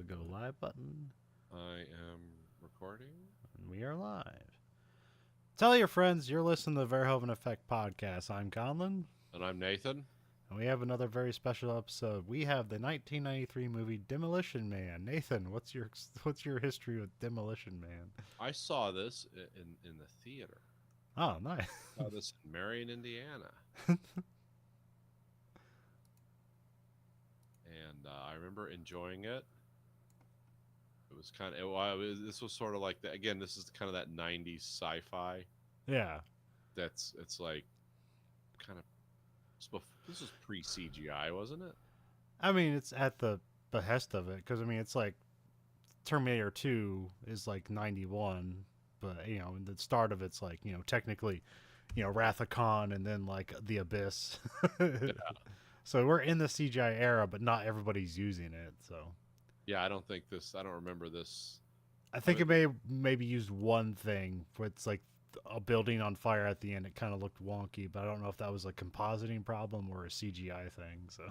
go live button. I am recording. And we are live. Tell your friends you're listening to the Verhoeven Effect podcast. I'm Conlon, And I'm Nathan. and we have another very special episode. We have the 1993 movie Demolition Man. Nathan, what's your history with Demolition Man? I saw this in the theater. Oh, nice. I saw this in Marion, Indiana. And I remember enjoying it. It was kind of, this was sort of like, again, this is kind of that 90s sci fi Yeah. it's like kind of, this was pre CGI, wasn't it? I mean, it's at the behest of it because I mean, it's like Terminator 2 is like 91, but the start of it's like technically, Wrath of Khan and then like the Abyss. Yeah. So we're in the CGI era, but not everybody's using it. So Yeah, I don't remember this. I I think mean, it may maybe used one thing where it's like a building on fire at the end. It kind of looked wonky, but I don't know if that was a compositing problem or a CGI thing. So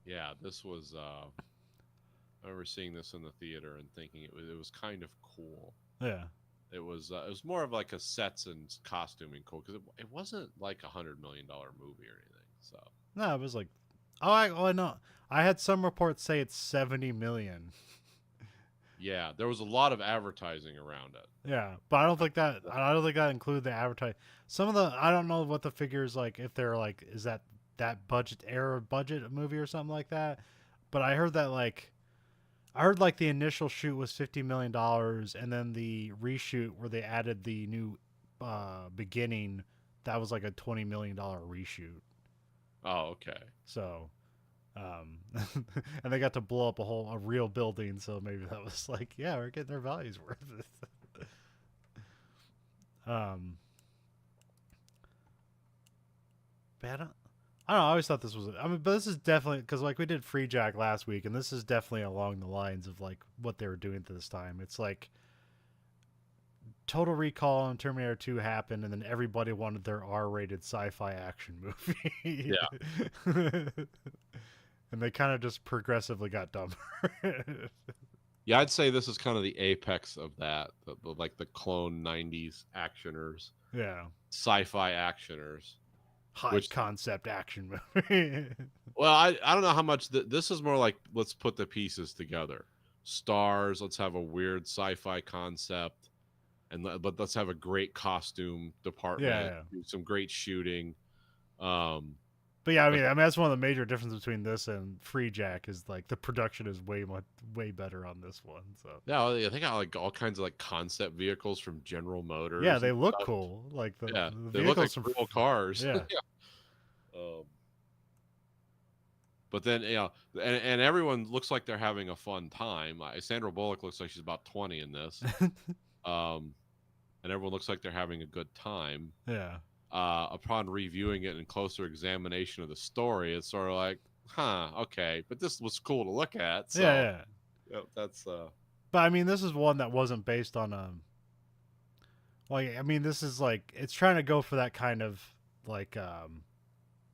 yeah, this was, I remember seeing this in the theater and thinking it was kind of cool. yeah, It was more of like a sets and costuming cool because it wasn't like $100 million movie or anything. So no, it was like I know I had some reports say it's 70 million. yeah, there was a lot of advertising around it. Yeah, but I don't think that included the advertising. Some of the I don't know what the figures like if they're like is that budget era budget movie or something like that. But I heard like the initial shoot was $50 million, and then the reshoot where they added the new beginning that was like a $20 million reshoot. Oh, okay. So, um, and they got to blow up a real building. So maybe that was like, yeah, we're getting their values worth. um, but I don't know. I always thought this was. I mean, but this is definitely because like we did Free Jack last week, and this is definitely along the lines of like what they were doing at this time. It's like Total Recall and Terminator 2 happened, and then everybody wanted their R-rated sci-fi action movie. Yeah, And they kind of just progressively got dumber. yeah. I'd say this is kind of the apex of that, like the clone '90s actioners, Yeah, sci-fi actioners. high Which, concept action movie. well, I don't know how much this is more like let's put the pieces together. Stars. Let's have a weird sci-fi concept, but let's have a great costume Yeah, department. yeah. Do some great shooting. Um, But yeah, I but mean, that's one of the major differences between this and Free Jack is like the production is way better on this one. So yeah, well, I think I like all kinds of like concept vehicles from General yeah, Motors they and look stuff. cool. Like Yeah, the they look like vehicles from real cars. yeah, um, but then and everyone looks like they're having a fun time. Sandra Bullock looks like she's about 20 in this, um, and everyone looks like they're having a good time. yeah, Upon reviewing it and closer examination of the story, it's sort of like, huh, okay, but this was cool to look at. yeah, So yeah. yep, that's But I mean, this is one that wasn't based on like I mean, this is like it's trying to go for that kind of like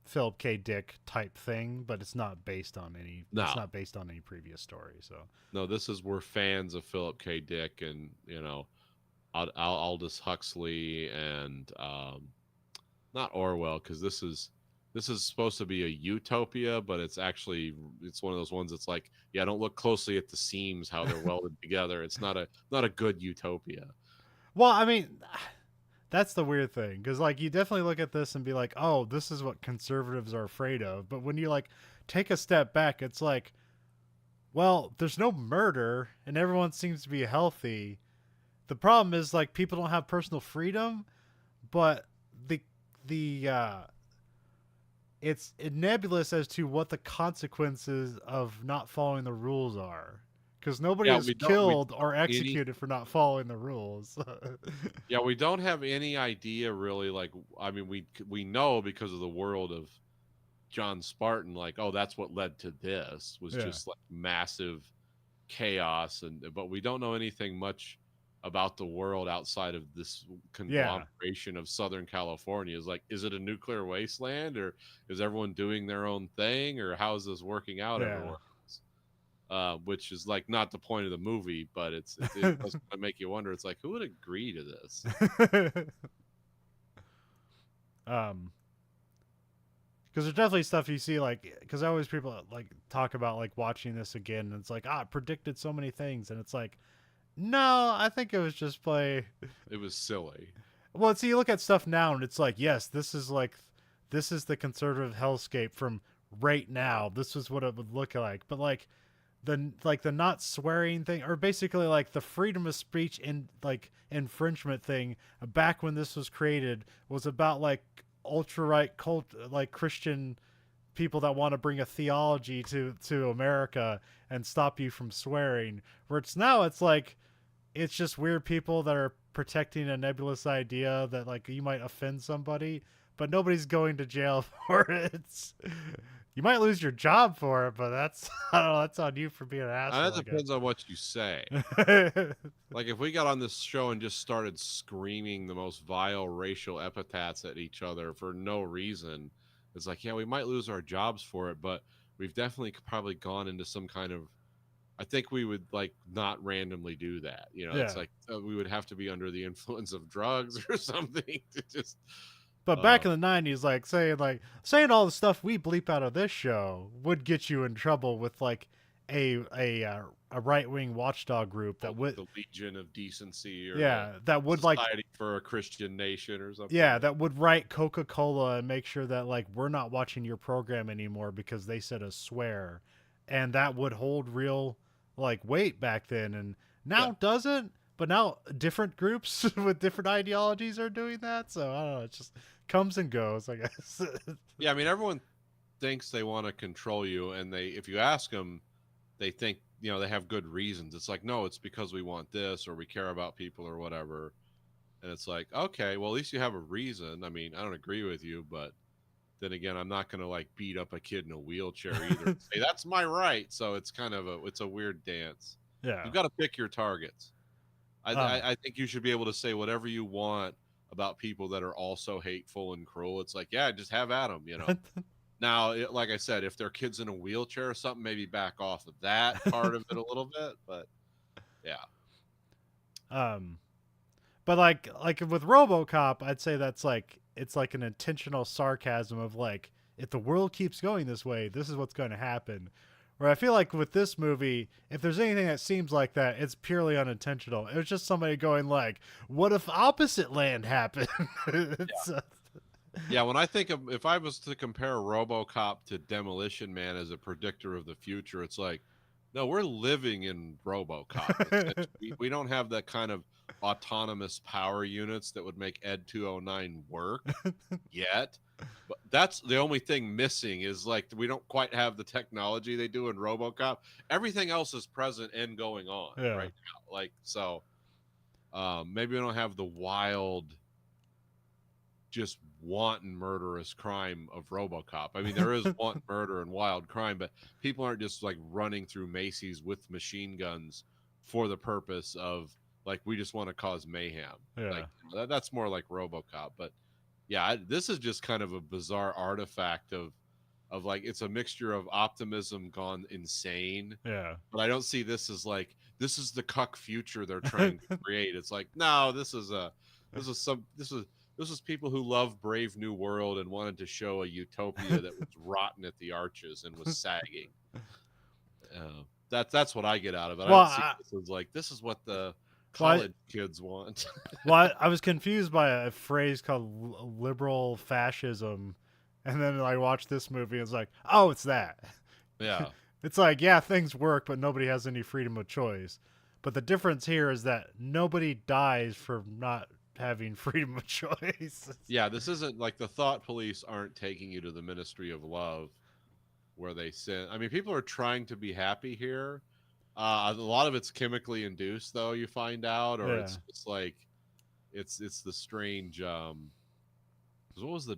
Philip K. Dick type thing, but it's not based on any. It's no, not based on any previous story. So no. This is we're fans of Philip K. Dick and Aldous Huxley and not Orwell because this is supposed to be a utopia, but it's one of those ones that's like, yeah, don't look closely at the seams how they're welded together. It's not a good utopia. well, I mean, that's the weird thing because like you definitely look at this and be like, oh, this is what conservatives are afraid of. But when you like take a step back, it's like, well, there's no murder and everyone seems to be healthy. The problem is like people don't have personal freedom, but the the it's nebulous as to what the consequences of not following the rules are because nobody Yeah, is we killed don't or any executed for not following the rules. yeah, we don't have any idea really. Like, I mean, we know because of the world of John Spartan, like, oh, that's what led to this was Yeah, just like massive chaos, but we don't know anything much about the world outside of this yeah, conglomeration of Southern California. Is it a nuclear wasteland, or is everyone doing their own thing, or how is this working out yeah. everywhere else? which is like not the point of the movie, but it does kind of make you wonder. It's like, who would agree to this? um, because there's definitely stuff you see like because always people like talk about like watching this again, and it's like it predicted so many things, and it's like no, I think it was just play. It was silly. Well, see, you look at stuff now, and it's like yes, this is the conservative hellscape from right now. This is what it would look like, but the not swearing thing or basically like the freedom of speech in like infringement thing back when this was created was about like ultra right cult like Christian people that want to bring a theology to America and stop you from swearing, where it's now it's like it's just weird people that are protecting a nebulous idea that like you might offend somebody, but nobody's going to jail for it. You might lose your job for it, but that's I don't know, that's on you for being an asshole. That depends on what you say. Like if we got on this show and just started screaming the most vile racial epithets at each other for no reason, it's like, yeah, we might lose our jobs for it, but we've definitely probably gone into some kind of. I think we would like not randomly do that. You know, Yeah. it's like we would have to be under the influence of drugs or something to just. But back in the '90s, like saying all the stuff we bleep out of this show would get you in trouble with like a right wing watchdog group that would the Legion of Decency or that would Society for a Christian Nation or something. That would write Coca-Cola and make sure that like we're not watching your program anymore because they said a swear, and that would hold real like weight back then, and now it doesn't. But now different groups with different ideologies are doing that, so I don't know. It just comes and goes, I guess. Yeah, I mean, everyone thinks they want to control you, and if you ask them, they think they have good reasons. It's like, no, it's because we want this or we care about people or whatever. And it's like, okay, well, at least you have a reason. I mean, I don't agree with you, but then again, I'm not going to like beat up a kid in a wheelchair either. And say that's my right. So it's kind of it's a weird dance. Yeah, you've got to pick your targets. I think you should be able to say whatever you want about people that are also hateful and cruel. It's like, yeah, just have at them, Now, like I said, if their kid's in a wheelchair or something, maybe back off of that part of it a little bit. But yeah. But like with RoboCop, I'd say that's like it's like an intentional sarcasm of like if the world keeps going this way, this is what's going to happen. Where I feel like with this movie, if there's anything that seems like that, it's purely unintentional. It was just somebody going like, "What if opposite land happened?" Yeah, when I think of if I was to compare RoboCop to Demolition Man as a predictor of the future, it's like, no, we're living in RoboCop. We don't have that kind of autonomous power units that would make Ed 209 work yet. But that's the only thing missing is like we don't quite have the technology they do in RoboCop. Everything else is present and going on right now. Like so, maybe we don't have the wild, just wanton murderous crime of RoboCop. I mean, there is wanton murder and wild crime, but people aren't just like running through Macy's with machine guns for the purpose of like we just want to cause mayhem. Yeah. Like that's more like RoboCop, but. Yeah, this is just kind of a bizarre artifact of like it's a mixture of optimism gone insane. Yeah. But I don't see this as like this is the cuck future they're trying to create. It's like no, this is people who love Brave New World and wanted to show a utopia that was rotten at the arches and was sagging. That's what I get out of it. Well, I don't see this as like this is what the college kids want. Well, I was confused by a phrase called liberal fascism, and then I watched this movie and it's like, oh, it's that. Yeah. It's like, yeah, things work, but nobody has any freedom of choice. But the difference here is that nobody dies for not having freedom of choice. Yeah, this isn't like the thought police aren't taking you to the Ministry of Love where they send. I mean, people are trying to be happy here. A lot of it's chemically induced, though. You find out, or it's just like it's the strange. What was the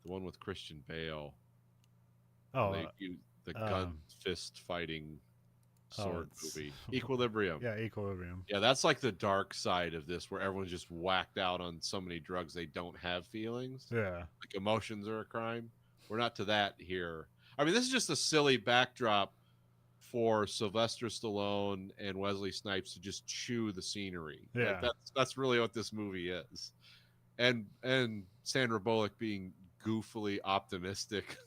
one with Christian Bale? Oh, the gun fist fighting sword movie, Equilibrium. Yeah, Equilibrium. Yeah, that's like the dark side of this, where everyone's just whacked out on so many drugs they don't have feelings. Yeah, like emotions are a crime. We're not to that here. I mean, this is just a silly backdrop for Sylvester Stallone and Wesley Snipes to just chew the scenery. Like Yeah. that's really what this movie is. And Sandra Bullock being goofily optimistic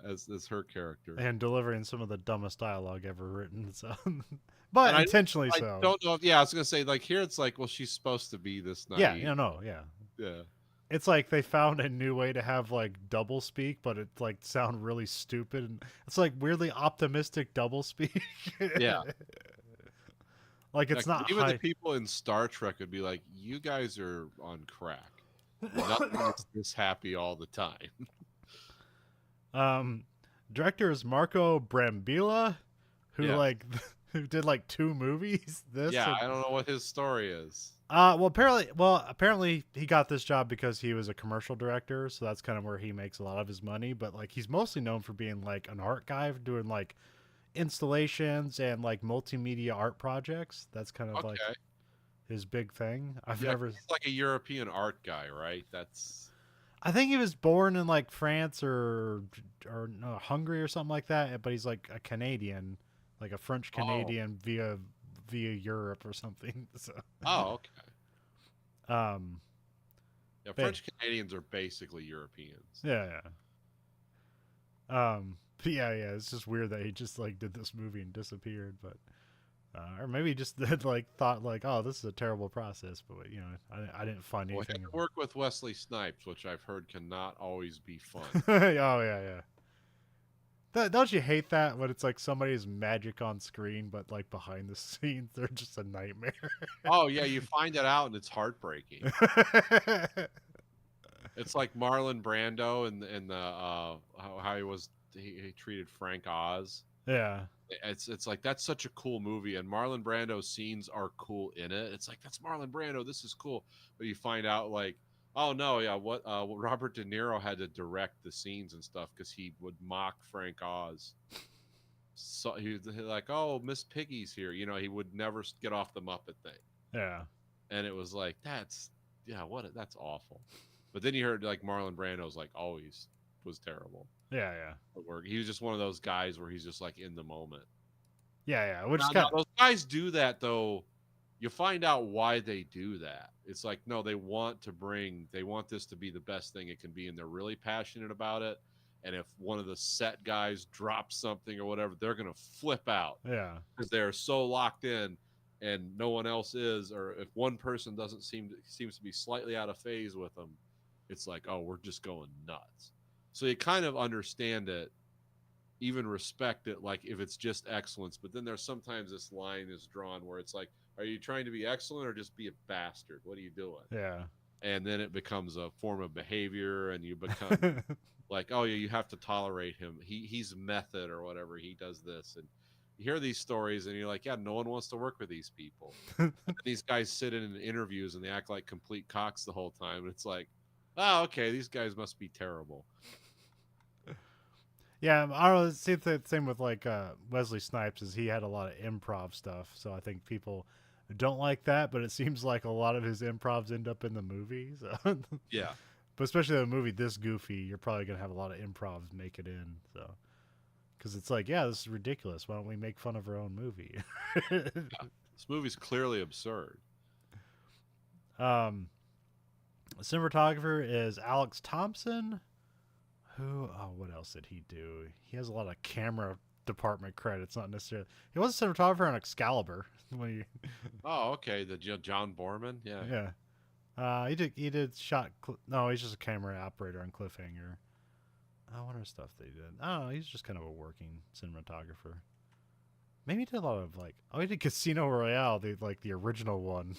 as her character. And delivering some of the dumbest dialogue ever written. So, And but intentionally I so. don't know if, yeah, I was gonna say, like, here it's like, well, she's supposed to be this Yeah. naive. You know. Yeah. Yeah. It's like they found a new way to have like double speak, but it like sound really stupid. And it's like weirdly optimistic double speak. Yeah. Like it's Like, not even the high. people in Star Trek would be like, you guys are on crack. Nothing is this happy all the time. Um, director is Marco Brambilla, who Yeah. like who did like 2 movies. This Yeah, and, I don't know what his story is. apparently he got this job because he was a commercial director, so that's kind of where he makes a lot of his money. But like he's mostly known for being like an art guy, doing like installations and like multimedia art projects. That's kind of like Okay. his big thing. I've Yeah, never. he's like a European art guy, right? That's I think he was born in like France or no, Hungary or something like that, but he's like a Canadian, like a French oh, Canadian via Europe or something. So, oh, okay. um, Yeah, but, French Canadians are basically Europeans. yeah, but yeah, it's just weird that he just like did this movie and disappeared, but. Or maybe he just did, like thought like, oh, this is a terrible process, but you know, I didn't find Well, he anything. had to work with Wesley Snipes, which I've heard cannot always be fun. Oh yeah. Don't you hate that when it's like somebody's magic on screen, but like behind the scenes they're just a nightmare? Oh yeah, you find it out and it's heartbreaking. It's like Marlon Brando and the how he treated Frank Oz. Yeah, It's like that's such a cool movie, and Marlon Brando's scenes are cool in it. It's like that's Marlon Brando. This is cool, but you find out like, oh no, yeah, what Robert De Niro had to direct the scenes and stuff because he would mock Frank Oz. So he's like, oh, Miss Piggy's here. You know, he would never get off the Muppet thing, yeah, and it was like that's that's awful. But then you heard like Marlon Brando's like always was terrible. yeah. At work. He was just one of those guys where he's just like in the moment. Which Now, kind those guys do that though. You find out why they do that. It's like no, they want this to be the best thing it can be, and they're really passionate about it. And if one of the set guys drops something or whatever, they're gonna flip out yeah, because they're so locked in, and no one else is. Or if one person seems to be slightly out of phase with them, it's like oh, we're just going nuts. So you kind of understand it, even respect it, like if it's just excellence. But then there's sometimes this line is drawn where it's like, are you trying to be excellent or just be a bastard? What are you doing? yeah. And then it becomes a form of behavior, and you become like, oh yeah, you have to tolerate him. He's method or whatever. He does this, and you hear these stories, and you're like, yeah, no one wants to work with these people. And these guys sit in interviews and they act like complete cocks the whole time, and it's like, oh, okay, these guys must be terrible. Yeah, I don't know. It's the same with like Wesley Snipes, is he had a lot of improv stuff, so I think people don't like that. But it seems like a lot of his improvs end up in the movie. So, Yeah. but especially a movie this goofy, you're probably gonna have a lot of improvs make it in. So, because it's like, yeah, this is ridiculous. Why don't we make fun of our own movie? This movie's clearly absurd. Cinematographer is Alex Thompson. What else did he do? He has a lot of camera department credits, not necessarily. He was a cinematographer on Excalibur. When Oh, okay. The John Borman. Yeah. yeah, he did shot. No, he's just a camera operator on Cliffhanger. I wonder stuff that he did. I don't know. He's just kind of a working cinematographer. Maybe he did a lot of like. Oh, he did Casino Royale, the original one.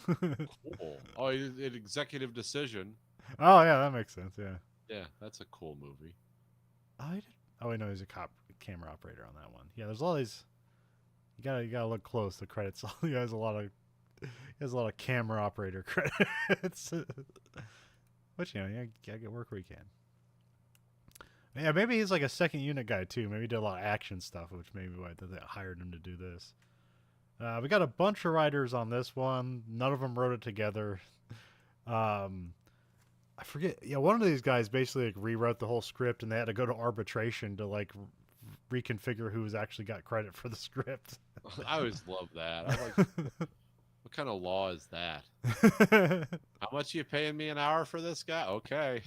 Cool. Oh, he did Executive Decision. Oh yeah, that makes sense. Yeah. Yeah, that's a cool movie. Oh, he did. Oh, wait, no, he's a camera operator on that one. Yeah, there's all these. You gotta look close. The credits. He has a lot of camera operator credits. Which you gotta get work where you can. Yeah, maybe he's like a second unit guy too. Maybe he did a lot of action stuff, which maybe why they hired him to do this. We got a bunch of writers on this one. None of them wrote it together. I forget. Yeah, one of these guys basically like rewrote the whole script, and they had to go to arbitration to like reconfigure who's actually got credit for the script. I always love that. I'm like, what kind of law is that? How much are you paying me an hour for this guy? Okay,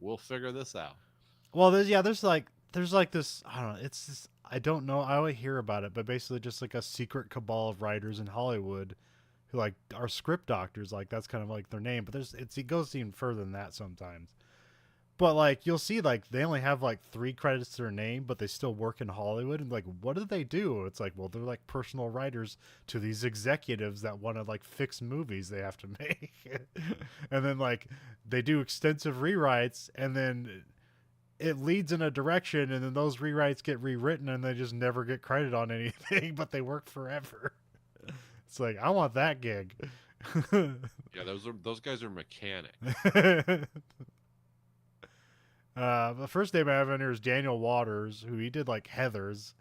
we'll figure this out. Well, there's like this. I don't know. It's just, I don't know. I always hear about it, but basically just like a secret cabal of writers in Hollywood who like are script doctors. Like that's kind of like their name. But it goes even further than that sometimes. But like you'll see, like they only have like 3 credits to their name, but they still work in Hollywood. And like, what do they do? It's like, well, they're like personal writers to these executives that want to like fix movies they have to make, and then like they do extensive rewrites, and then it leads in a direction, and then those rewrites get rewritten, and they just never get credit on anything, but they work forever. It's like I want that gig. Yeah, those guys are mechanics. The first name I have in here is Daniel Waters, who he did like Heathers.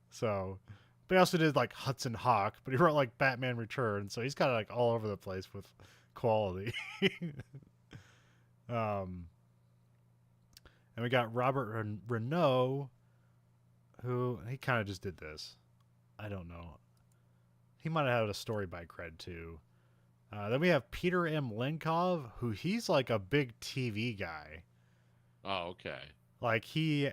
So, but he also did like Hudson Hawk, but he wrote like Batman Returns. So he's kind of like all over the place with quality. And we got Robert Renault, who he kind of just did this. I don't know. He might have had a story by cred too. Then we have Peter M. Lenkov, who he's like a big TV guy. Oh, okay. Like he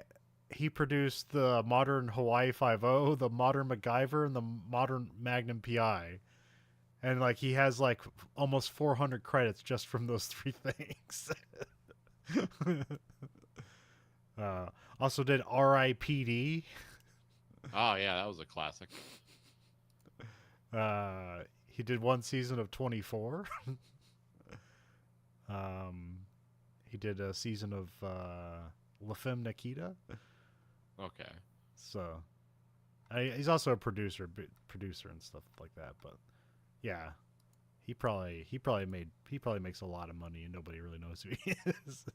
produced the modern Hawaii Five-0, the modern MacGyver, and the modern Magnum PI. And like he has like almost 400 credits just from those 3 things. Also did R.I.P.D. Oh yeah, that was a classic. He did 1 season of 24. He did a season of La Femme Nikita. Okay. So he's also a producer and stuff like that. But yeah, he probably makes a lot of money and nobody really knows who he is.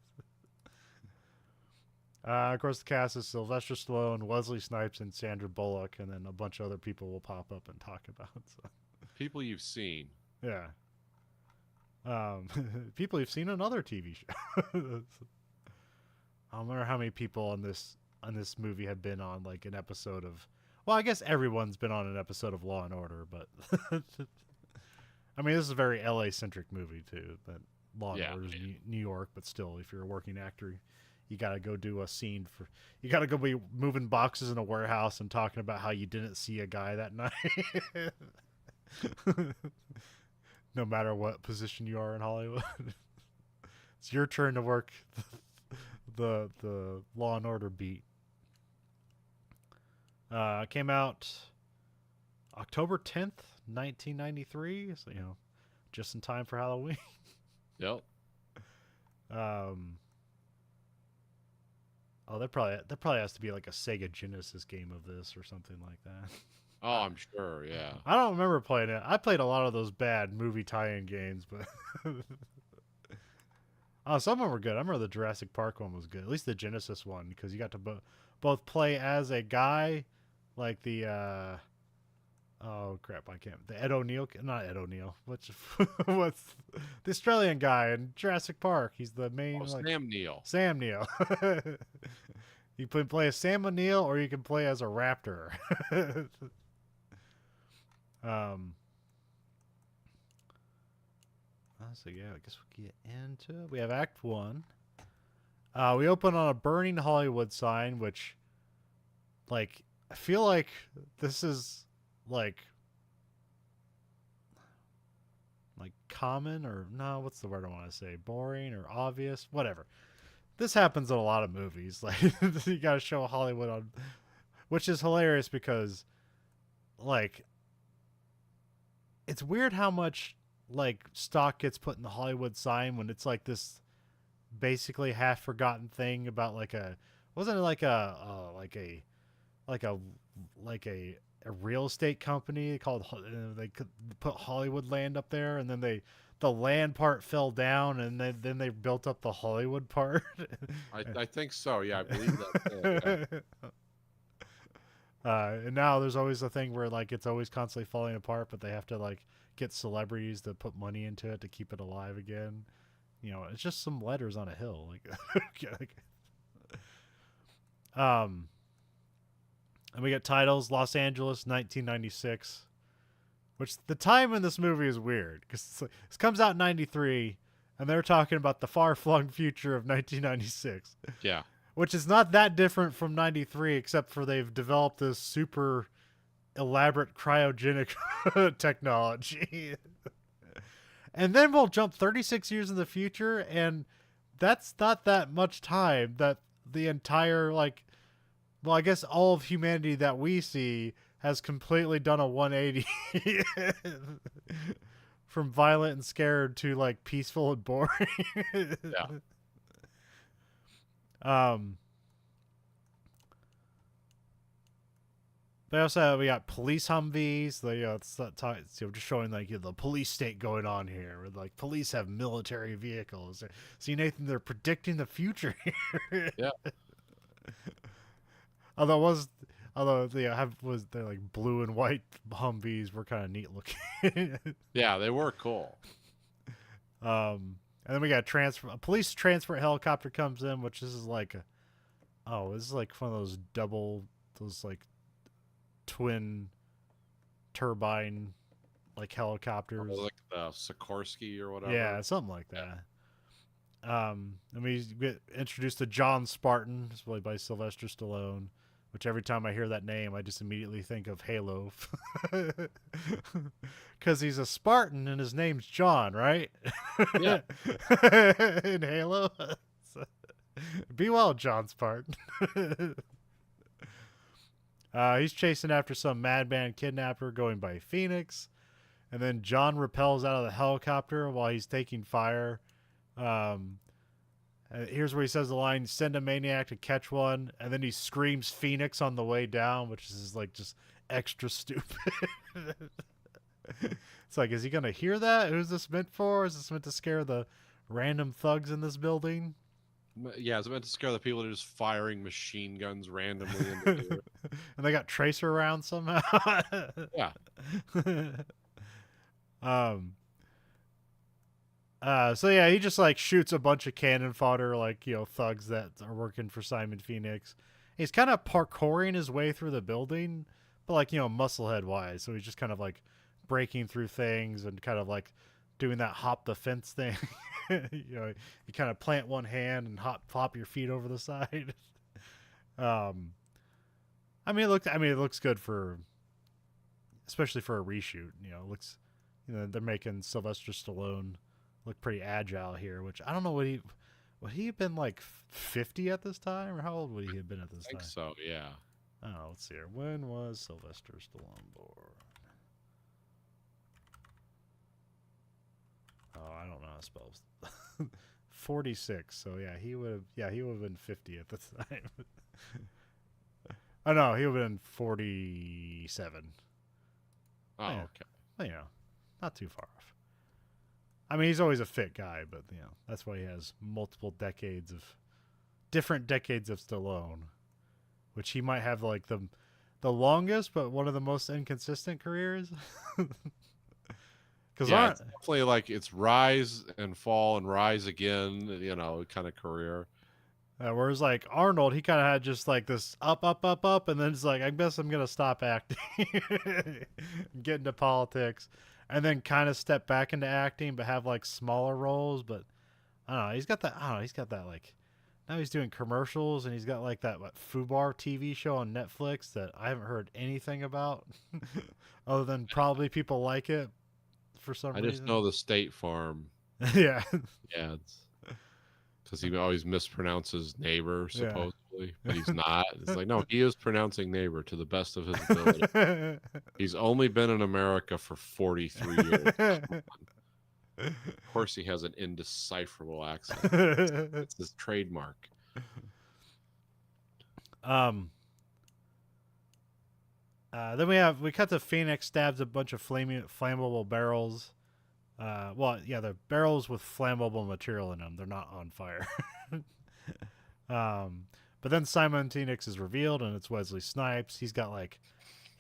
Of course, the cast is Sylvester Stallone, Wesley Snipes, and Sandra Bullock, and then a bunch of other people will pop up and talk about. So. People you've seen. Yeah. People you've seen on other TV shows. I don't remember how many people on this movie have been on like an episode of. Well, I guess everyone's been on an episode of Law and Order, but I mean, this is a very LA centric movie too. But Law and Order is New York, but still, if you're a working actor, you got to go do a scene for. You got to go be moving boxes in a warehouse and talking about how you didn't see a guy that night. No matter what position you are in Hollywood, it's your turn to work the Law and Order beat. Came out October 10th, 1993. So just in time for Halloween. Yep. Oh, that probably has to be like a Sega Genesis game of this or something like that. Oh, I'm sure. Yeah. I don't remember playing it. I played a lot of those bad movie tie-in games, but some of them were good. I remember the Jurassic Park one was good. At least the Genesis one, because you got to both play as a guy, like the oh crap, the Ed O'Neill, not Ed O'Neill. What's the Australian guy in Jurassic Park? He's the main. Sam Neill. Sam Neill. You can play as Sam Neill, or you can play as a raptor. So yeah, I guess we'll get into it. We have Act 1. We open on a burning Hollywood sign, which, like, I feel like this is like common, or no, what's the word I want to say? Boring or obvious, whatever. This happens in a lot of movies. Like, you got to show Hollywood on, which is hilarious because, like, it's weird how much like stock gets put in the Hollywood sign when it's like this basically half forgotten thing about like wasn't it like a real estate company called they could put Hollywood land up there, and then the land part fell down, and then they built up the Hollywood part. I think so. Yeah, I believe that. Yeah. And now there's always a thing where like it's always constantly falling apart, but they have to like get celebrities to put money into it to keep it alive again. It's just some letters on a hill. And we get titles: Los Angeles, 1996. Which the time in this movie is weird because this comes out in '93, and they're talking about the far-flung future of 1996, Yeah. which is not that different from '93, except for they've developed this super elaborate cryogenic technology. And then we'll jump 36 years in the future, and that's not that much time that the entire, like, well, I guess all of humanity that we see has completely done a 180 from violent and scared to like peaceful and boring. Yeah. um They also we got police Humvees. They it's not just showing like the police state going on here. Where, like police have military vehicles. See, Nathan, they're predicting the future here. Yeah. Although they're like blue and white Humvees were kind of neat looking. Yeah, they were cool. And then we got a police transport helicopter comes in, which this is like this is like one of those like twin turbine like helicopters, like the Sikorsky or whatever. yeah, something like that. And we get introduced to John Spartan, who's played by Sylvester Stallone, which every time I hear that name I just immediately think of Halo. Because he's a Spartan and his name's John, right? Yeah. In Halo. So, be well, John Spartan. He's chasing after some madman kidnapper going by Phoenix, and then John rappels out of the helicopter while he's taking fire. Here's where he says the line, "Send a maniac to catch one," and then he screams Phoenix on the way down, which is like just extra stupid. It's like, is he gonna hear that? Who's this meant for? Is this meant to scare the random thugs in this building? Yeah, it's meant to scare the people that are just firing machine guns randomly in the air. And they got tracer rounds somehow. Yeah. So yeah, he just like shoots a bunch of cannon fodder, like, thugs that are working for Simon Phoenix. He's kind of parkouring his way through the building, but like, musclehead wise. So he's just kind of like breaking through things and kind of like doing that hop the fence thing. You kind of plant one hand and flop your feet over the side. It looks good especially for a reshoot. It looks, they're making Sylvester Stallone look pretty agile here, which I don't know would he have been like 50 at this time, or how old would he have been at this time? I think so, yeah. Oh, let's see here. When was Sylvester Stallone born? Oh, I don't know how to spell 46. So yeah, he would have been 50 at the time. Oh no, he would have been 47. Oh, yeah. okay. Well, not too far off. I mean, he's always a fit guy, but that's why he has different decades of Stallone, which he might have like the longest, but one of the most inconsistent careers. It's definitely like it's rise and fall and rise again, kind of career. Whereas like Arnold, he kind of had just like this up, and then it's like, I guess I'm gonna stop acting, get into politics, and then kind of step back into acting, but have like smaller roles. But I don't know, he's got that like, now he's doing commercials, and he's got like that Fubar TV show on Netflix that I haven't heard anything about, other than probably people like it for some reason. I just know the State Farm. Yeah. Yeah. Because he always mispronounces neighbor, supposedly, but he's not. It's like, no, he is pronouncing neighbor to the best of his ability. He's only been in America for 43 years. Of course, he has an indecipherable accent. It's his trademark. Then we cut to Phoenix stabs a bunch of flammable barrels. They're barrels with flammable material in them. They're not on fire. But then Simon Phoenix is revealed, and it's Wesley Snipes. He's got like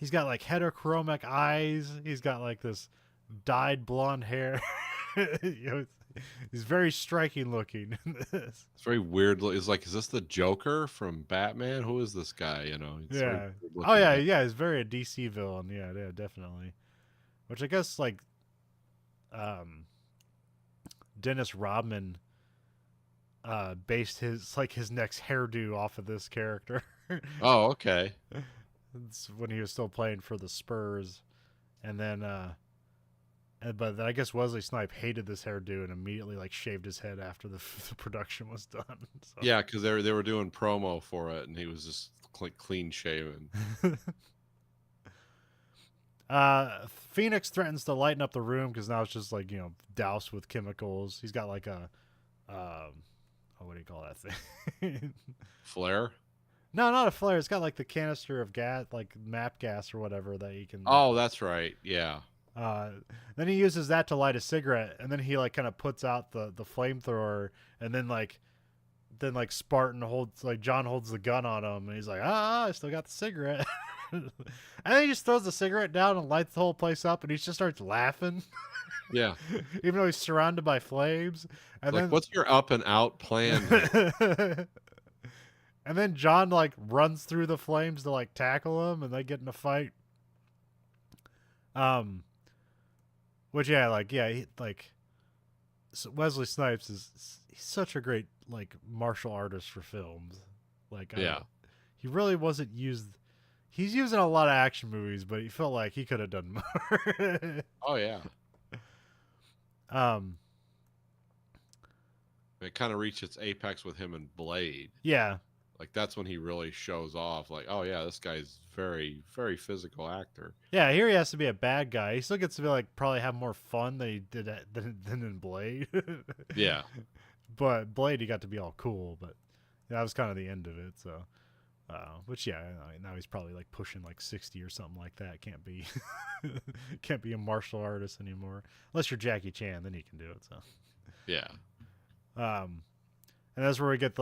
heterochromic eyes. He's got like this dyed blonde hair. He's very striking looking in this. It's very weird. It's like, is this the Joker from Batman? Who is this guy? You know, it's very Yeah. weird Oh looking yeah, guy. yeah. He's very a DC villain. Yeah, yeah, definitely. Which I guess like um, Dennis Rodman based his next hairdo off of this character. Oh, okay. It's when he was still playing for the Spurs, and then but then I guess Wesley Snipe hated this hairdo and immediately like shaved his head after the production was done. Yeah, because they were doing promo for it, and he was just clean shaven. So. Phoenix threatens to lighten up the room because now it's just like doused with chemicals. He's got like a what do you call that thing? Flare. No, not a flare. It's got like the canister of gas, like map gas or whatever that you can. Oh, that's right. Yeah. Uh, then he uses that to light a cigarette, and then he like kind of puts out the flamethrower, and then Spartan holds like John holds the gun on him, and he's like, I still got the cigarette. And then he just throws the cigarette down and lights the whole place up, and he just starts laughing. Yeah. Even though he's surrounded by flames. And Like, then what's your up and out plan here? and then John like runs through the flames to like tackle him, and they get in a fight. Which so Wesley Snipes he's such a great like martial artist for films. Like Yeah. he really wasn't used. He's used in a lot of action movies, but he felt like he could have done more. Oh, yeah. um, It kind of reached its apex with him and Blade. yeah, Like, that's when he really shows off. Like, oh yeah, this guy's very, very physical actor. yeah. Here he has to be a bad guy. He still gets to be like probably have more fun than he did than in Blade. Yeah. But Blade, he got to be all cool. But that was kind of the end of it. So, which yeah, now he's probably like pushing like 60 or something like that. Can't be a martial artist anymore unless you're Jackie Chan. Then he can do it. So, Yeah. and that's where we get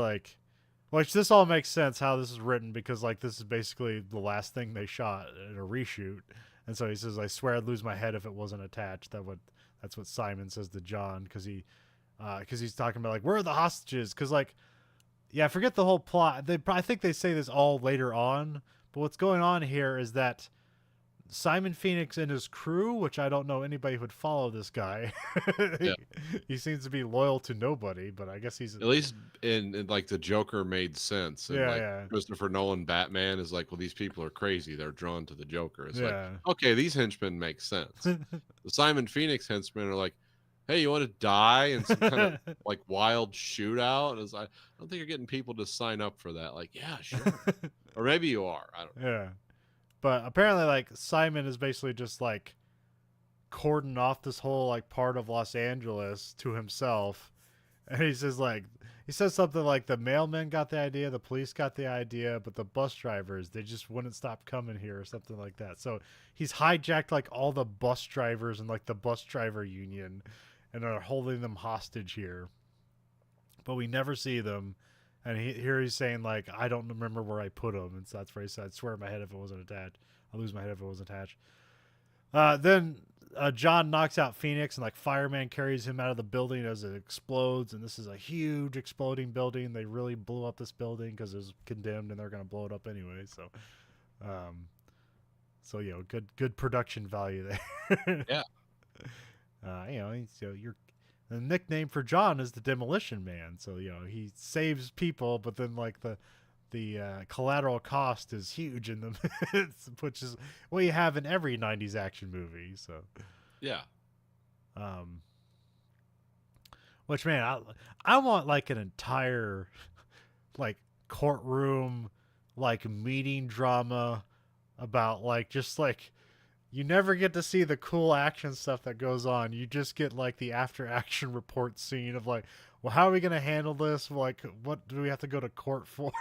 which this all makes sense how this is written because like this is basically the last thing they shot in a reshoot, and so he says, "I swear I'd lose my head if it wasn't attached." That's what Simon says to John because he's talking about like where are the hostages because like yeah forget the whole plot. I think they say this all later on, but what's going on here is that Simon Phoenix and his crew, which I don't know anybody who would follow this guy. Yeah. He seems to be loyal to nobody, but I guess he's At least in like the Joker made sense. And Yeah, like yeah. Christopher Nolan Batman is like, well, these people are crazy. They're drawn to the Joker. It's like, Yeah. okay, these henchmen make sense. The Simon Phoenix henchmen are like, hey, you want to die in some kind of like wild shootout? And it's like, I don't think you're getting people to sign up for that. Like, yeah, sure. Or maybe you are. I don't know. Yeah. But apparently like Simon is basically just like cordoned off this whole like part of Los Angeles to himself. And he says something like the mailmen got the idea, the police got the idea, but the bus drivers, they just wouldn't stop coming here or something like that. So he's hijacked like all the bus drivers and like the bus driver union and are holding them hostage here. But we never see them. And here he's saying like, I don't remember where I put them. And so that's where he said, I'd swear my head if it wasn't attached. I'll lose my head if it wasn't attached. Then John knocks out Phoenix and like fireman carries him out of the building as it explodes. And this is a huge exploding building. They really blew up this building because it was condemned and they're going to blow it up anyway. So, good production value there. Yeah. The nickname for John is the Demolition Man. So, he saves people, but then like the collateral cost is huge in the which is what you have in every 90s action movie. So, Yeah. Which man, I want like an entire like courtroom like meeting drama about like just like you never get to see the cool action stuff that goes on. You just get like the after action report scene of like, well, how are we going to handle this? Like, what do we have to go to court for?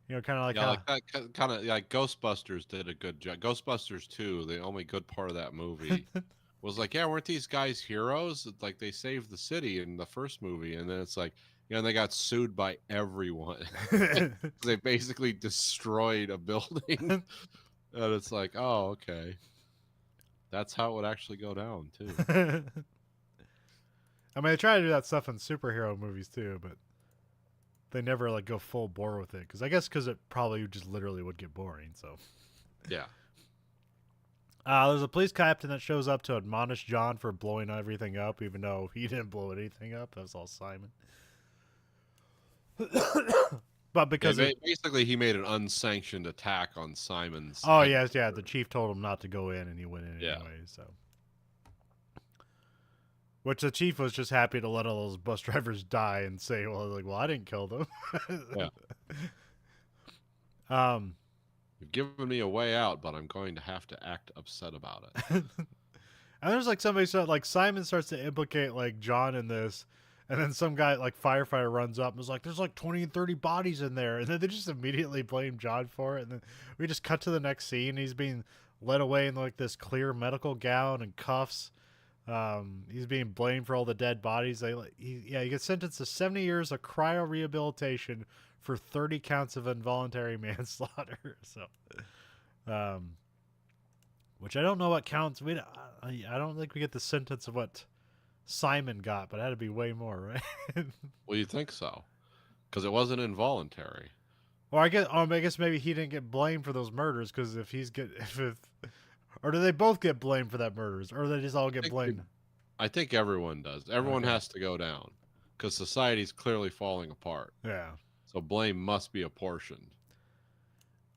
Kind of like Yeah, how, like that kind of like Ghostbusters did a good job. Ghostbusters 2, the only good part of that movie was like, yeah, weren't these guys heroes? It's like they saved the city in the first movie, and then it's like, and they got sued by everyone. They basically destroyed a building, and it's like, oh, okay. That's how it would actually go down too. I mean, they try to do that stuff in superhero movies too, but they never like go full bore with it. Because it probably just literally would get boring. So Yeah. there's a police captain that shows up to admonish John for blowing everything up, even though he didn't blow anything up. That was all Simon. But because basically he made an unsanctioned attack on Simon's. oh yes, yeah, the chief told him not to go in, and he went in Yeah. anyway. So, which the chief was just happy to let all those bus drivers die and say, "Well, I didn't kill them." Yeah. You've given me a way out, but I'm going to have to act upset about it. And there's like somebody like Simon starts to implicate like John in this, and then some guy like firefighter runs up and is like, "There's like 20 and 30 bodies in there," and then they just immediately blame John for it, and then we just cut to the next scene. He's being led away in like this clear medical gown and cuffs. He's being blamed for all the dead bodies. He gets sentenced to 70 years of cryo rehabilitation for 30 counts of involuntary manslaughter. So, which I don't know what counts. I don't think we get the sentence of what Simon got, but it had to be way more, right? Well, you think so, because it wasn't involuntary. Or I guess maybe he didn't get blamed for those murders because or do they both get blamed for that murders, or they just all get blamed? I think everyone does. Everyone has to go down because society's clearly falling apart. Yeah. So blame must be apportioned.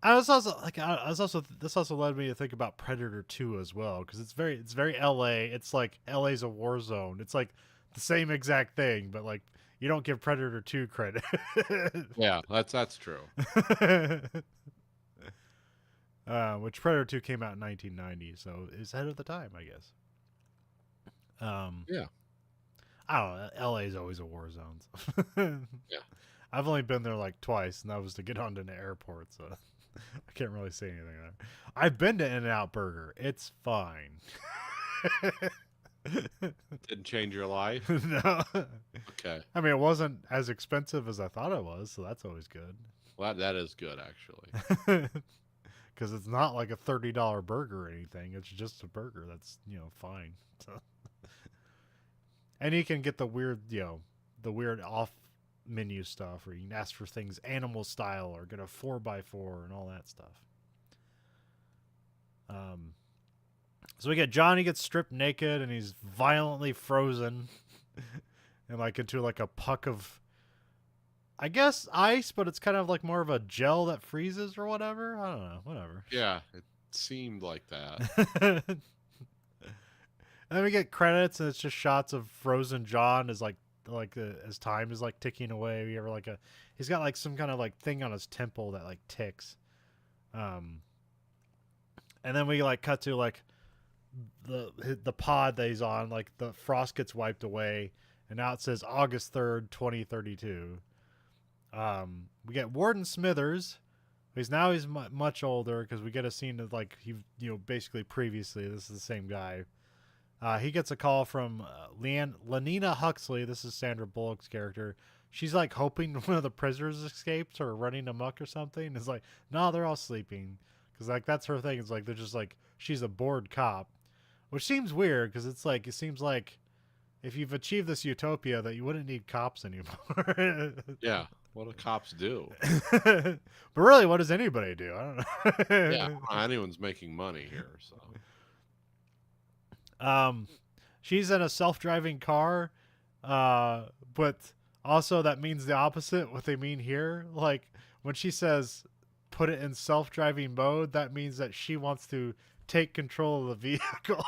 This also led me to think about Predator 2 as well, because it's very LA. It's like LA's a war zone. It's like the same exact thing, but like you don't give Predator 2 credit. Yeah, that's true. Which Predator 2 came out in 1990, so it's ahead of the time, I guess. Yeah. I don't know. LA is always a war zone. So. Yeah. I've only been there like twice, and that was to get onto an airport, so I can't really say anything there. I've been to In-N-Out Burger. It's fine. Didn't change your life? No. Okay. I mean, it wasn't as expensive as I thought it was, so that's always good. Well, that is good, actually. Because it's not like a $30 burger or anything. It's just a burger that's, fine. So. And you can get the weird off menu stuff, or you can ask for things animal style or get a 4x4 and all that stuff. So we get Johnny gets stripped naked and he's violently frozen and like into like a puck of, I guess, ice, but it's kind of like more of a gel that freezes or whatever. I don't know, whatever. Yeah, it seemed like that. And then we get credits and it's just shots of frozen John as as time is like ticking away. We ever he's got like some kind of like thing on his temple that like ticks. And then we like cut to like the pod that he's on, like the frost gets wiped away, and now it says August 3rd, 2032. We get Warden Smithers. He's much older because we get a scene of like basically previously this is the same guy. He gets a call from Lenina Huxley. This is Sandra Bullock's character. She's like hoping one of the prisoners escapes or running amok or something. It's like, no, they're all sleeping. Because like that's her thing. It's like they're just like, she's a bored cop. Which seems weird because it's like, it seems like if you've achieved this utopia that you wouldn't need cops anymore. Yeah, what do cops do? But really, what does anybody do? I don't know. Yeah, anyone's making money here, so. She's in a self-driving car, but also that means the opposite. What they mean here, like when she says put it in self-driving mode, that means that she wants to take control of the vehicle.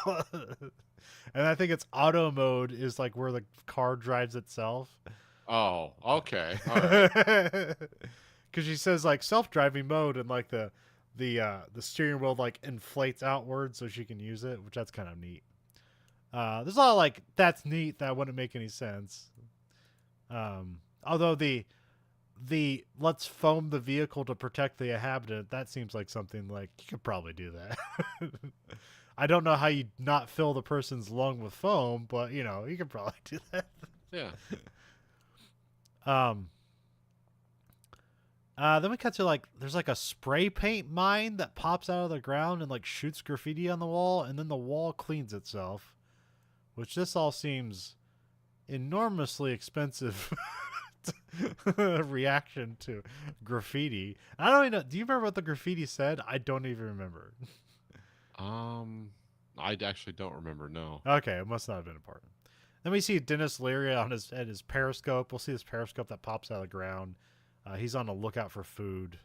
And I think it's auto mode is like where the car drives itself. Oh, okay. All right. Because she says like self-driving mode, and like the steering wheel like inflates outward so she can use it, which that's kind of neat. There's a lot of like that's neat that wouldn't make any sense. Although the let's foam the vehicle to protect the inhabitant, that seems like something like you could probably do that. I don't know how you not fill the person's lung with foam, but you could probably do that. Yeah. Then we cut to like there's like a spray paint mine that pops out of the ground and like shoots graffiti on the wall, and then the wall cleans itself, which this all seems enormously expensive reaction to graffiti. I don't even know. Do you remember what the graffiti said? I don't even remember. I actually don't remember. No. Okay, it must not have been important. Then we see Dennis Leary on his periscope. We'll see this periscope that pops out of the ground. He's on the lookout for food,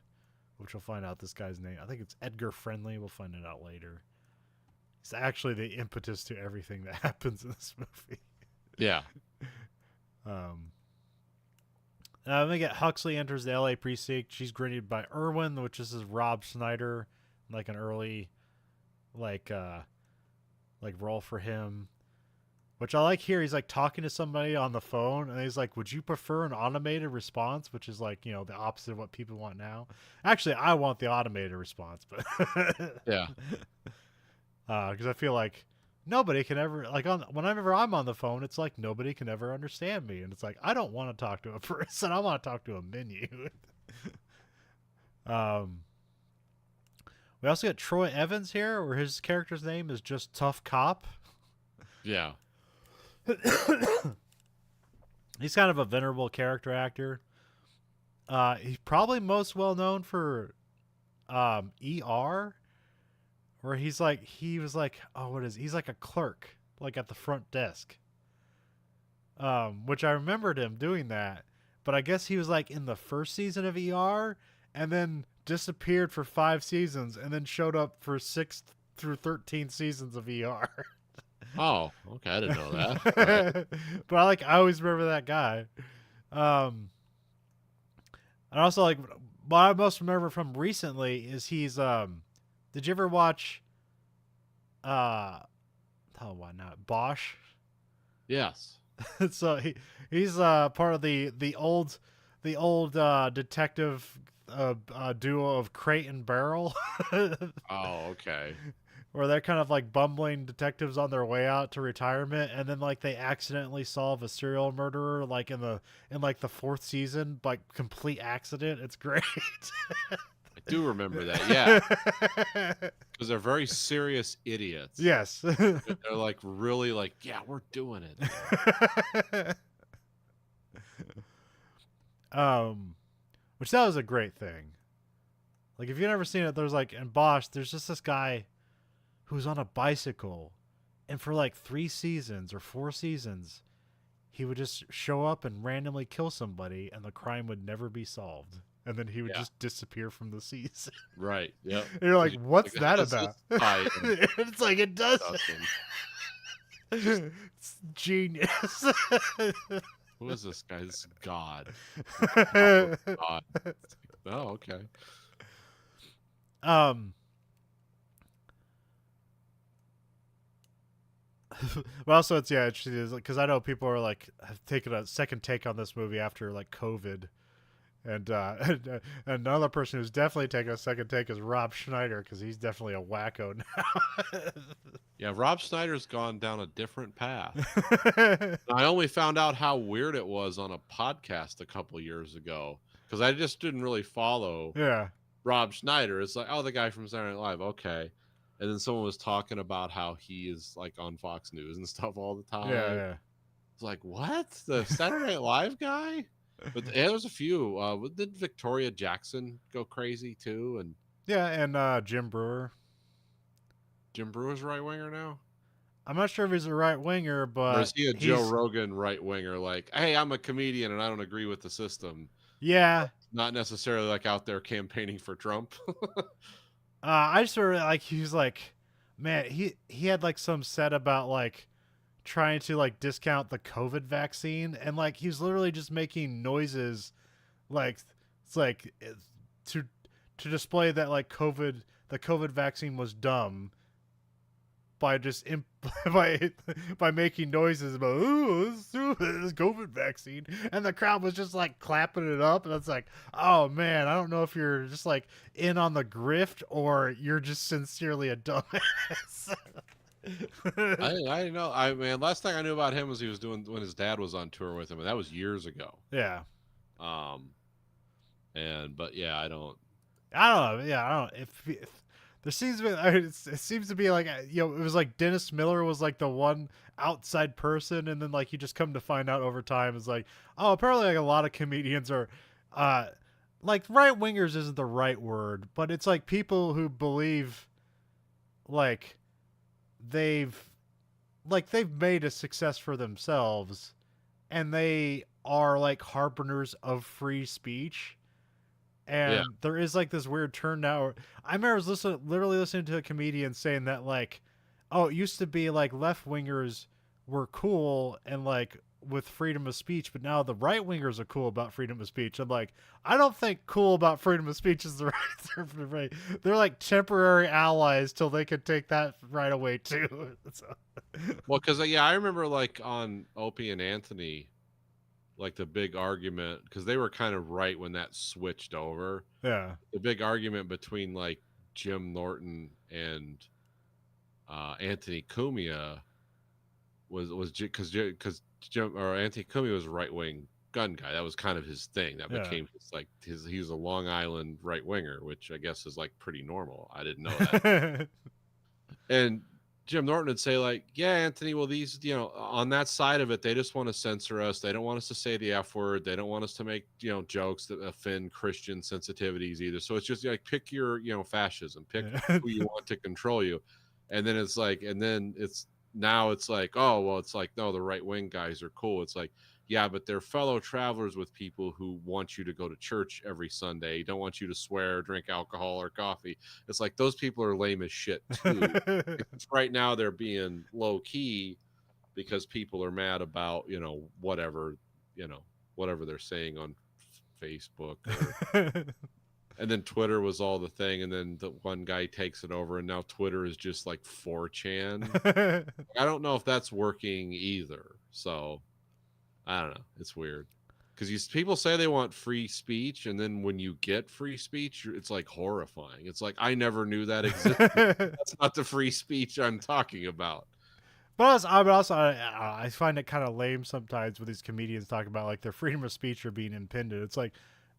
which we'll find out this guy's name. I think it's Edgar Friendly. We'll find it out later. It's actually the impetus to everything that happens in this movie. Yeah. Then we get Huxley enters the LA precinct. She's greeted by Irwin, which is Rob Schneider, like an early, like role for him. Which I like here. He's like talking to somebody on the phone, and he's like, "Would you prefer an automated response?" Which is like, the opposite of what people want now. Actually, I want the automated response, but Yeah. because I feel like nobody can ever whenever I'm on the phone, it's like nobody can ever understand me, and it's like I don't want to talk to a person. I want to talk to a menu. We also get Troy Evans here, where his character's name is just Tough Cop. Yeah. He's kind of a venerable character actor. He's probably most well known for ER, where he was like, he's like a clerk, like at the front desk. Which I remembered him doing that, but I guess he was like in the first season of ER and then disappeared for 5 seasons and then showed up for 6 through 13 seasons of ER. Oh, okay. I didn't know that. Right. But I always remember that guy. And also what I most remember from recently is he's did you ever watch why not Bosch? Yes. So he's part of the old detective duo of Crate and Barrel. Oh, okay. Where they're kind of like bumbling detectives on their way out to retirement, and then like they accidentally solve a serial murderer like in the 4th season by complete accident. It's great. I do remember that. Yeah. Because they're very serious idiots. Yes. They're like really like, yeah, we're doing it. Which that was a great thing. Like if you've never seen it, there's like in Bosch, there's just this guy who's on a bicycle, and for like 3 seasons or 4 seasons, he would just show up and randomly kill somebody, and the crime would never be solved, and then he would just disappear from the season. Right. Yep. And you're like, what's that about? It's like it does. It's genius. Who is this guy? This is God. Oh, God. Oh, okay. Well, also it's interesting because I know people are like have taken a second take on this movie after like COVID, and and another person who's definitely taken a second take is Rob Schneider, because he's definitely a wacko now. Yeah, Rob Schneider's gone down a different path. I only found out how weird it was on a podcast a couple years ago, because I just didn't really follow Rob Schneider. It's like, oh, the guy from Saturday Night Live, okay. And then someone was talking about how he is like on Fox News and stuff all the time. Yeah. It's like, what? The Saturday Night Live guy? But there was a few. Did Victoria Jackson go crazy too? And Jim Brewer. Jim Brewer's right winger now? I'm not sure if he's a right winger, but or is he a Joe Rogan right winger? Like, hey, I'm a comedian and I don't agree with the system. Yeah. Not necessarily like out there campaigning for Trump. I just sort of like he was like, man, he had like some set about like trying to like discount the COVID vaccine, and like he was literally just making noises, like it's like to display that like the COVID vaccine was dumb by just by making noises about this COVID vaccine, and the crowd was just like clapping it up, and it's like, oh man, I don't know if you're just like in on the grift or you're just sincerely a dumbass. I know. Man, last thing I knew about him was he was doing when his dad was on tour with him, and that was years ago. Yeah. And but yeah, I don't. I don't know. Yeah, I don't. If there seems to be, it seems to be like it was like Dennis Miller was like the one outside person, and then like you just come to find out over time is like, oh, apparently like a lot of comedians are, uh, like right wingers isn't the right word, but it's like people who believe like they've they've made a success for themselves, and they are like harbingers of free speech. Yeah, And there is like this weird turn now. I remember I was literally listening to a comedian saying that like, oh, it used to be like left wingers were cool and like with freedom of speech, but now the right wingers are cool about freedom of speech. I'm like, I don't think cool about freedom of speech is the right term for the right. They're like temporary allies till they can take that right away too. So, well, because yeah, I remember like on Opie and Anthony, like the big argument because they were kind of right when that switched over. yeah. The big argument between like Jim Norton and Anthony Cumia was because Jim or Anthony Cumia was a right wing gun guy. That was kind of his thing. That Yeah. became his like his. He was a Long Island right winger, which I guess is like pretty normal. I didn't know that. And Jim Norton would say like, "Yeah, Anthony. Well, these on that side of it, they just want to censor us. They don't want us to say the F word. They don't want us to make jokes that offend Christian sensitivities either. So it's just like pick your fascism. Pick Yeah. who you want to control you." And then it's like, and then it's now it's like, oh well, it's like no, the right wing guys are cool. It's like, yeah, but they're fellow travelers with people who want you to go to church every Sunday, don't want you to swear, drink alcohol or coffee. It's like those people are lame as shit too. Right now they're being low key because people are mad about whatever you know whatever they're saying on Facebook and then Twitter was all the thing, and then the one guy takes it over, and now Twitter is just like 4chan. I don't know if that's working either. So I don't know. It's weird because people say they want free speech, and then when you get free speech, it's like horrifying. It's like I never knew that existed. That's not the free speech I'm talking about. I find it kind of lame sometimes when these comedians talk about like their freedom of speech are being impeded. It's like,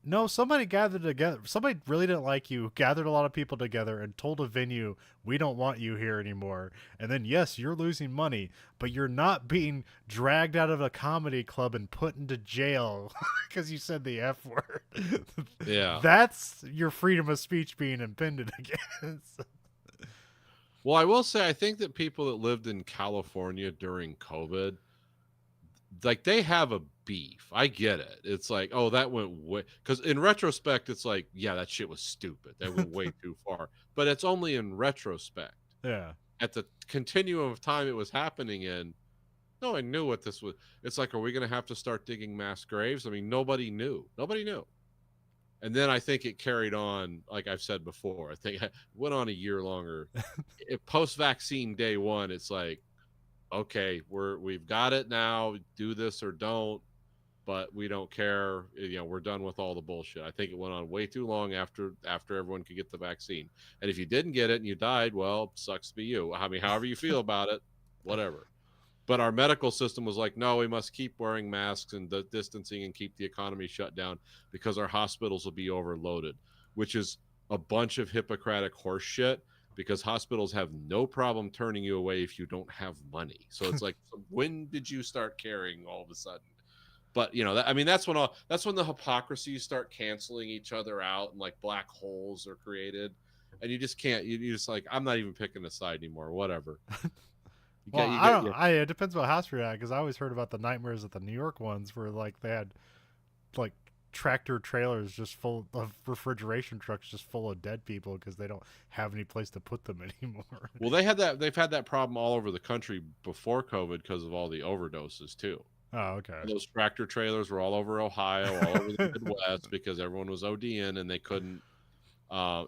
no, somebody gathered together. Somebody really didn't like you, gathered a lot of people together, and told a venue, "We don't want you here anymore." And then, yes, you're losing money, but you're not being dragged out of a comedy club and put into jail because you said the F word. Yeah. That's your freedom of speech being impeded against. Well, I will say I think that people that lived in California during COVID, like they have a beef. I get it. It's like, oh, that went way because in retrospect, it's like, yeah, that shit was stupid. That went way too far. But it's only in retrospect. Yeah. At the continuum of time it was happening in, no one knew what this was. It's like, are we going to have to start digging mass graves? I mean, nobody knew. Nobody knew. And then I think it carried on, like I've said before. I think it went on a year longer. Post vaccine day one, it's like, okay, we've got it now. Do this or don't, but we don't care. We're done with all the bullshit. I think it went on way too long after everyone could get the vaccine. And if you didn't get it and you died, well, sucks to be you. I mean, however you feel about it, whatever. But our medical system was like, no, we must keep wearing masks and distancing and keep the economy shut down because our hospitals will be overloaded, which is a bunch of Hippocratic horse shit because hospitals have no problem turning you away if you don't have money. So it's like, when did you start caring all of a sudden? But I mean, that's when the hypocrisies start canceling each other out and like black holes are created, and you just can't. You just like, I'm not even picking a side anymore. Whatever. Well, You I get don't. It depends what house you're at because I always heard about the nightmares at the New York ones where like they had like tractor trailers just full of refrigeration trucks just full of dead people because they don't have any place to put them anymore. Well, they've had that problem all over the country before COVID because of all the overdoses too. Oh, okay. Those tractor trailers were all over Ohio, all over the Midwest because everyone was ODing and they couldn't.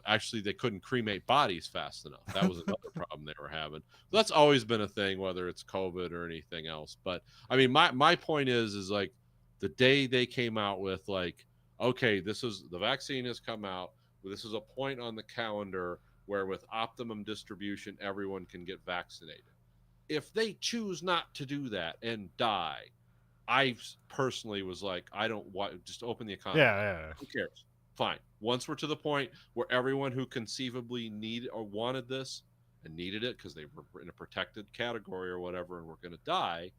Actually, they couldn't cremate bodies fast enough. That was another problem they were having. That's always been a thing, whether it's COVID or anything else. But I mean, my point is like the day they came out with like, okay, this is the vaccine has come out. This is a point on the calendar where with optimum distribution, everyone can get vaccinated. If they choose not to do that and die, I personally was like, I don't want just open the economy. Yeah, yeah. Who cares? Fine. Once we're to the point where everyone who conceivably needed or wanted this and needed it because they were in a protected category or whatever and were going to die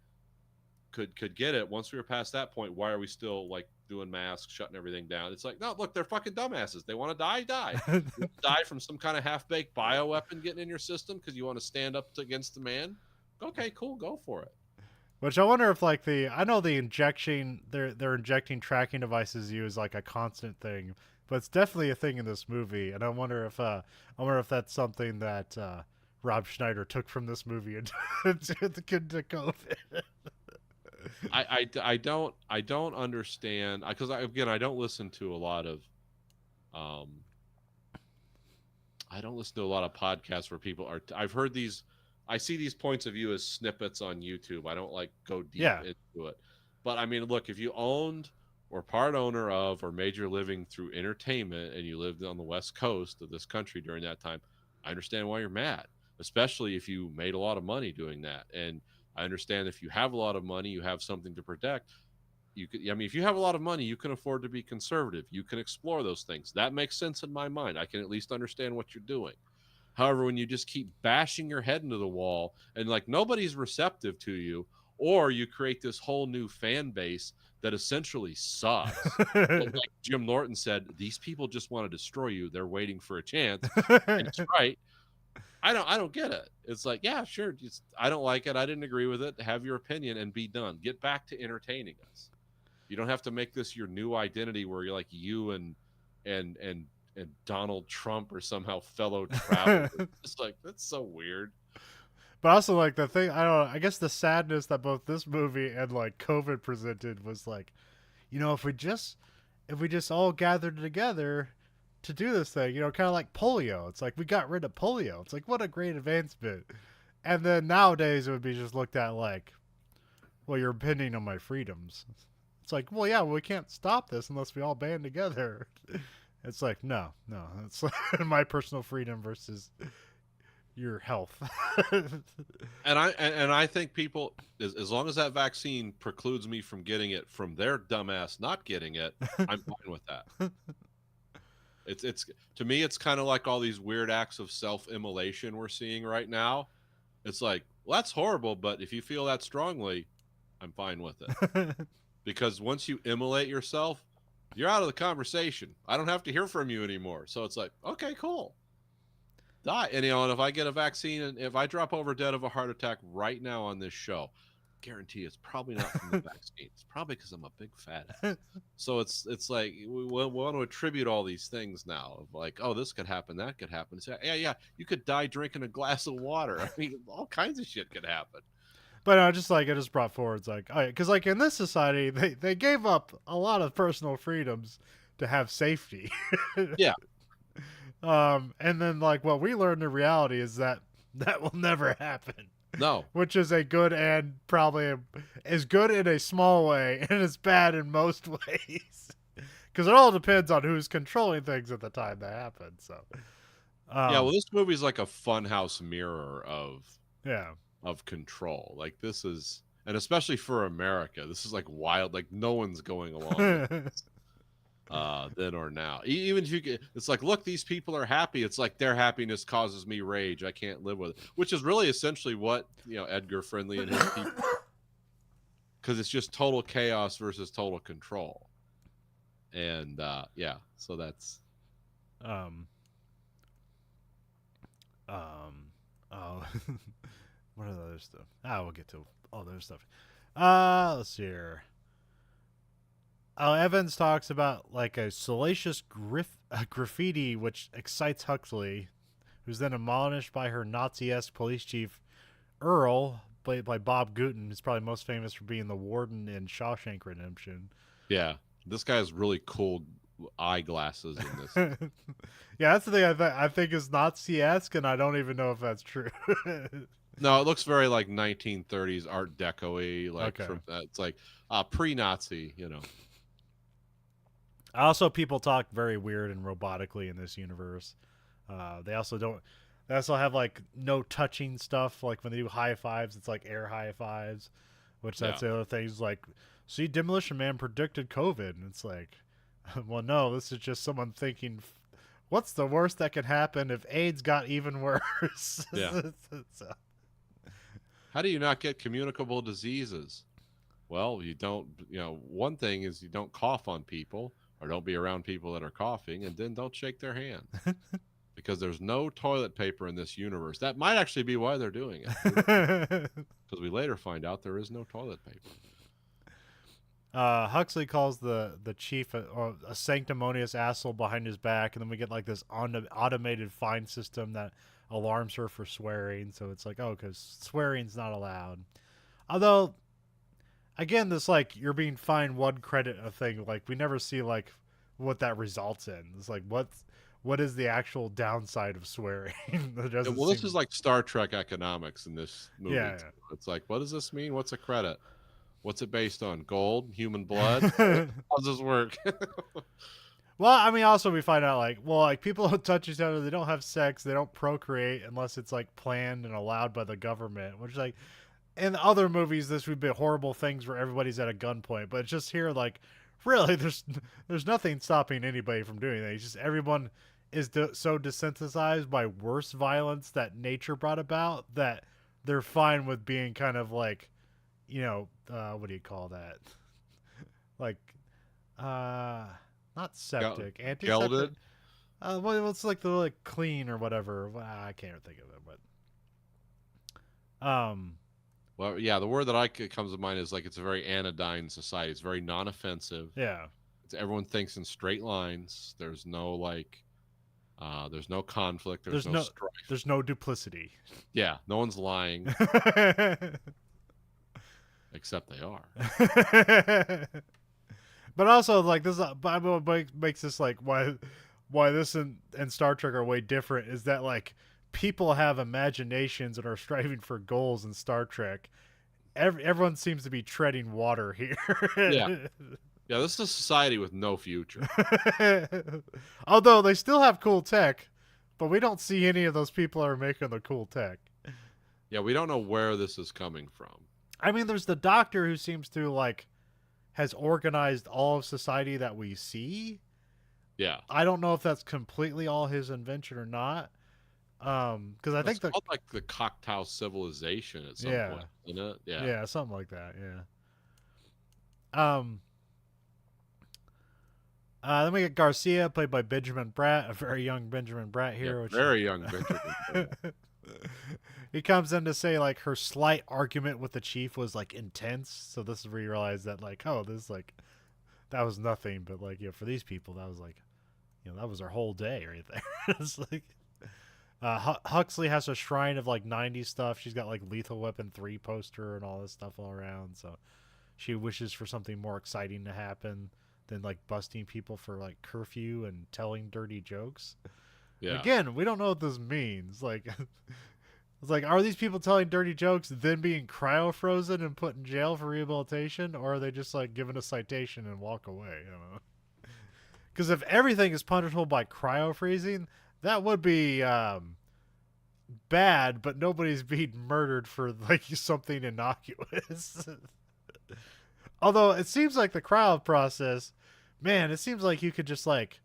could get it. Once we were past that point, why are we still like doing masks, shutting everything down? It's like, no, look, they're fucking dumbasses. They want to die. You want to die from some kind of half-baked bioweapon getting in your system because you want to stand up against the man. Okay, cool, go for it. Which I wonder if like I know the injection they're injecting tracking devices you is like a constant thing, but it's definitely a thing in this movie, and I wonder if that's something that Rob Schneider took from this movie into COVID. I don't understand because I don't listen to a lot of I don't listen to a lot of podcasts where people are. I've heard these. I see these points of view as snippets on YouTube. I don't like go deep into it. But I mean, look, if you owned or part owner of or made your living through entertainment and you lived on the West Coast of this country during that time, I understand why you're mad, especially if you made a lot of money doing that. And I understand if you have a lot of money, you have something to protect. You could, I mean, if you have a lot of money, you can afford to be conservative. You can explore those things. That makes sense in my mind. I can at least understand what you're doing. However, when you just keep bashing your head into the wall and like nobody's receptive to you, or you create this whole new fan base that essentially sucks. But like Jim Norton said, these people just want to destroy you. They're waiting for a chance. And it's right. I don't get it. It's like, yeah, sure. I don't like it. I didn't agree with it. Have your opinion and be done. Get back to entertaining us. You don't have to make this your new identity where you're like you and Donald Trump are somehow fellow travelers. It's like, that's so weird. But also, like, the thing, I don't know, I guess the sadness that both this movie and, like, COVID presented was, like, you know, if we just all gathered together to do this thing, you know, kind of like polio. It's like, we got rid of polio. It's like, what a great advancement. And then nowadays it would be just looked at like, well, you're impinging on my freedoms. It's like, well, yeah, we can't stop this unless we all band together. It's like, no, it's my personal freedom versus your health. And I think people, as long as that vaccine precludes me from getting it from their dumbass not getting it, I'm fine with that. It's to me, it's kind of like all these weird acts of self-immolation we're seeing right now. It's like, well, that's horrible, but if you feel that strongly, I'm fine with it. Because once you immolate yourself, you're out of the conversation. I don't have to hear from you anymore. So it's like, okay, cool. Die. And, you know, and if I get a vaccine and if I drop over dead of a heart attack right now on this show, guarantee it's probably not from the vaccine. It's probably because I'm a big fat ass. So it's like we want to attribute all these things now of like, oh, this could happen, that could happen. It's like, yeah, you could die drinking a glass of water. I mean, all kinds of shit could happen. But just like it just brought forward, it's like, because like in this society, they gave up a lot of personal freedoms to have safety. Yeah. And then like what we learned in reality is that will never happen. No. Which is a good and probably is good in a small way and is bad in most ways. Because it all depends on who's controlling things at the time that happen. So, yeah, well, this movie's like a funhouse mirror of control. Like this is, and especially for America, this is like wild. Like no one's going along with this, then or now. Even if you get, it's like, look, these people are happy. It's like their happiness causes me rage. I can't live with it. Which is really essentially what, you know, Edgar Friendly and his people, because it's just total chaos versus total control. And yeah, so that's oh. What are the other stuff? We'll get to all the other stuff. Let's see here. Evans talks about like a salacious graffiti which excites Huxley, who's then admonished by her Nazi-esque police chief Earl, played by Bob Gooten, who's probably most famous for being the warden in Shawshank Redemption. Yeah, this guy has really cool eyeglasses in this. Yeah, that's the thing I think is Nazi-esque, and I don't even know if that's true. No, it looks very like 1930s Art Deco-y, like okay. it's like pre-Nazi, you know. Also, people talk very weird and robotically in this universe. They also have like no touching stuff. Like when they do high fives, it's like air high fives, which that's the other thing. Is like, see, Demolition Man predicted COVID, and it's like, Well, no, this is just someone thinking, what's the worst that could happen if AIDS got even worse? Yeah. So, How do you not get communicable diseases? Well, you don't, one thing is you don't cough on people or don't be around people that are coughing, and then don't shake their hands because there's no toilet paper in this universe. That might actually be why they're doing it. Because we later find out there is no toilet paper. Huxley calls the chief a sanctimonious asshole behind his back, and then we get like this automated fine system that alarms her for swearing. So it's like, oh, because swearing's not allowed. Although, again, this like you're being fined 1 credit a thing. Like we never see like what that results in. It's like what is the actual downside of swearing? Well, this is like Star Trek economics in this movie. Yeah. It's like, what does this mean? What's a credit? What's it based on? Gold? Human blood? How does this work? Well, I mean, also we find out like, well, like people don't touch each other, they don't have sex, they don't procreate unless it's like planned and allowed by the government. Which like in other movies, this would be horrible things where everybody's at a gunpoint, but it's just here like, really, there's nothing stopping anybody from doing that. It's just everyone is so desensitized by worse violence that nature brought about that they're fine with being kind of like, what do you call that? Like, not septic, antiseptic. Gelded? Well, it's like the like clean or whatever. Well, I can't think of it, but Well, yeah, the word that comes to mind is like it's a very anodyne society. It's very non-offensive. yeah, Everyone thinks in straight lines. There's no like, there's no conflict. There's no strife. There's no duplicity. Yeah, no one's lying, except they are. But also like this, Bible makes this like why this and Star Trek are way different is that like people have imaginations and are striving for goals in Star Trek. Everyone seems to be treading water here. Yeah, this is a society with no future. Although they still have cool tech, but we don't see any of those people that are making the cool tech. Yeah, we don't know where this is coming from. I mean, there's the doctor who seems to like has organized all of society that we see. Yeah, I don't know if that's completely all his invention or not. Because I think it's called like the Cocteau civilization at some point, isn't it? Yeah, something like that. Yeah. Then we get Garcia, played by Benjamin Bratt, a very young Benjamin Bratt here. Yeah, very young Benjamin Bratt. He comes in to say like her slight argument with the chief was like intense. So this is where you realize that like, oh, this like that was nothing, but like for these people that was like, that was their whole day right there. It's like Huxley has a shrine of like 90s stuff. She's got like Lethal Weapon 3 poster and all this stuff all around. So she wishes for something more exciting to happen than like busting people for like curfew and telling dirty jokes. Yeah. Again, we don't know what this means. Like, it's like, are these people telling dirty jokes, then being cryo frozen and put in jail for rehabilitation, or are they just like given a citation and walk away? I don't know. Because if everything is punishable by cryo freezing, that would be bad, but nobody's being murdered for like something innocuous. Although it seems like the cryo process, man, it seems like you could just like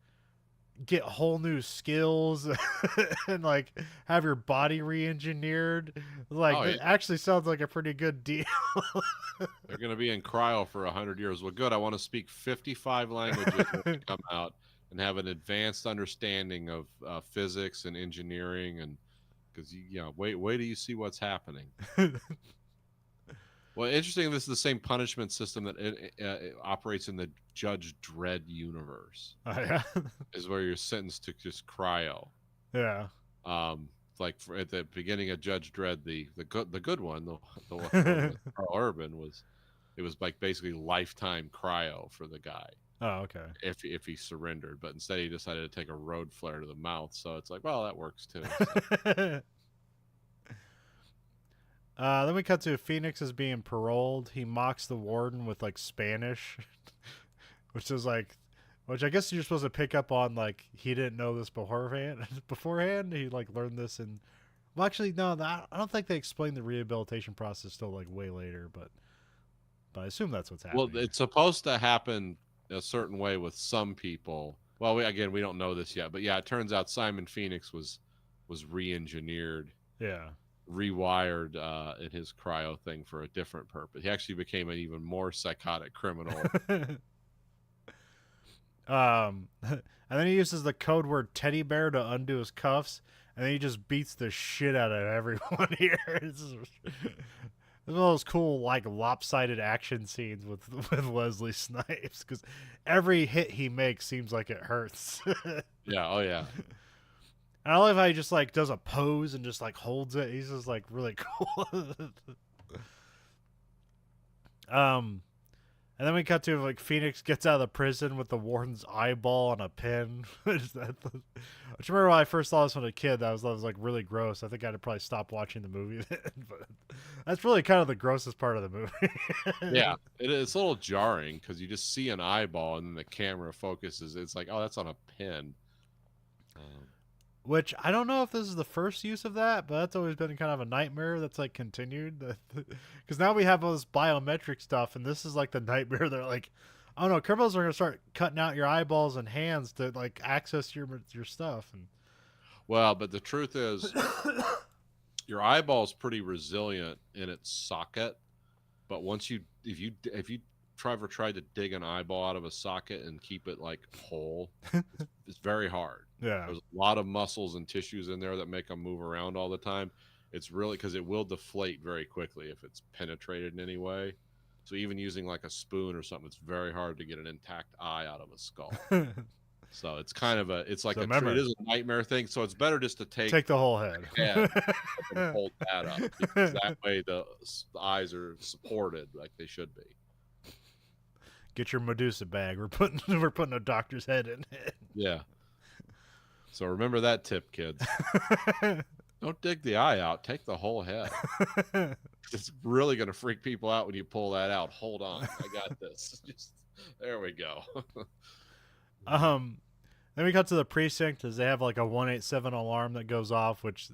get whole new skills and like have your body re-engineered. Like it actually sounds like a pretty good deal. They're going to be in cryo for 100 years. Well, good. I want to speak 55 languages when we come out and have an advanced understanding of physics and engineering, and because wait till you see what's happening. Well, interesting. This is the same punishment system that it operates in the Judge Dredd universe. Oh, yeah, is where you're sentenced to just cryo. Yeah. Like at the beginning of Judge Dredd, the good one, the one with Carl Urban it was like basically lifetime cryo for the guy. Oh, okay. If he surrendered, but instead he decided to take a road flare to the mouth. So it's like, well, that works too. So. Then we cut to Phoenix as being paroled. He mocks the warden with like Spanish, which I guess you're supposed to pick up on. Like he didn't know this beforehand. He like learned this well, actually no, I don't think they explained the rehabilitation process till like way later. But I assume that's what's happening. Well, it's supposed to happen a certain way with some people. Well, we don't know this yet, but yeah, it turns out Simon Phoenix was re-engineered, Yeah. rewired in his cryo thing for a different purpose. He actually became an even more psychotic criminal. And then he uses the code word teddy bear to undo his cuffs, and then he just beats the shit out of everyone here. It's one of those cool, like, lopsided action scenes with Wesley Snipes, because every hit he makes seems like it hurts. Yeah, oh yeah. I love how he just, like, does a pose and just, like, holds it. He's just, like, really cool. And then we cut to, like, Phoenix gets out of the prison with the warden's eyeball on a pin. I remember when I first saw this when a kid, that was like, really gross. I think I'd probably stop watching the movie then. But that's really kind of the grossest part of the movie. Yeah, it's a little jarring because you just see an eyeball and then the camera focuses. It's like, oh, that's on a pin. Which, I don't know if this is the first use of that, but that's always been kind of a nightmare that's, like, continued. Because now we have all this biometric stuff, and this is, like, the nightmare. They're like, oh no, criminals are going to start cutting out your eyeballs and hands to, like, access your stuff. And Well, but the truth is, your eyeball's pretty resilient in its socket. But once if you ever tried to dig an eyeball out of a socket and keep it like whole, it's very hard. yeah. There's a lot of muscles and tissues in there that make them move around all the time. It's really because it will deflate very quickly if it's penetrated in any way. So even using like a spoon or something, it's very hard to get an intact eye out of a skull. So it's kind of it is a nightmare thing. So it's better just to take the whole head and hold that up, because that way the eyes are supported like they should be. Get your Medusa bag. We're putting a doctor's head in it. Yeah. So remember that tip, kids. Don't dig the eye out. Take the whole head. It's really going to freak people out when you pull that out. Hold on. I got this. There we go. Then we cut to the precinct as they have like a 187 alarm that goes off, which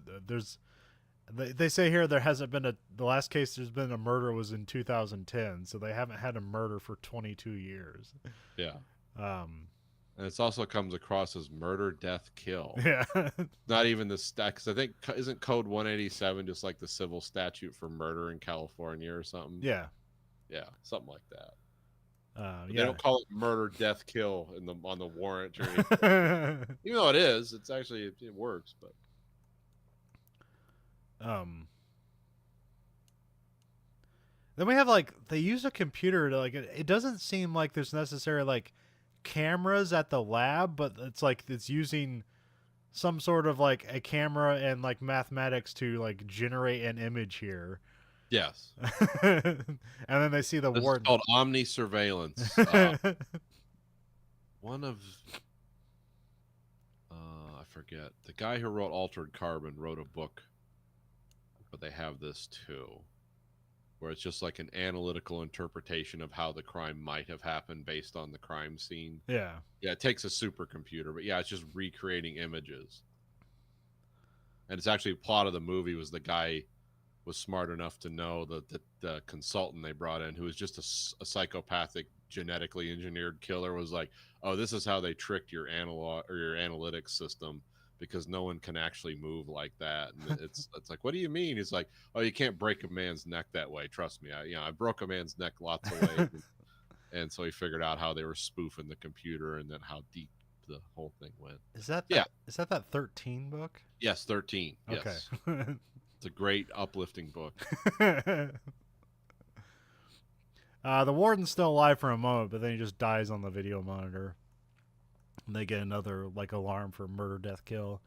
they say here there hasn't been the last case there's been a murder was in 2010, so they haven't had a murder for 22 years. Yeah. And it also comes across as murder, death, kill. Yeah. Not even the stat, because I think isn't code 187 just like the civil statute for murder in California or something? Yeah. Yeah, something like that. Yeah. They don't call it murder, death, kill on the warrant or anything. Even though it is, it's actually it works, but then we have like they use a computer to like it doesn't seem like there's necessarily like cameras at the lab, but it's like it's using some sort of like a camera and like mathematics to like generate an image here. Yes. And then they see the warden. It's called omni surveillance. One of I forget, the guy who wrote Altered Carbon wrote a book, but they have this too, where it's just like an analytical interpretation of how the crime might have happened based on the crime scene. Yeah. Yeah, it takes a supercomputer, but yeah, it's just recreating images. And it's actually plot of the movie was the guy was smart enough to know that the consultant they brought in, who was just a psychopathic, genetically engineered killer, was like, oh, this is how they tricked your analog or your analytics system, because no one can actually move like that. And it's like, what do you mean? He's like, oh, you can't break a man's neck that way. Trust me. I broke a man's neck lots of ways. And so he figured out how they were spoofing the computer and then how deep the whole thing went. Is that that 13 book? Yes, 13. Okay. Yes. It's a great uplifting book. The warden's still alive for a moment, but then he just dies on the video monitor. And they get another like alarm for murder, death, kill.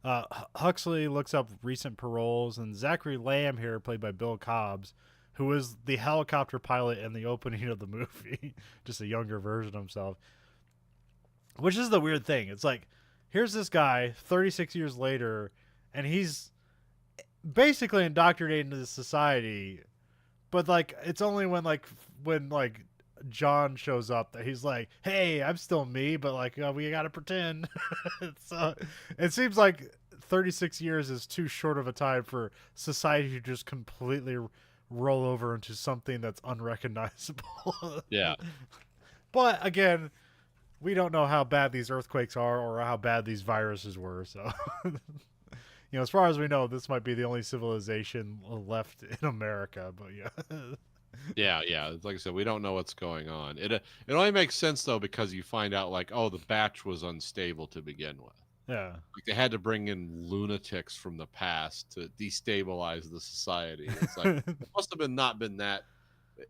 Huxley looks up recent paroles, and Zachary Lamb here, played by Bill Cobbs, who is the helicopter pilot in the opening of the movie, just a younger version of himself. Which is the weird thing. It's like, here's this guy 36 years later, and he's basically indoctrinated into society, but like it's only when John shows up that he's like, hey, I'm still me, but like we gotta pretend. So it seems like 36 years is too short of a time for society to just completely roll over into something that's unrecognizable. Yeah. But again, we don't know how bad these earthquakes are or how bad these viruses were. So, as far as we know, this might be the only civilization left in America. But yeah, Yeah. Like I said, we don't know what's going on. It only makes sense though because you find out like, oh, the batch was unstable to begin with. yeah. Like they had to bring in lunatics from the past to destabilize the society. It's like it must have been not been that.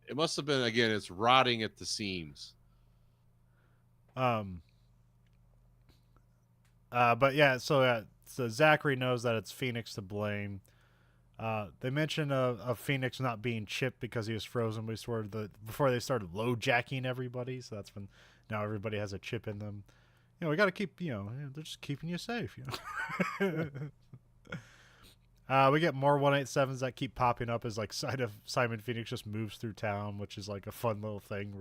It must have been again. It's rotting at the seams. um. But yeah, so Zachary knows that it's Phoenix to blame. They mention of Phoenix not being chipped because he was frozen before they started low jacking everybody. So that's when now everybody has a chip in them. We got to keep, they're just keeping you safe. We get more 187s that keep popping up as like side of Simon Phoenix just moves through town, which is like a fun little thing.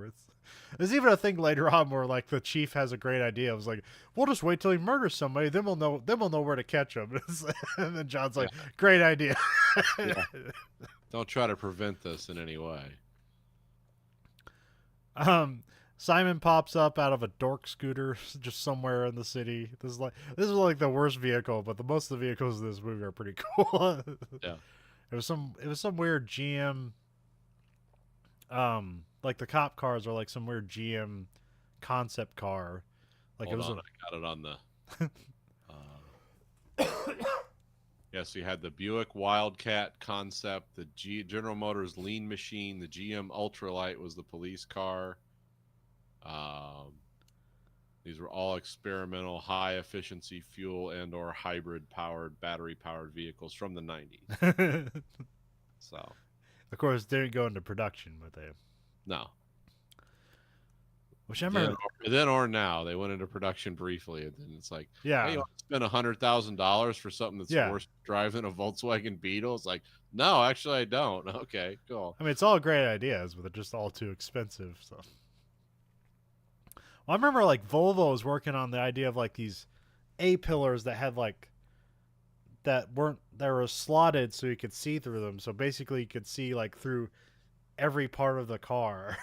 There's even a thing later on where like the chief has a great idea. It was like, we'll just wait till he murders somebody, then we'll know where to catch him. And then John's like, great idea. Yeah. Don't try to prevent this in any way. Simon pops up out of a dork scooter just somewhere in the city. This is like the worst vehicle, but most of the vehicles in this movie are pretty cool. Yeah. It was some weird GM. Like the cop cars are like some weird GM concept car. Like Hold it was on, I got it on the. Yes, you had the Buick Wildcat concept, the General Motors Lean Machine, the GM Ultralight was the police car. These were all experimental, high efficiency fuel and or hybrid powered, battery powered vehicles from the 90s. So, of course, didn't go into production, but they no. Which I remember Then or now they went into production briefly, and then it's like, yeah, hey, you want to spend $100,000 for something that's worse to drive than a Volkswagen Beetle? It's like, no, actually, I don't. Okay, cool. I mean, it's all great ideas, but they're just all too expensive. So, well, I remember like Volvo was working on the idea of like these A pillars that had like that were slotted so you could see through them. So basically, you could see like through every part of the car.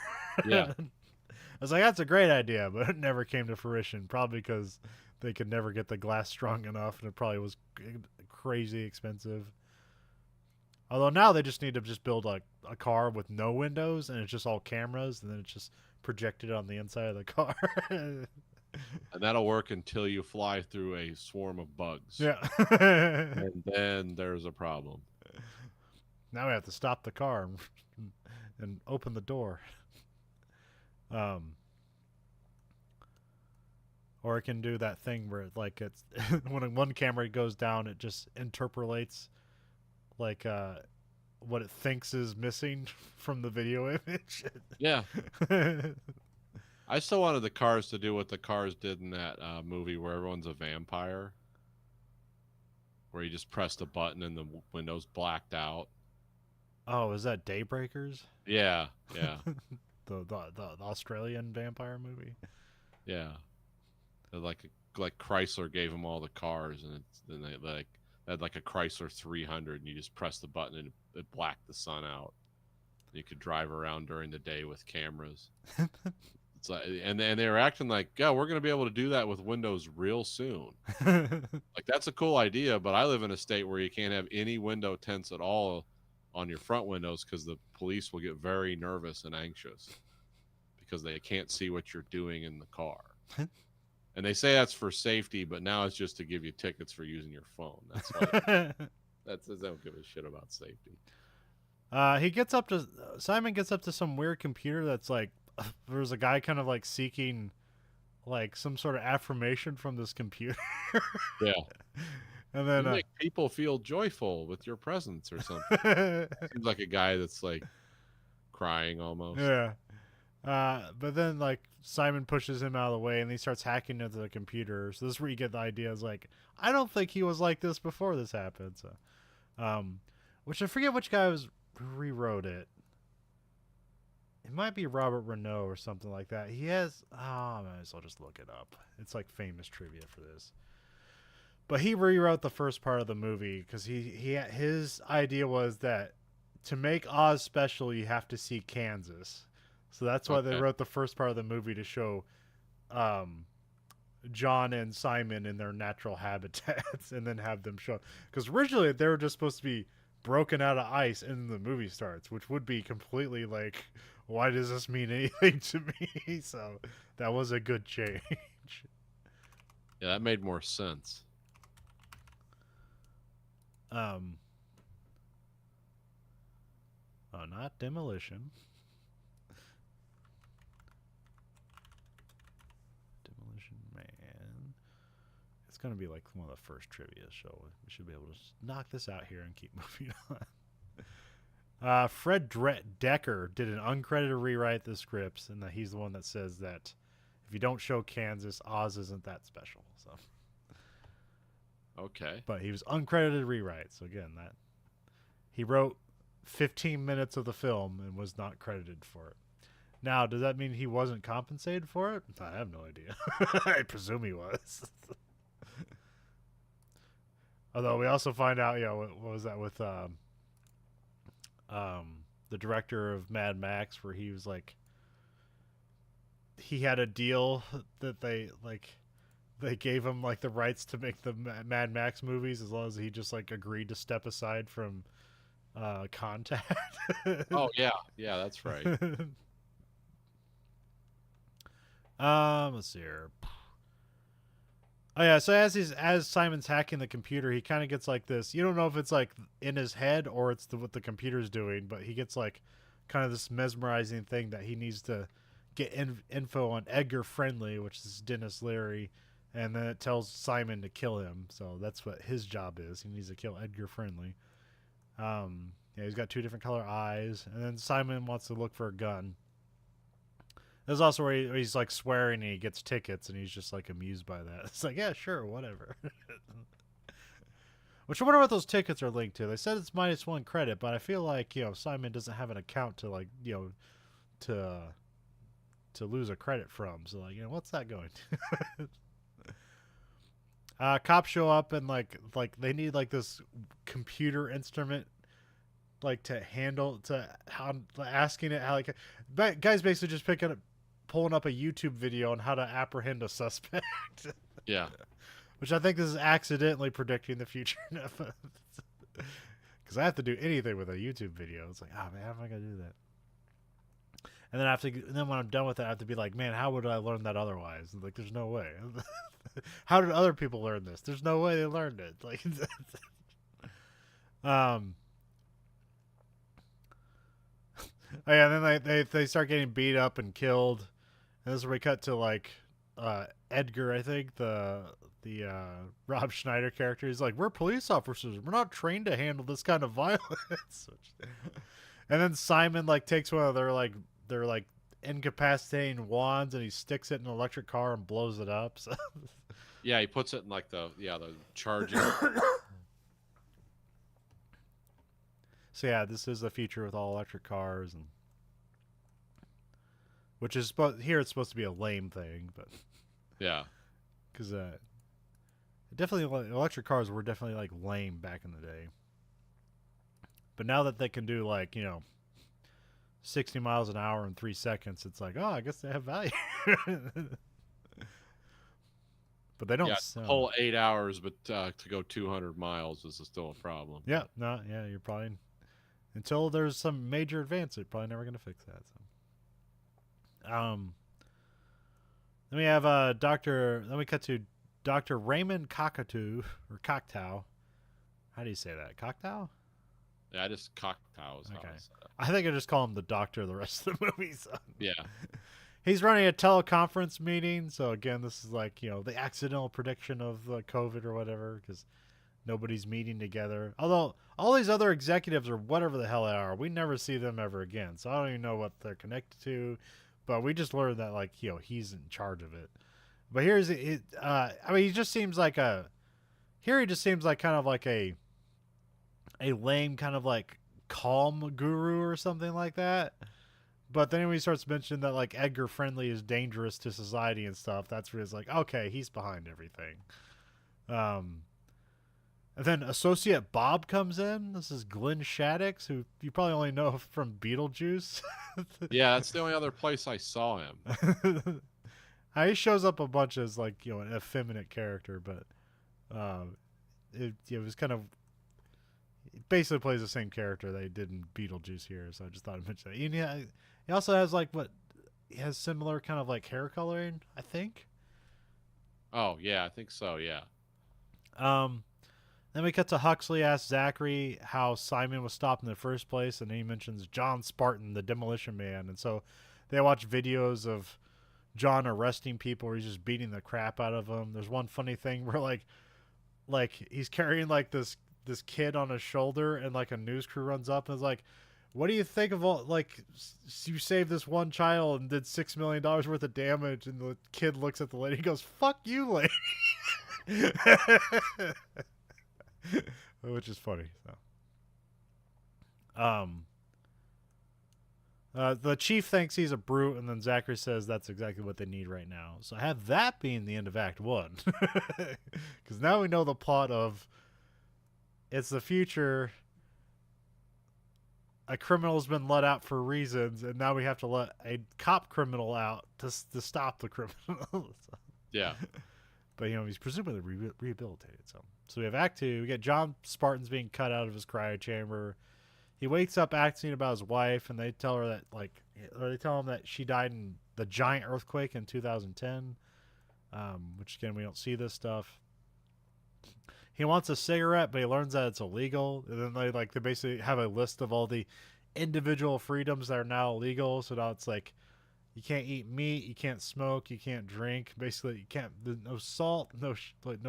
Yeah. I was like, that's a great idea, but it never came to fruition. Probably because they could never get the glass strong enough, and it probably was crazy expensive. Although now they just need to just build a car with no windows, and it's just all cameras, and then it's just projected on the inside of the car. And that'll work until you fly through a swarm of bugs. Yeah. And then there's a problem. Now we have to stop the car and open the door. Or it can do that thing where like it's when one camera goes down, it just interpolates like what it thinks is missing from the video image. Yeah. I still wanted the cars to do what the cars did in that movie where everyone's a vampire, where you just pressed a button and the windows blacked out. Oh, is that Daybreakers? Yeah. the Australian vampire movie. Yeah. Like Chrysler gave them all the cars, and then they had like a Chrysler 300, and you just press the button and it blacked the sun out. You could drive around during the day with cameras. It's like, and they were acting like, yeah, we're going to be able to do that with Windows real soon. Like that's a cool idea, but I live in a state where you can't have any window tints at all on your front windows because the police will get very nervous and anxious because they can't see what you're doing in the car. And they say that's for safety, but now it's just to give you tickets for using your phone. That's why they don't give a shit about safety. Simon gets up to some weird computer that's like there's a guy kind of like seeking like some sort of affirmation from this computer. Yeah. And then you make people feel joyful with your presence or something. Seems like a guy that's like crying almost. Yeah. But then like Simon pushes him out of the way and he starts hacking into the computer. So this is where you get the idea is like, I don't think he was like this before this happened. So, which I forget which guy rewrote it. It might be Robert Renault or something like that. He has, I might as well just look it up. It's like famous trivia for this. But he rewrote the first part of the movie because his idea was that to make Oz special, you have to see Kansas. So that's why they Okay. wrote the first part of the movie to show um, John and Simon in their natural habitats, and then have them show. Because originally they were just supposed to be broken out of ice, and the movie starts, which would be completely like, why does this mean anything to me? So that was a good change. Yeah, that made more sense. Um, oh, not Demolition. Demolition Man. It's gonna be like one of the first trivia, so we should be able to knock this out here and keep moving on. Fred Decker did an uncredited rewrite of the scripts, and that he's the one that says that if you don't show Kansas, Oz isn't that special. So, Okay. but he was uncredited rewrite. So again, that he wrote 15 minutes of the film and was not credited for it. Now, does that mean he wasn't compensated for it? I have no idea. I presume he was. Although we also find out, what was that with the director of Mad Max, where he was like, he had a deal that they gave him like the rights to make the Mad Max movies as long as he just like agreed to step aside from contact. Oh yeah, yeah, that's right. Let's see here. Oh yeah, so as Simon's hacking the computer, he kind of gets like this. You don't know if it's like in his head or it's what the computer's doing, but he gets like kind of this mesmerizing thing that he needs to get info on Edgar Friendly, which is Dennis Leary, and then it tells Simon to kill him. So that's what his job is. He needs to kill Edgar Friendly. Yeah, he's got two different color eyes, and then Simon wants to look for a gun. There's also where he's like swearing and he gets tickets, and he's just like amused by that. It's like, yeah, sure, whatever. Which I wonder what those tickets are linked to. They said it's -1 credit, but I feel like Simon doesn't have an account to like to lose a credit from. So like what's that going to? Cops show up and like they need like this computer instrument like to handle to how asking it how like guys basically just pulling up a YouTube video on how to apprehend a suspect. Yeah. Which I think this is accidentally predicting the future. Because I have to do anything with a YouTube video. It's like, oh man, how am I gonna do that? And then and then when I'm done with it, I have to be like, man, how would I learn that otherwise? Like, there's no way. How did other people learn this? There's no way they learned it. Like, oh yeah, and then they start getting beat up and killed. And this is where we cut to like Edgar, I think the Rob Schneider character. He's like, we're police officers. We're not trained to handle this kind of violence. And then Simon like takes one of their incapacitating wands and he sticks it in an electric car and blows it up. So. Yeah, he puts it in like the charging. So yeah, this is the future with all electric cars, and which is here it's supposed to be a lame thing, but Yeah. because definitely electric cars were definitely like lame back in the day. But now that they can do like 60 miles an hour in 3 seconds, it's like, oh, I guess they have value. But they don't. Yeah, whole 8 hours, but to go 200 miles is still a problem. Yeah, no, yeah, you're probably until there's some major advance, they're probably never gonna fix that. So, then we have Doctor. Then we cut to Dr. Raymond Cockatoo or Cocteau. How do you say that? Cocteau? Yeah, just cocktails. Okay. I think I just call him the doctor the rest of the movie. So. Yeah. He's running a teleconference meeting. So again, this is like, the accidental prediction of COVID or whatever, because nobody's meeting together. Although all these other executives or whatever the hell they are, we never see them ever again. So I don't even know what they're connected to, but we just learned that like, he's in charge of it. But here's it. I mean, he just seems like kind of like a lame kind of like calm guru or something like that. But then when he starts mentioning that like Edgar Friendly is dangerous to society and stuff, that's where it's like, okay, he's behind everything. And And then Associate Bob comes in. This is Glenn Shaddix, who you probably only know from Beetlejuice. Yeah, that's the only other place I saw him. He shows up a bunch as like an effeminate character, but it was kind of it basically plays the same character they did in Beetlejuice here. So I just thought I'd mention that. And yeah, he also has like he has similar kind of like hair coloring, I think. Oh yeah, I think so. Yeah. Um, Then we cut to Huxley asks Zachary how Simon was stopped in the first place, and he mentions John Spartan, the Demolition Man. And so they watch videos of John arresting people where he's just beating the crap out of them. There's one funny thing where like he's carrying like this kid on his shoulder, and like a news crew runs up and is like, "What do you think of all like you saved this one child and did $6 million worth of damage?" And the kid looks at the lady and goes, "Fuck you, lady." Which is funny. So, the chief thinks he's a brute, and then Zachary says that's exactly what they need right now. So have that being the end of Act 1. Because now we know the plot of it's the future. A criminal's been let out for reasons, and now we have to let a cop criminal out to stop the criminal. So, Yeah. but he's presumably rehabilitated. So we have Act 2. We get John Spartan's being cut out of his cryo chamber. He wakes up asking about his wife, and they tell her that they tell him that she died in the giant earthquake in 2010. Which again, we don't see this stuff. He wants a cigarette, but he learns that it's illegal. And then they basically have a list of all the individual freedoms that are now illegal. So now it's like you can't eat meat, you can't smoke, you can't drink. Basically, you can't. No salt, no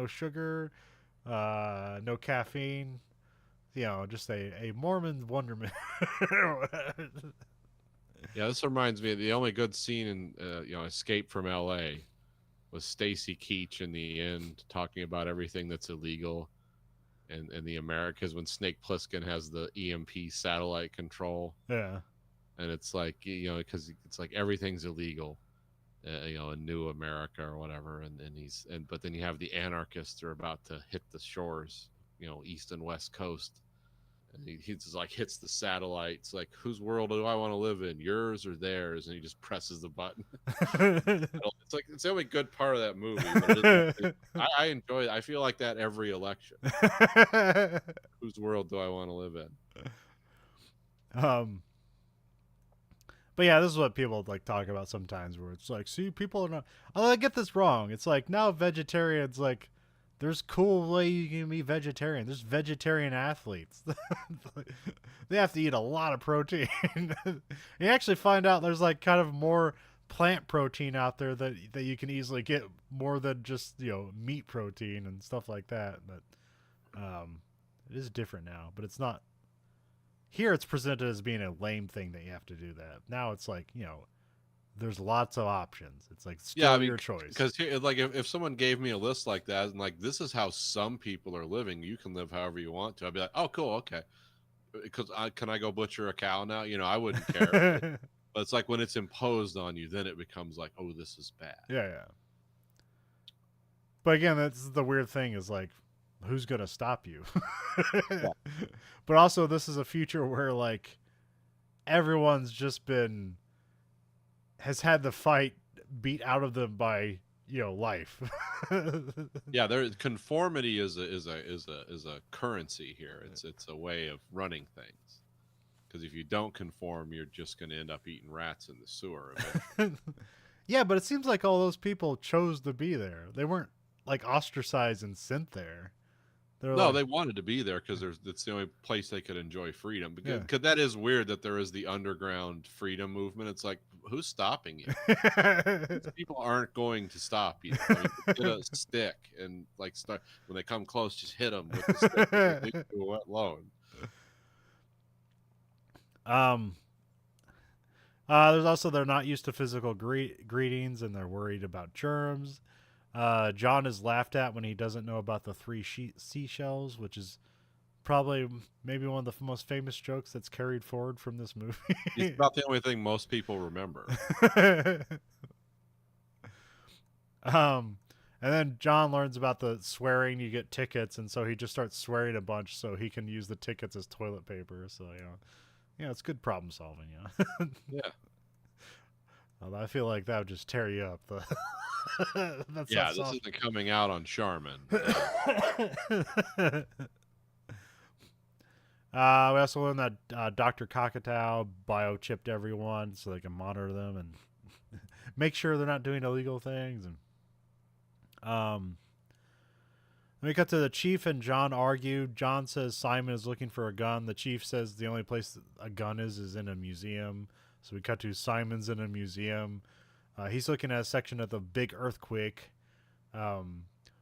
sugar, no caffeine. Just a Mormon wonderment. Yeah, this reminds me of the only good scene in Escape from L.A. was Stacy Keach in the end talking about everything that's illegal in the Americas when Snake Plissken has the EMP satellite control. Yeah. And it's like, because it's like everything illegal, in New America or whatever. But then you have the anarchists that are about to hit the shores, East and West Coast. And he just like hits the satellite. It's like, whose world do I want to live in, yours or theirs? And he just presses the button. It's like it's the only good part of that movie. But I enjoy it. I feel like that every election. Whose world do I want to live in? But yeah, this is what people talk about sometimes, where it's like, see, people are not. Oh, I get this wrong. It's like now vegetarians there's cool way you can be vegetarian. There's vegetarian athletes. They have to eat a lot of protein. You actually find out there's kind of more plant protein out there that you can easily get more than just meat protein and stuff like that. But it is different now. But it's not. Here it's presented as being a lame thing that you have to do that. Now it's there's lots of options. It's still your choice. Because if someone gave me a list like that and this is how some people are living, you can live however you want to. I'd be like, oh, cool, okay. Because can I go butcher a cow now? I wouldn't care. But it's like when it's imposed on you, then it becomes like, oh, this is bad. Yeah. But again, that's the weird thing is who's gonna stop you? Yeah. But also, this is a future where everyone's just has had the fight beat out of them by life. Yeah, conformity is a currency here. It's a way of running things. Because if you don't conform, you're just going to end up eating rats in the sewer. Yeah, but it seems like all those people chose to be there. They weren't ostracized and sent there. They wanted to be there because it's the only place they could enjoy freedom. Because that is weird that there is the underground freedom movement. It's like, who's stopping you? People aren't going to stop you. Get a stick and start when they come close, just hit them with the stick. Leave you alone. There's also they're not used to physical greetings and they're worried about germs. John is laughed at when he doesn't know about the 3 seashells, which is probably maybe one of the most famous jokes that's carried forward from this movie. It's about the only thing most people remember. And then John learns about the swearing, you get tickets, and so he just starts swearing a bunch so he can use the tickets as toilet paper. So, it's good problem solving, Yeah. I feel like that would just tear you up. That's Yeah, not this soft. isn't coming out on Charmin. We also learned that Dr. Kakatow biochipped everyone so they can monitor them and make sure they're not doing illegal things. And then we cut to the chief and John argue. John says Simon is looking for a gun. The chief says the only place a gun is in a museum. So we cut to Simon's in a museum. He's looking at a section of the big earthquake,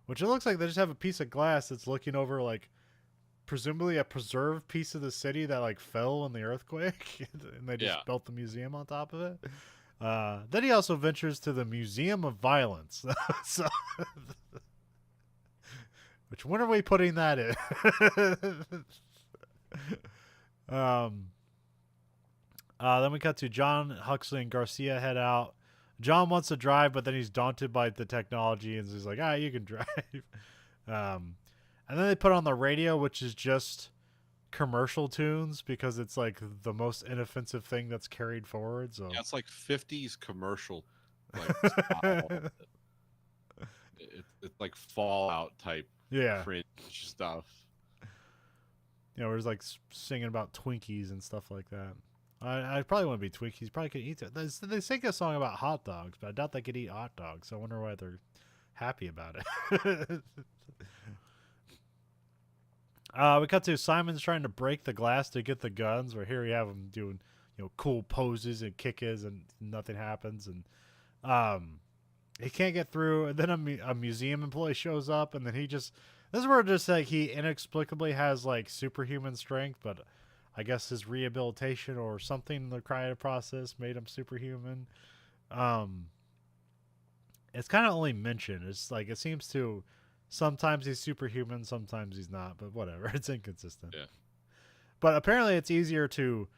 which it looks like they just have a piece of glass that's looking over like presumably a preserved piece of the city that like fell in the earthquake, and they just built the museum on top of it. Then he also ventures to the Museum of Violence. So, which when are we putting that in? Then we cut to John, Huxley, and Garcia head out. John wants to drive, but then he's daunted by the technology, and he's like, you can drive. And then they put on the radio, which is just commercial tunes because it's like the most inoffensive thing that's carried forward. So yeah, it's like 50s commercial, like style. It's like Fallout type, cringe stuff. Where it's like singing about Twinkies and stuff like that. I probably want to be Twinkies. Probably could eat it. They sing a song about hot dogs, but I doubt they could eat hot dogs. So I wonder why they're happy about it. We cut to Simon's trying to break the glass to get the guns. Where here we have him doing, cool poses and kickers, and nothing happens. And he can't get through. And then a museum employee shows up, and then this is where just like he inexplicably has like superhuman strength, but I guess his rehabilitation or something in the creative process made him superhuman. It's kind of only mentioned. It's like it seems to. Sometimes he's superhuman, sometimes he's not, but whatever. It's inconsistent. Yeah. But apparently it's easier to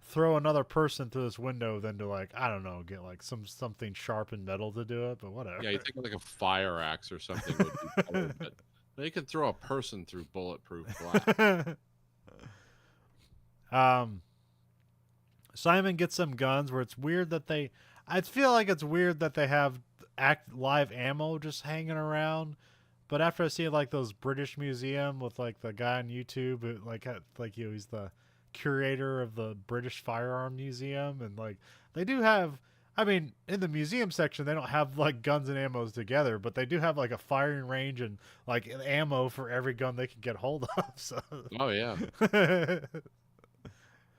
throw another person through this window than to like, I don't know, get like something sharp and metal to do it, but whatever. Yeah, you think like a fire axe or something would be better, but they can throw a person through bulletproof glass. Simon gets some guns where it's weird that I feel like it's weird that they have live ammo just hanging around. But after I see like those British museum with like the guy on YouTube, he's the curator of the British Firearm Museum, and like they do have, I mean, in the museum section they don't have like guns and ammos together, but they do have like a firing range and like ammo for every gun they can get hold of. So. Oh yeah. The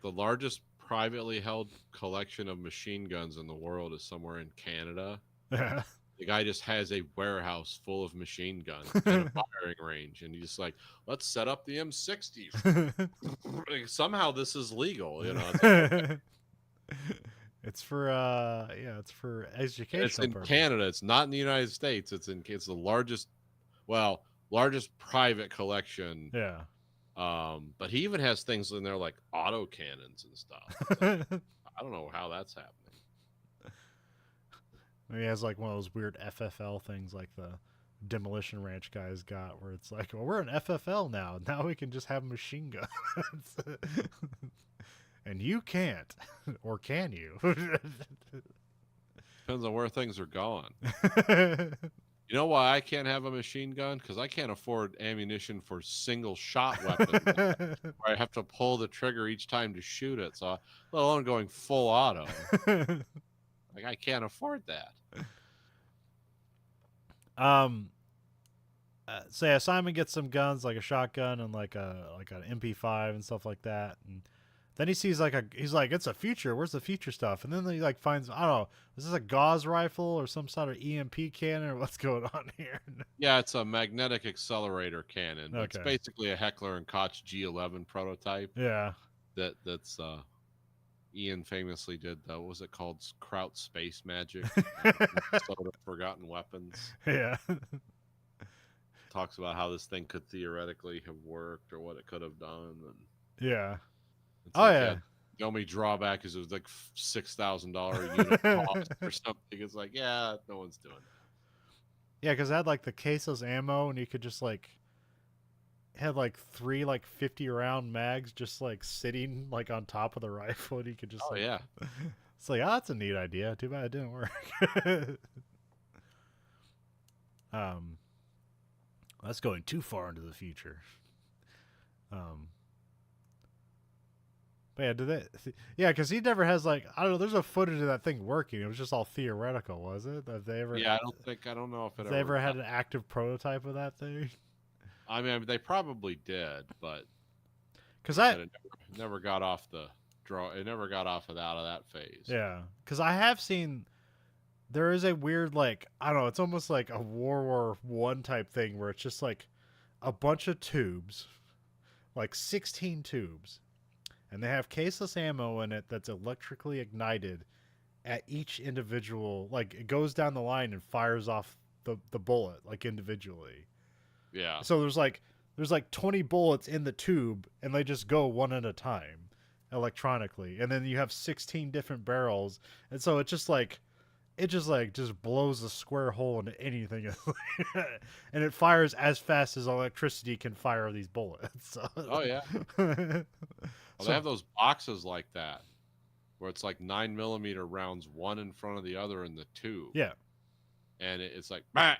largest privately held collection of machine guns in the world is somewhere in Canada. Yeah. The guy just has a warehouse full of machine guns and a firing range, and he's just like, let's set up the M60. Somehow this is legal, It's for it's for educational. It's in purpose. Canada. It's not in the United States. It's the largest private collection. Yeah. But he even has things in there like auto cannons and stuff. Like, I don't know how that's happening. He has like one of those weird FFL things like the Demolition Ranch guys got, where it's like, well, we're an FFL now. Now we can just have machine guns. And you can't. Or can you? Depends on where things are going. You know why I can't have a machine gun? Because I can't afford ammunition for single shot weapons. Where I have to pull the trigger each time to shoot it. So, let alone going full auto. Like, I can't afford that. So yeah, Simon gets some guns, like a shotgun and like an MP5 and stuff like that, and then he sees he's like, it's a future. Where's the future stuff? And then he like finds, I don't know, is this a gauze rifle or some sort of EMP cannon or what's going on here? Yeah, it's a magnetic accelerator cannon. But Okay. It's basically a Heckler and Koch G11 prototype. Yeah. That's Ian famously did, what was it called? Kraut Space Magic. Sort of Forgotten Weapons. Yeah. Talks about how this thing could theoretically have worked or what it could have done. And yeah. it's like, yeah. The only drawback is it was like $6,000 unit cost or something. It's like, yeah, no one's doing Yeah, because it had like the caseless ammo, and you could just like had like three like 50 round mags just like sitting like on top of the rifle, and you could just Oh like yeah. it's like, oh, that's a neat idea. Too bad it didn't work. um, that's going too far into the future. Um, but yeah, did they? Yeah, because he never has like I don't know. There's no footage of that thing working. It was just all theoretical, was it? Have they ever? Yeah, I don't know if it Have they ever ever had got. an active prototype of that thing? I mean, they probably did, but Because like I I said, it never got off the draw. It never got off of out of that phase. yeah, because I have seen there is a weird like I don't know. It's almost like a World War I type thing where it's just like a bunch of tubes, like 16 tubes, and they have caseless ammo in it that's electrically ignited at each individual. Like it goes down the line and fires off the bullet like individually. Yeah. So there's like 20 bullets in the tube, and they just go one at a time electronically, and then you have 16 different barrels, and so it just blows a square hole into anything. And it fires as fast as electricity can fire these bullets. Oh yeah. Well, they So have those boxes like that where it's like 9mm rounds, one in front of the other in the tube, yeah, and it's like bah!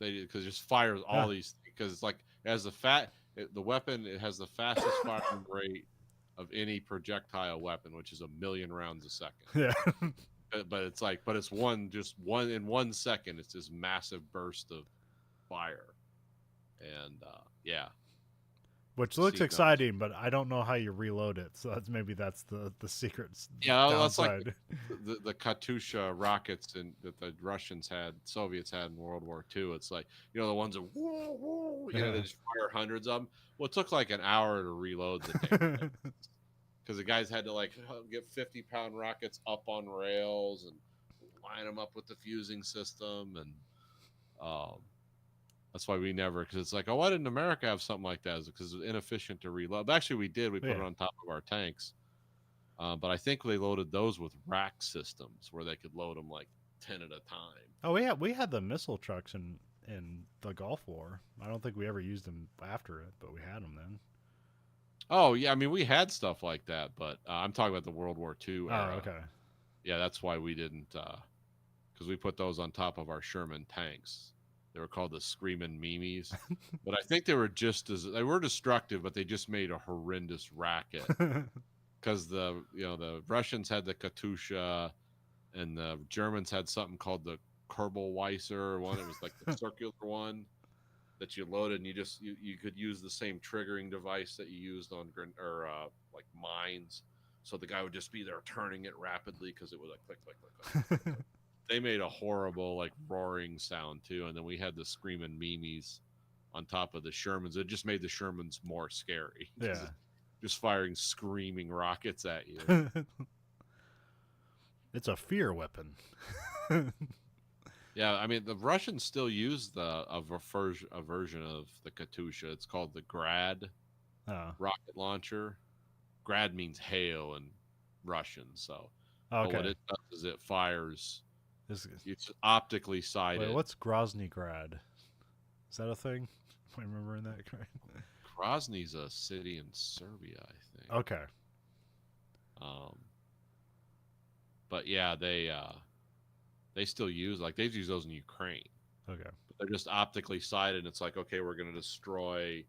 They because it just fires all yeah, these because it's like it has the weapon. It has the fastest firing rate of any projectile weapon, which is 1,000,000 rounds a second. yeah. But it's like it's one in 1 second. It's this massive burst of fire, and yeah, Which I've looks seen those. exciting, but I don't know how you reload it. So that's the secret Yeah, well, that's like downside. the Katyusha rockets that the Russians had, Soviets had in World War II. It's like the ones that whoa, whoa, Yeah. they just fire hundreds of them. Well, it took like an hour to reload the damn thing because the guys had to like get 50-pound rockets up on rails and line them up with the fusing system, and um, that's why we never because it's like, oh, why didn't America have something like that? Because it's inefficient to reload. But actually, we did. We put it Yeah. on top of our tanks. But I think they loaded those with rack systems where they could load them like 10 at a time. Oh, we had the missile trucks in the Gulf War. I don't think we ever used them after it, but we had them then. Oh, yeah. I mean, we had stuff like that, but I'm talking about the World War II Oh, era. okay. Yeah, that's why we didn't, because we put those on top of our Sherman tanks. They were called the Screaming Memes, but I think they were they were destructive, but they just made a horrendous racket because the Russians had the Katusha and the Germans had something called the Kerbelweiser one. It was like the circular one that you loaded, and you could use the same triggering device that you used on like mines. So the guy would just be there turning it rapidly because it was like click, click, click, click, click. They made a horrible like roaring sound too, and then we had the screaming memes on top of the Shermans. It just made the Shermans more scary. Yeah. Just firing screaming rockets at you. It's a fear weapon. Yeah, I mean the Russians still use a version of the Katusha. It's called the Grad Oh. rocket launcher. Grad means hail in Russian, so but what Okay. it does is it fires. This, It's optically sighted. wait, what's Grozny Grad? Is that a thing? Am I remembering that correct? Grozny's a city in Serbia, I think. Okay. Um, but yeah, they still use they use those in Ukraine. Okay. But they're just optically sighted. And it's like, okay, we're going to destroy,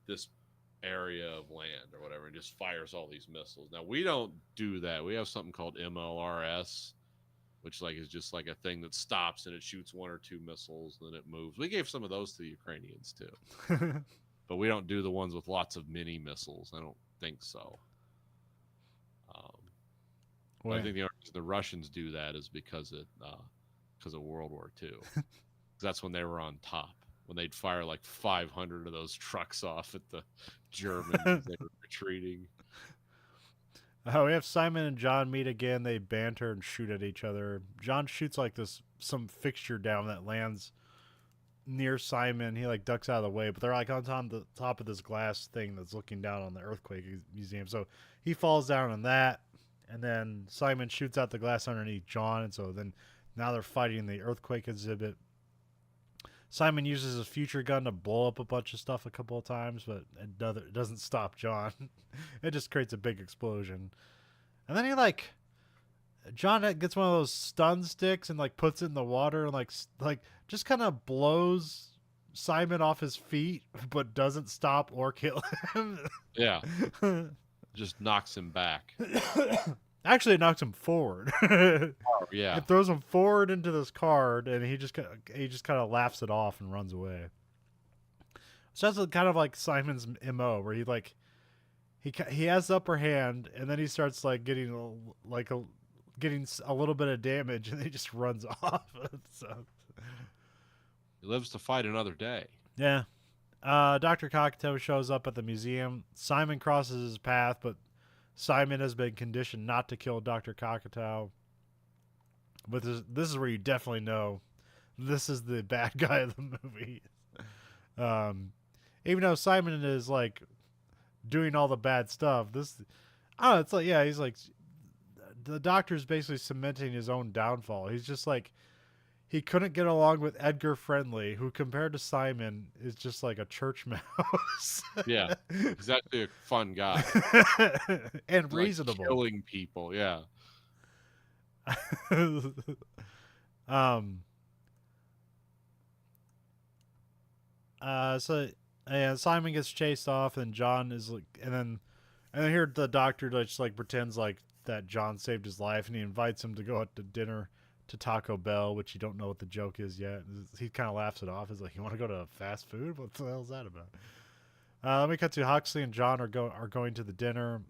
this area of land or whatever, and just fires all these missiles. Now we don't do that. We have something called MLRS, which is just like a thing that stops and it shoots one or two missiles, and then it moves. We gave some of those to the Ukrainians too, but we don't do the ones with lots of mini missiles. I don't think so. But I think the reason the Russians do that is because of World War II. That's when they were on top. When they'd fire like 500 of those trucks off at the Germans as they were retreating. We have Simon and John meet again. They banter and shoot at each other. John shoots like some fixture down that lands near Simon. He like ducks out of the way, but they're like on top of this glass thing that's looking down on the earthquake museum. So he falls down on that, and then Simon shoots out the glass underneath John, and so then now they're fighting the earthquake exhibit. Simon uses his future gun to blow up a bunch of stuff a couple of times, but it doesn't stop John. It just creates a big explosion. And then John gets one of those stun sticks and like puts it in the water and like just kind of blows Simon off his feet, but doesn't stop or kill him. Yeah. Just knocks him back. Actually, it knocks him forward. Oh, yeah. It throws him forward into this card, and he just kind of laughs it off and runs away. So that's kind of like Simon's MO, where he has the upper hand, and then he starts like getting a little bit of damage, and he just runs off. So He lives to fight another day. yeah. Dr. Cocktail shows up at the museum. Simon crosses his path, but Simon has been conditioned not to kill Dr. Cocktail. But this is where you definitely know this is the bad guy of the movie. Even though Simon is like doing all the bad stuff, it's like, yeah, he's like, the doctor's basically cementing his own downfall. He's just like, he couldn't get along with Edgar Friendly, who compared to Simon is just like a church mouse. Yeah. He's actually a fun guy. And He's, reasonable. Like, killing people, yeah. Simon gets chased off, and John is like, and then here the doctor just like pretends like that John saved his life, and he invites him to go out to dinner to Taco Bell, which you don't know what the joke is yet. He kind of laughs it off. He's like, "You want to go to fast food? What the hell is that about?" Let me cut to Huxley and John are going to the dinner.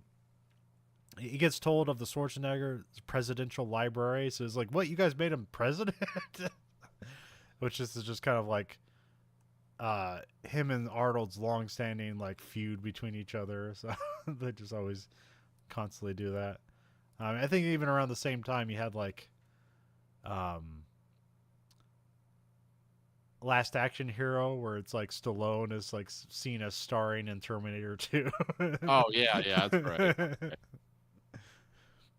He gets told of the Schwarzenegger presidential library, so he's like, "What? You guys made him president?" Which is just kind of like him and Arnold's long-standing like feud between each other. So they just always constantly do that. I think even around the same time you had like Last Action Hero, where it's like Stallone is like seen as starring in Terminator 2. Oh, yeah, that's right.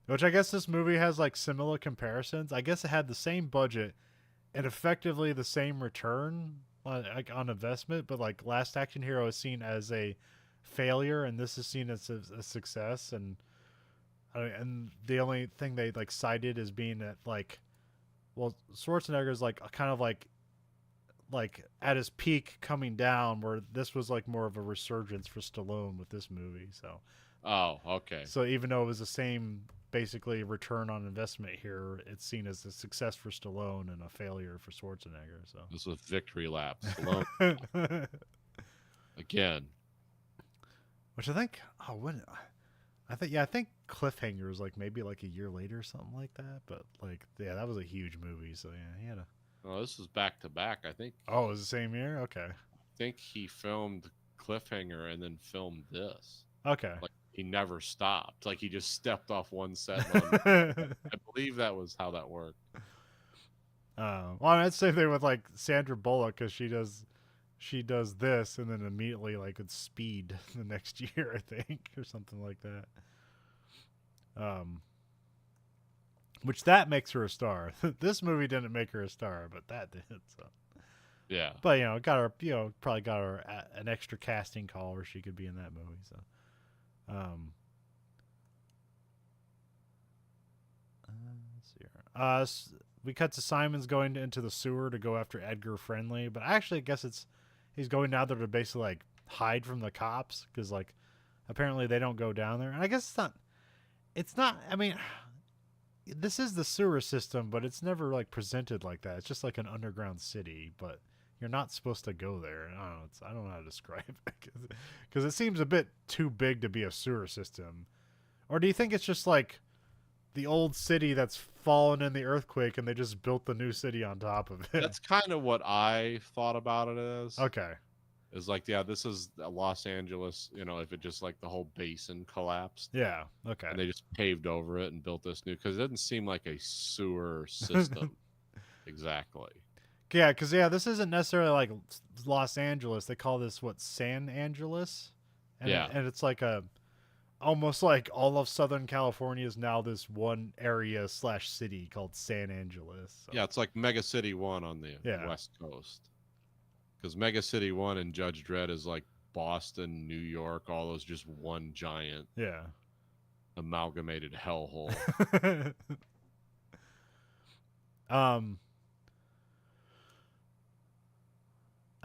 Which I guess this movie has like similar comparisons. I guess it had the same budget and effectively the same return like on investment, but like Last Action Hero is seen as a failure, and this is seen as a success. And the only thing they like cited as being that like, well, Schwarzenegger is like kind of like at his peak coming down, where this was like more of a resurgence for Stallone with this movie. So Oh, okay. so even though it was the same basically return on investment here, it's seen as a success for Stallone and a failure for Schwarzenegger. So This was victory lap. Stallone again. which I think I think Cliffhanger was like maybe like a year later or something like that. But like yeah, that was a huge movie. So yeah, he had a Oh, this was back to back. I think it was the same year. Okay. he filmed Cliffhanger and then filmed this. Okay. Like he never stopped. Like he just stepped off one set. I believe that was how that worked. Well, I'd say they with like Sandra Bullock, because she does this and then immediately like it's Speed the next year, I think, or something like that. Which that makes her a star. This movie didn't make her a star, but that did. So Yeah. but probably got her an extra casting call where she could be in that movie. So let's see here. We cut to Simon's going into the sewer to go after Edgar Friendly, but I actually guess he's going down there to basically like hide from the cops, because like apparently they don't go down there. And I guess it's not. I mean, this is the sewer system, but it's never like presented like that. It's just like an underground city, but you're not supposed to go there. I don't know how to describe it, because it seems a bit too big to be a sewer system. Or do you think it's just like the old city that's fallen in the earthquake and they just built the new city on top of it? That's kind of what I thought about it as. Okay. It's like, yeah, this is Los Angeles, if it just like the whole basin collapsed. Yeah. Okay. And they just paved over it and built this new, because it doesn't seem like a sewer system. Exactly. Yeah, because this isn't necessarily like Los Angeles. They call this San Angeles, and Yeah. and it's like almost like all of Southern California is now this one area / city called San Angeles. So. Yeah, it's like Mega City 1 on the Yeah. West Coast. Because Mega City 1 and Judge Dredd is like Boston, New York, all those just one giant Yeah. amalgamated hellhole. um.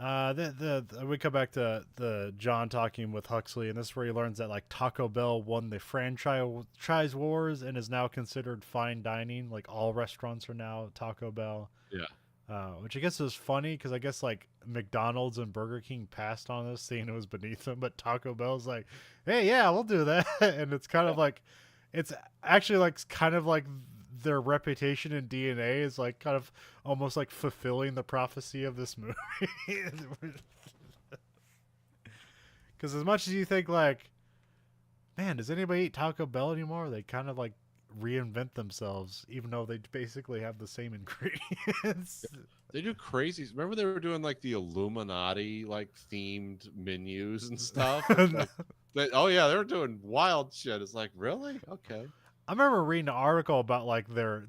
We come back to the John talking with Huxley, and this is where he learns that like Taco Bell won the franchise wars and is now considered fine dining. Like all restaurants are now Taco Bell. Yeah. Which I guess is funny because I guess like McDonald's and Burger King passed on this, seeing it was beneath them, but Taco Bell's like, hey, yeah, we'll do that, and it's kind of like, it's actually like kind of like their reputation and DNA is like kind of almost like fulfilling the prophecy of this movie. Because as much as you think like, man, does anybody eat Taco Bell anymore? They kind of like reinvent themselves, even though they basically have the same ingredients. They do crazy. Remember they were doing like the Illuminati like themed menus and stuff. Like, oh yeah, they were doing wild shit. It's like, really? Okay. I remember reading an article about like their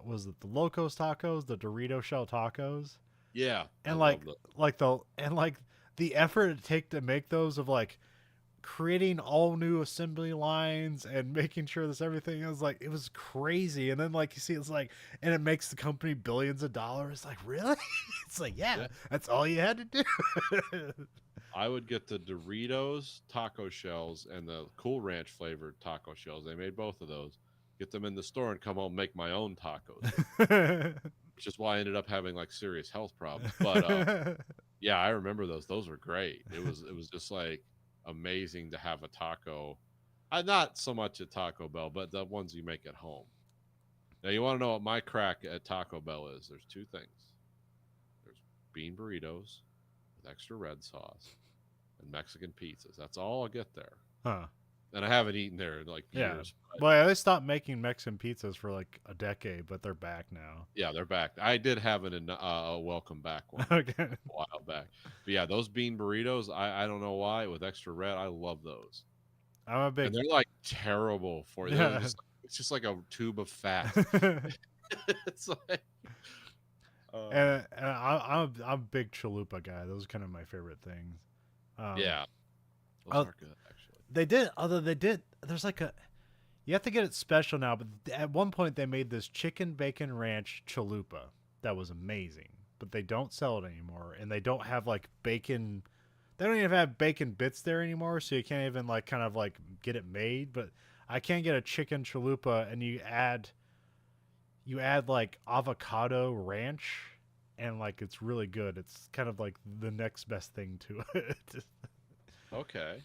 was it the Locos tacos, the Dorito shell tacos, Yeah. and like the effort it take to make those, of like creating all new assembly lines and making sure this everything is like, it was crazy. And then like you see it's like, and it makes the company billions of dollars. Like, really? It's like, yeah, that's all you had to do. I would get the Doritos taco shells and the Cool Ranch flavored taco shells. They made both of those. Get them in the store and come home and make my own tacos. Which is why I ended up having like serious health problems. But yeah, I remember those. Those were great. It was just like amazing to have a taco. Not so much at Taco Bell, but the ones you make at home. Now you want to know what my crack at Taco Bell is? There's two things. There's bean burritos with extra red sauce and Mexican pizzas. That's all I'll get there. Huh. And I haven't eaten there in like years. Yeah. Well, yeah, they stopped making Mexican pizzas for like a decade, but they're back now. Yeah, they're back. I did have a welcome back one Okay. a while back. But yeah, those bean burritos, I don't know why, with extra red, I love those. I'm a big. And they're like terrible for you. Yeah. It's just like a tube of fat. It's like. And I'm a big chalupa guy. Those are kind of my favorite things. Yeah, those are good actually. They did. There's like a. You have to get it special now, but at one point they made this chicken bacon ranch chalupa that was amazing, but they don't sell it anymore, and they don't have like bacon. They don't even have bacon bits there anymore, so you can't even like kind of like get it made. But I can get a chicken chalupa, and you add like avocado ranch, and like it's really good. It's kind of like the next best thing to it. Okay.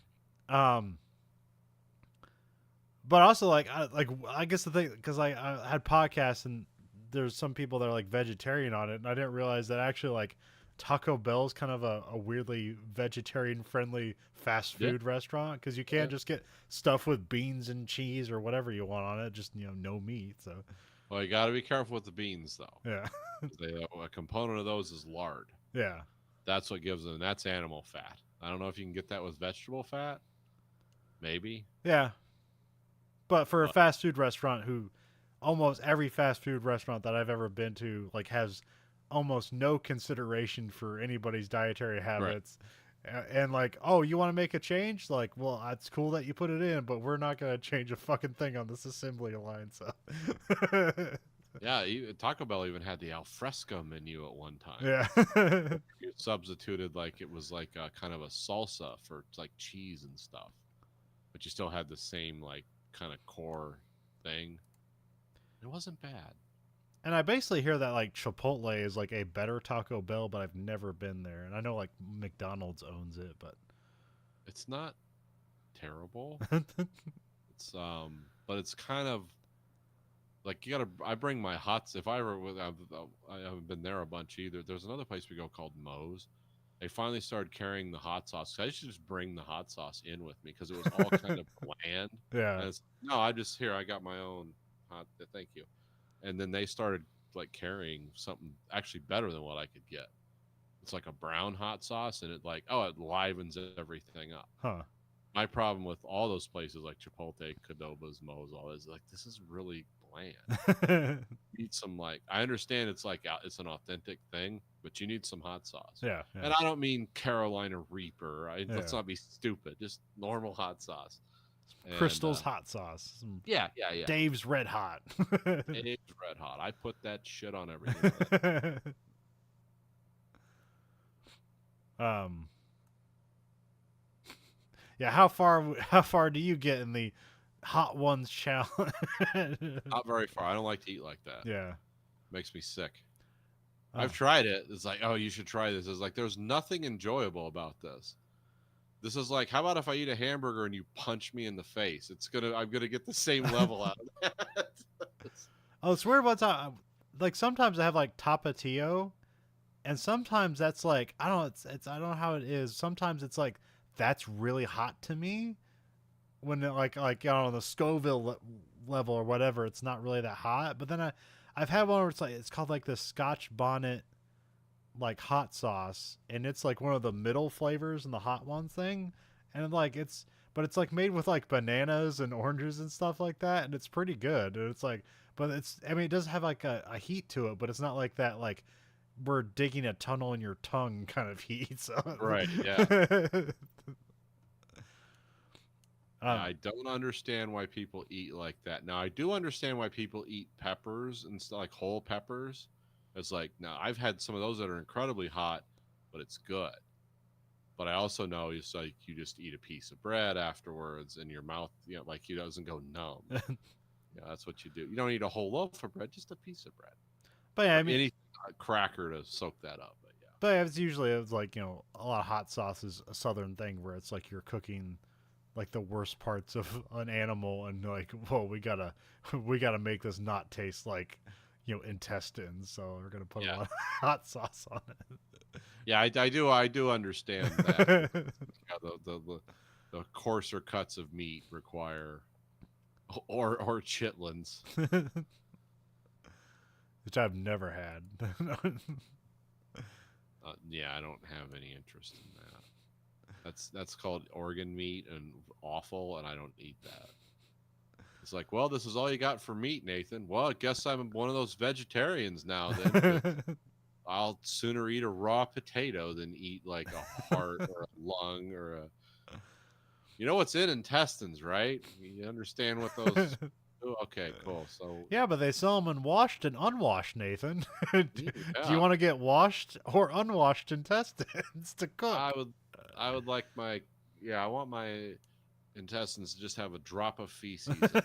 But also like I guess the thing, because I had podcasts and there's some people that are like vegetarian on it, and I didn't realize that actually like Taco Bell's kind of a weirdly vegetarian friendly fast food restaurant, because you can't just get stuff with beans and cheese or whatever you want on it, just no meat. So Well, you got to be careful with the beans though. yeah. A component of those is lard. Yeah. That's what gives them. That's animal fat. I don't know if you can get that with vegetable fat. Maybe. Yeah. But for a fast food restaurant, who almost every fast food restaurant that I've ever been to like has almost no consideration for anybody's dietary habits. Right. And like, oh, you want to make a change? Like, well, it's cool that you put it in, but we're not going to change a fucking thing on this assembly line. So yeah, Taco Bell even had the alfresco menu at one time. Yeah. You substituted like it was like a kind of a salsa for like cheese and stuff, but you still had the same like kind of core thing. It wasn't bad. And I basically hear that like Chipotle is like a better Taco Bell, but I've never been there. And I know like McDonald's owns it, but it's not terrible. It's but it's kind of like you gotta. I bring my hots. If I ever, I haven't been there a bunch either. There's another place we go called Moe's. They finally started carrying the hot sauce. I should just bring the hot sauce in with me because it was all kind of bland. Yeah. And no, I just here. I got my own hot. Thank you. And then they started like carrying something actually better than what I could get. It's like a brown hot sauce, and it livens everything up. Huh. My problem with all those places like Chipotle, Qdoba's, Moe's, all this, like this is really bland. Eat some like I understand it's like it's an authentic thing, but you need some hot sauce. Yeah, And I don't mean Carolina Reaper. Let's Yeah. not be stupid. Just normal hot sauce. And Crystal's hot sauce. Some yeah. Dave's Red Hot. It's red hot. I put that shit on everything. um. Yeah, how far do you get in the hot ones challenge? Not very far. I don't like to eat like that. Yeah. Makes me sick. Oh. I've tried it. It's like, oh, you should try this. It's like, there's nothing enjoyable about this. This is like, how about if I eat a hamburger and you punch me in the face? I'm gonna get the same level out of that. Oh, it's weird. Like sometimes I have like Tapatio, and sometimes that's like I don't know. It's I don't know how it is. Sometimes it's like that's really hot to me. When it, like I don't know, the Scoville level or whatever, it's not really that hot. But then I've had one where it's called like the Scotch bonnet like hot sauce, and it's like one of the middle flavors in the hot ones thing, and like it's like made with like bananas and oranges and stuff like that, and it's pretty good. And it's like, but it's I mean it does have like a heat to it, but it's not like that like we're digging a tunnel in your tongue kind of heat. So Right, yeah. I don't understand why people eat like that. Now I do understand why people eat peppers and stuff, like whole peppers. It's like, now I've had some of those that are incredibly hot, but it's good. But I also know it's like you just eat a piece of bread afterwards and your mouth, like it doesn't go numb. Yeah, that's what you do. You don't eat a whole loaf of bread, just a piece of bread. But yeah, I Or mean, any cracker to soak that up. But yeah. but it's like a lot of hot sauce is a southern thing where it's like you're cooking like the worst parts of an animal and like, whoa, we gotta make this not taste like intestines, so we're gonna put a lot of hot sauce on it. Yeah, I do understand that. The coarser cuts of meat require or chitlins, which I've never had. Yeah, I don't have any interest in that. That's called organ meat and awful, and I don't eat that. It's like, well, this is all you got for meat, Nathan. Well, I guess I'm one of those vegetarians now. Then I'll sooner eat a raw potato than eat like a heart or a lung or a. You know what's in intestines, right? You understand what those. Oh, okay, cool. So yeah, but they sell them in washed and unwashed, Nathan. Do you yeah. want to get washed or unwashed intestines to cook? I would like I want my intestines to just have a drop of feces in it,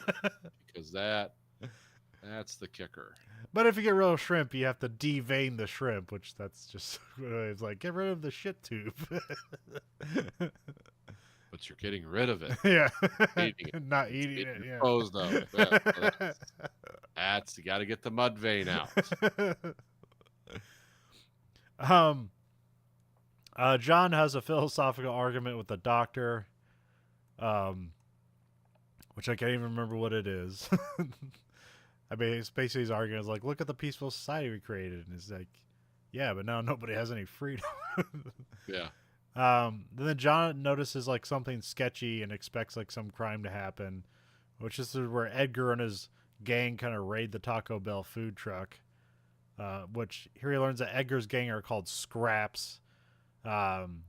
because that's the kicker. But if you get real shrimp, you have to devein the shrimp, which that's just it's like get rid of the shit tube. But you're getting rid of it. Yeah, Eating it. not eating it. Yeah. Disposed of it. Yeah, that's you got to get the mud vein out. John has a philosophical argument with the doctor, which I can't even remember what it is. I mean, it's basically his argument is like, look at the peaceful society we created, and it's like, yeah, but now nobody has any freedom. Yeah. Then John notices like something sketchy and expects like some crime to happen, which is where Edgar and his gang kind of raid the Taco Bell food truck. Which here he learns that Edgar's gang are called Scraps. And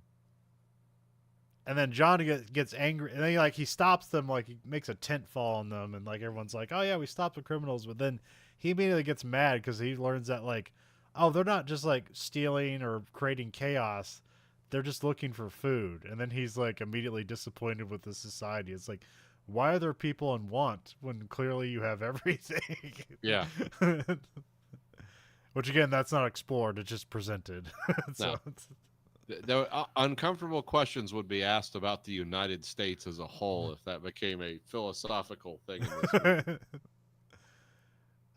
then John gets angry, and then he stops them, like he makes a tent fall on them, and like everyone's like, oh yeah, we stopped the criminals. But then he immediately gets mad because he learns that like, oh, they're not just like stealing or creating chaos, they're just looking for food. And then he's like immediately disappointed with the society. It's like, why are there people in want when clearly you have everything? Yeah. Which again, that's not explored, it's just presented. So no. The uncomfortable questions would be asked about the United States as a whole if that became a philosophical thing in this movie.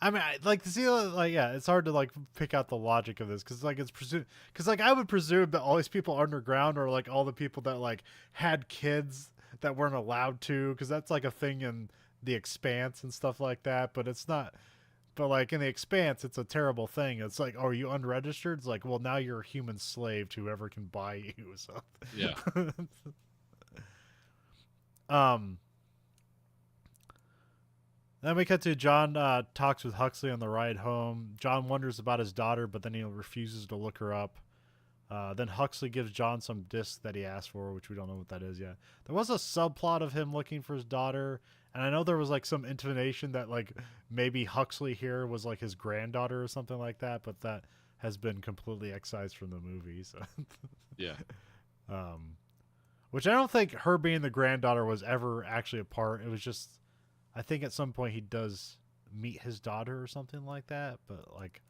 I mean, I like to see, like, yeah, it's hard to like pick out the logic of this because like it's presumed, because like I would presume that all these people underground are like all the people that like had kids that weren't allowed to, because that's like a thing in The Expanse and stuff like that. But it's not. But like in The Expanse, it's a terrible thing. It's like, oh, are you unregistered? It's like, well, now you're a human slave to whoever can buy you. So yeah. Then we cut to John talks with Huxley on the ride home. John wonders about his daughter, but then he refuses to look her up. Then Huxley gives John some discs that he asked for, which we don't know what that is yet. There was a subplot of him looking for his daughter, and I know there was like some intonation that like maybe Huxley here was like his granddaughter or something like that, but that has been completely excised from the movie. So Yeah. Which I don't think her being the granddaughter was ever actually a part. It was just, I think at some point he does meet his daughter or something like that, but like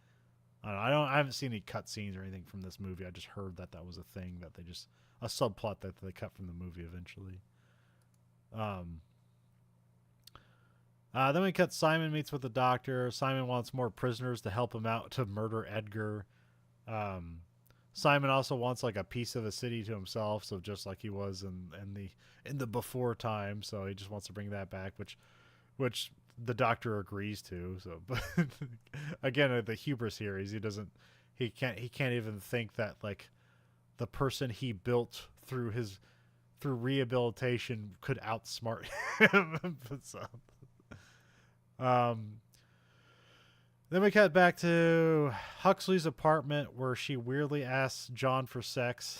I haven't seen any cut scenes or anything from this movie. I just heard that that was a thing that they just a subplot that they cut from the movie eventually. Then we cut. Simon meets with the doctor. Simon wants more prisoners to help him out to murder Edgar. Simon also wants like a piece of a city to himself, so just like he was in the before time. So he just wants to bring that back, which the doctor agrees to. So, but again, the hubris here is he can't even think that like the person he built through rehabilitation could outsmart him. So, then we cut back to Huxley's apartment where she weirdly asks John for sex.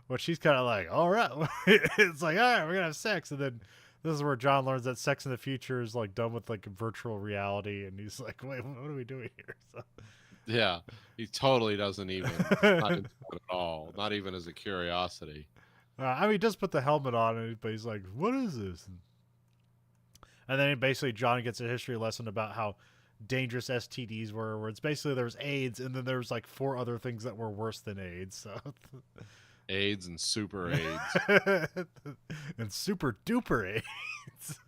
Well, she's kind of like, all right. It's like, all right, we're going to have sex. And then this is where John learns that sex in the future is like done with like virtual reality. And he's like, wait, what are we doing here? So, Yeah. He totally doesn't even, not into it at all. Not even as a curiosity. I mean, he does put the helmet on, but he's like, what is this? And then basically John gets a history lesson about how dangerous STDs were, where it's basically there was AIDS and then there was like 4 other things that were worse than AIDS. So AIDS and super AIDS. And super duper AIDS.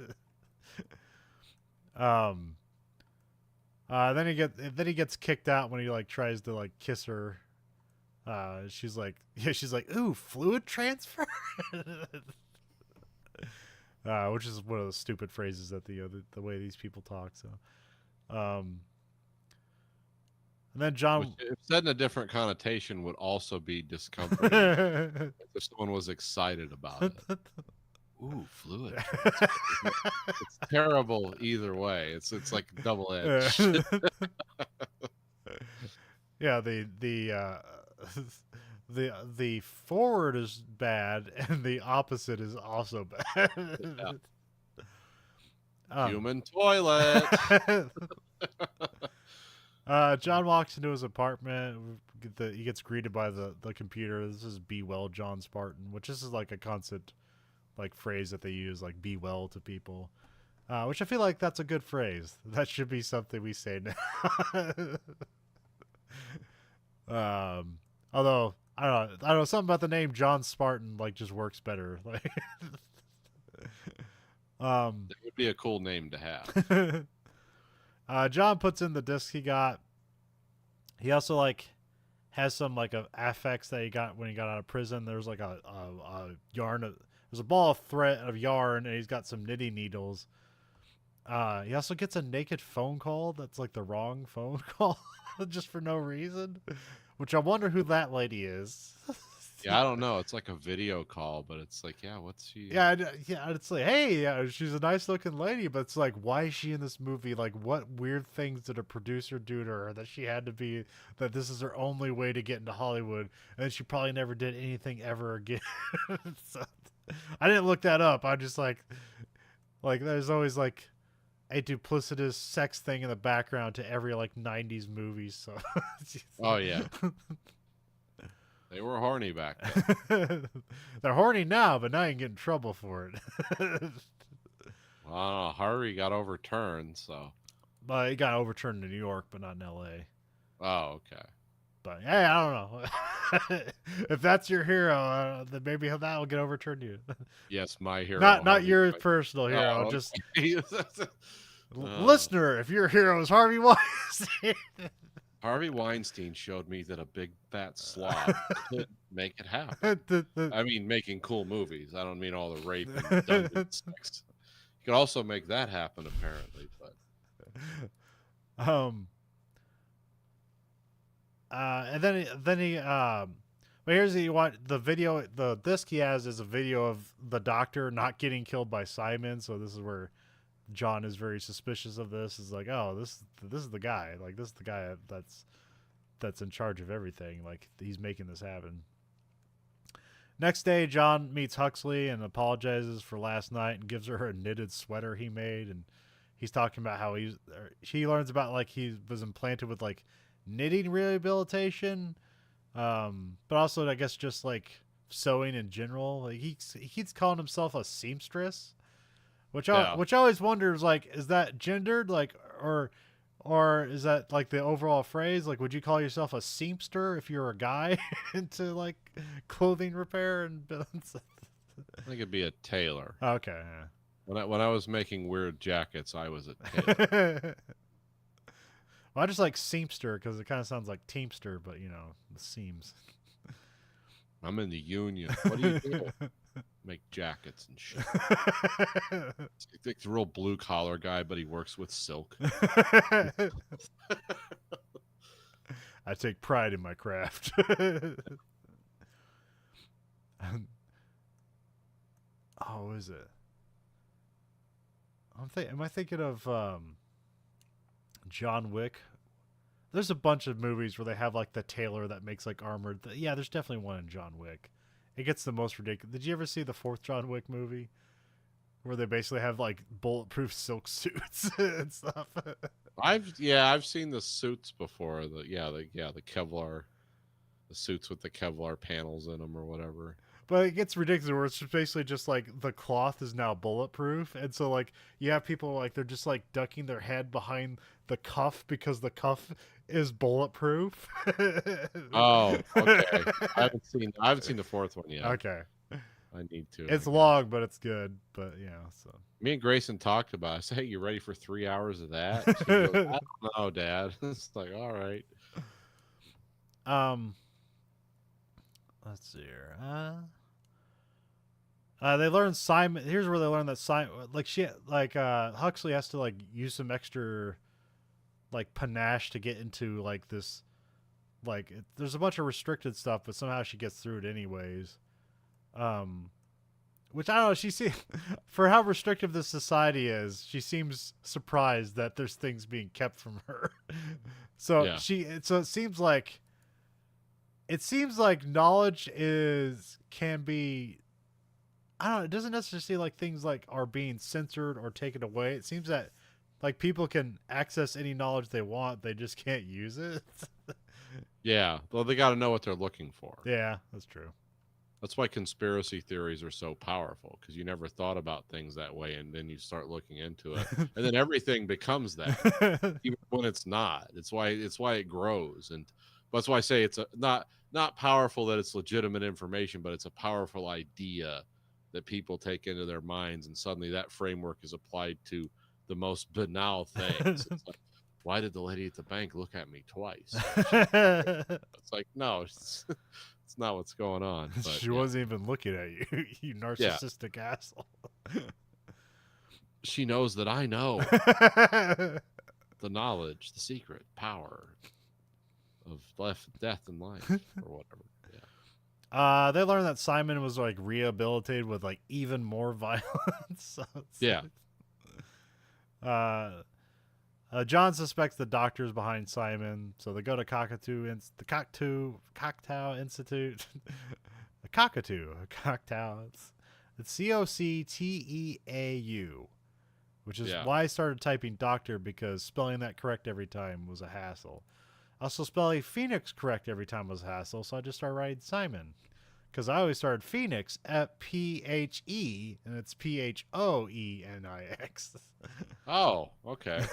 Then he gets kicked out when he like tries to like kiss her. She's like, ooh, fluid transfer. Which is one of those stupid phrases that the way these people talk. So, and then John, Which, if said in a different connotation, would also be discomforting if someone was excited about it. Ooh, fluid. It's terrible either way. It's like double edged. Yeah, the forward is bad and the opposite is also bad. Yeah. Human toilet. John walks into his apartment. He gets greeted by the computer. This is "Be well, John Spartan," which this is like a constant like phrase that they use, like "be well" to people, which I feel like that's a good phrase. That should be something we say now. Although I don't know, something about the name John Spartan like just works better. Like, That would be a cool name to have. John puts in the disc he got. He also like has some like affects that he got when he got out of prison. There's like a yarn. There's a ball of thread of yarn, and he's got some knitting needles. He also gets a naked phone call that's like the wrong phone call, just for no reason. Which I wonder who that lady is. Yeah, I don't know. It's like a video call, but it's like, yeah, what's she? Yeah. It's like, hey, yeah, she's a nice looking lady, but it's like, why is she in this movie? Like, what weird things did a producer do to her that she had to be, that this is her only way to get into Hollywood, and she probably never did anything ever again. So, I didn't look that up. I'm just like there's always like a duplicitous sex thing in the background to every like 90s movie. So, Oh yeah. They were horny back then. They're horny now, but now you can get in trouble for it. Well, Harvey got overturned, so. But it got overturned in New York, but not in L.A. Oh, okay. But hey, I don't know. If that's your hero, then maybe that will get overturned to you. Yes, my hero. Not your personal hero. Oh, just okay. listener. If your hero is Harvey Weinstein. Harvey Weinstein showed me that a big fat slob could make it happen. I mean, making cool movies. I don't mean all the rape and dungeon sex. You could also make that happen, apparently. But and then he but here's the video. The disc he has is a video of the doctor not getting killed by Simon. So this is where John is very suspicious of this. Is like, oh, this is the guy. Like, this is the guy that's in charge of everything. Like, he's making this happen. Next day, John meets Huxley and apologizes for last night and gives her a knitted sweater he made. And he's talking about how she learns about like he was implanted with like knitting rehabilitation, but also I guess just like sewing in general. Like he keeps calling himself a seamstress, which I always wonders like, is that gendered, like, or is that like the overall phrase? Like, would you call yourself a seamster if you're a guy into like clothing repair and builds? I think it'd be a tailor. Okay. Yeah. When I was making weird jackets, I was a tailor. Well, I just like seamster because it kind of sounds like teamster, but you know, the seams. I'm in the union. What do you do? Make jackets and shit. It's like the real blue collar guy, but he works with silk. I take pride in my craft. Oh, is it? Am I thinking of John Wick? There's a bunch of movies where they have like the tailor that makes like armored. Yeah, there's definitely one in John Wick. It gets the most ridiculous. Did you ever see the fourth John Wick movie, where they basically have like bulletproof silk suits and stuff? I've seen the suits before. The Kevlar, the suits with the Kevlar panels in them or whatever. But it gets ridiculous where it's basically just like the cloth is now bulletproof. And so like you have people like they're just like ducking their head behind the cuff because the cuff is bulletproof. Oh, okay. I haven't seen the fourth one yet. Okay. I need to. It's long, but it's good. But yeah, so me and Grayson talked about it. I said, hey, you ready for 3 hours of that? She goes, I don't know, Dad. It's like, all right. Let's see here. They learn Simon. Here's where they learn that Simon, Huxley has to like use some extra, like panache to get into like this, there's a bunch of restricted stuff, but somehow she gets through it anyways. Which I don't know. For how restrictive this society is, she seems surprised that there's things being kept from her. So yeah. It seems like knowledge can be, I don't know, it doesn't necessarily seem like things like are being censored or taken away. It seems that like people can access any knowledge they want, they just can't use it. Yeah, well, they got to know what they're looking for. Yeah, that's true. That's why conspiracy theories are so powerful, because you never thought about things that way, and then you start looking into it, and then everything becomes that, even when it's not. It's why it grows, and that's why I say it's not powerful that it's legitimate information, but it's a powerful idea that people take into their minds, and suddenly that framework is applied to the most banal things. It's like, why did the lady at the bank look at me twice? It's like, no, it's not what's going on. But, she wasn't even looking at you, you narcissistic asshole. She knows that I know the knowledge, the secret power of death and life, or whatever. Yeah. They learned that Simon was like rehabilitated with like even more violence. So yeah. John suspects the doctor's behind Simon, so they go to Cockatoo Institute. The Cockatoo. It's Cocteau, which is why I started typing doctor, because spelling that correct every time was a hassle. Also, spelling Phoenix correct every time was a hassle, so I just started writing Simon. Because I always started Phoenix at P-H-E, and it's P-H-O-E-N-I-X. Oh, okay.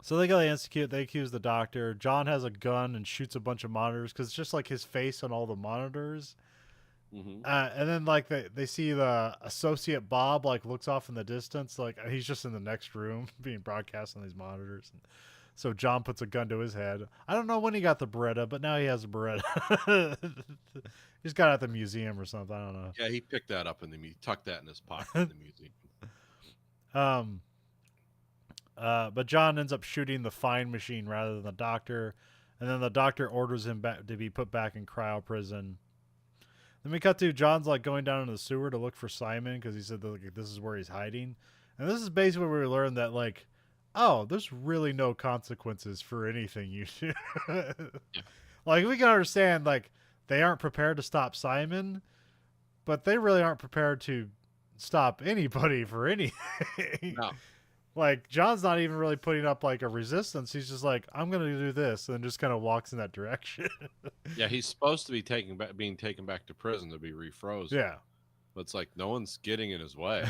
So they go to the institute. They accuse the doctor. John has a gun and shoots a bunch of monitors, because it's just like his face on all the monitors. Mm-hmm. And then like they see the associate Bob like looks off in the distance, like he's just in the next room being broadcast on these monitors. And so John puts a gun to his head. I don't know when he got the Beretta, but now he has a Beretta. He's got it at the museum or something. I don't know. Yeah, he picked that up tucked that in his pocket in the museum. But John ends up shooting the fine machine rather than the doctor, and then the doctor orders him back to be put back in cryo prison. Then we cut to John's like going down into the sewer to look for Simon because he said that like, this is where he's hiding, and this is basically where we learn that like, oh, there's really no consequences for anything you do. Yeah. Like we can understand like they aren't prepared to stop Simon, but they really aren't prepared to stop anybody for anything. No. Like John's not even really putting up like a resistance. He's just like, I'm gonna do this, and just kind of walks in that direction. Yeah, he's supposed to be being taken back to prison to be refrozen. Yeah. But it's like no one's getting in his way.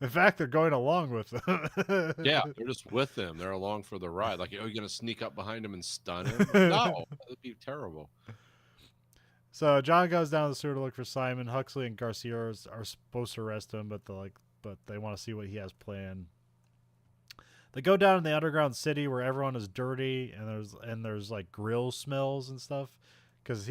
In fact, they're going along with them. Yeah, they're just with him. They're along for the ride. Like, oh, you're gonna sneak up behind him and stun him? No, that'd be terrible. So John goes down the sewer to look for Simon. Huxley and Garcia are supposed to arrest him, but they want to see what he has planned. They go down in the underground city where everyone is dirty and there's like grill smells and stuff, because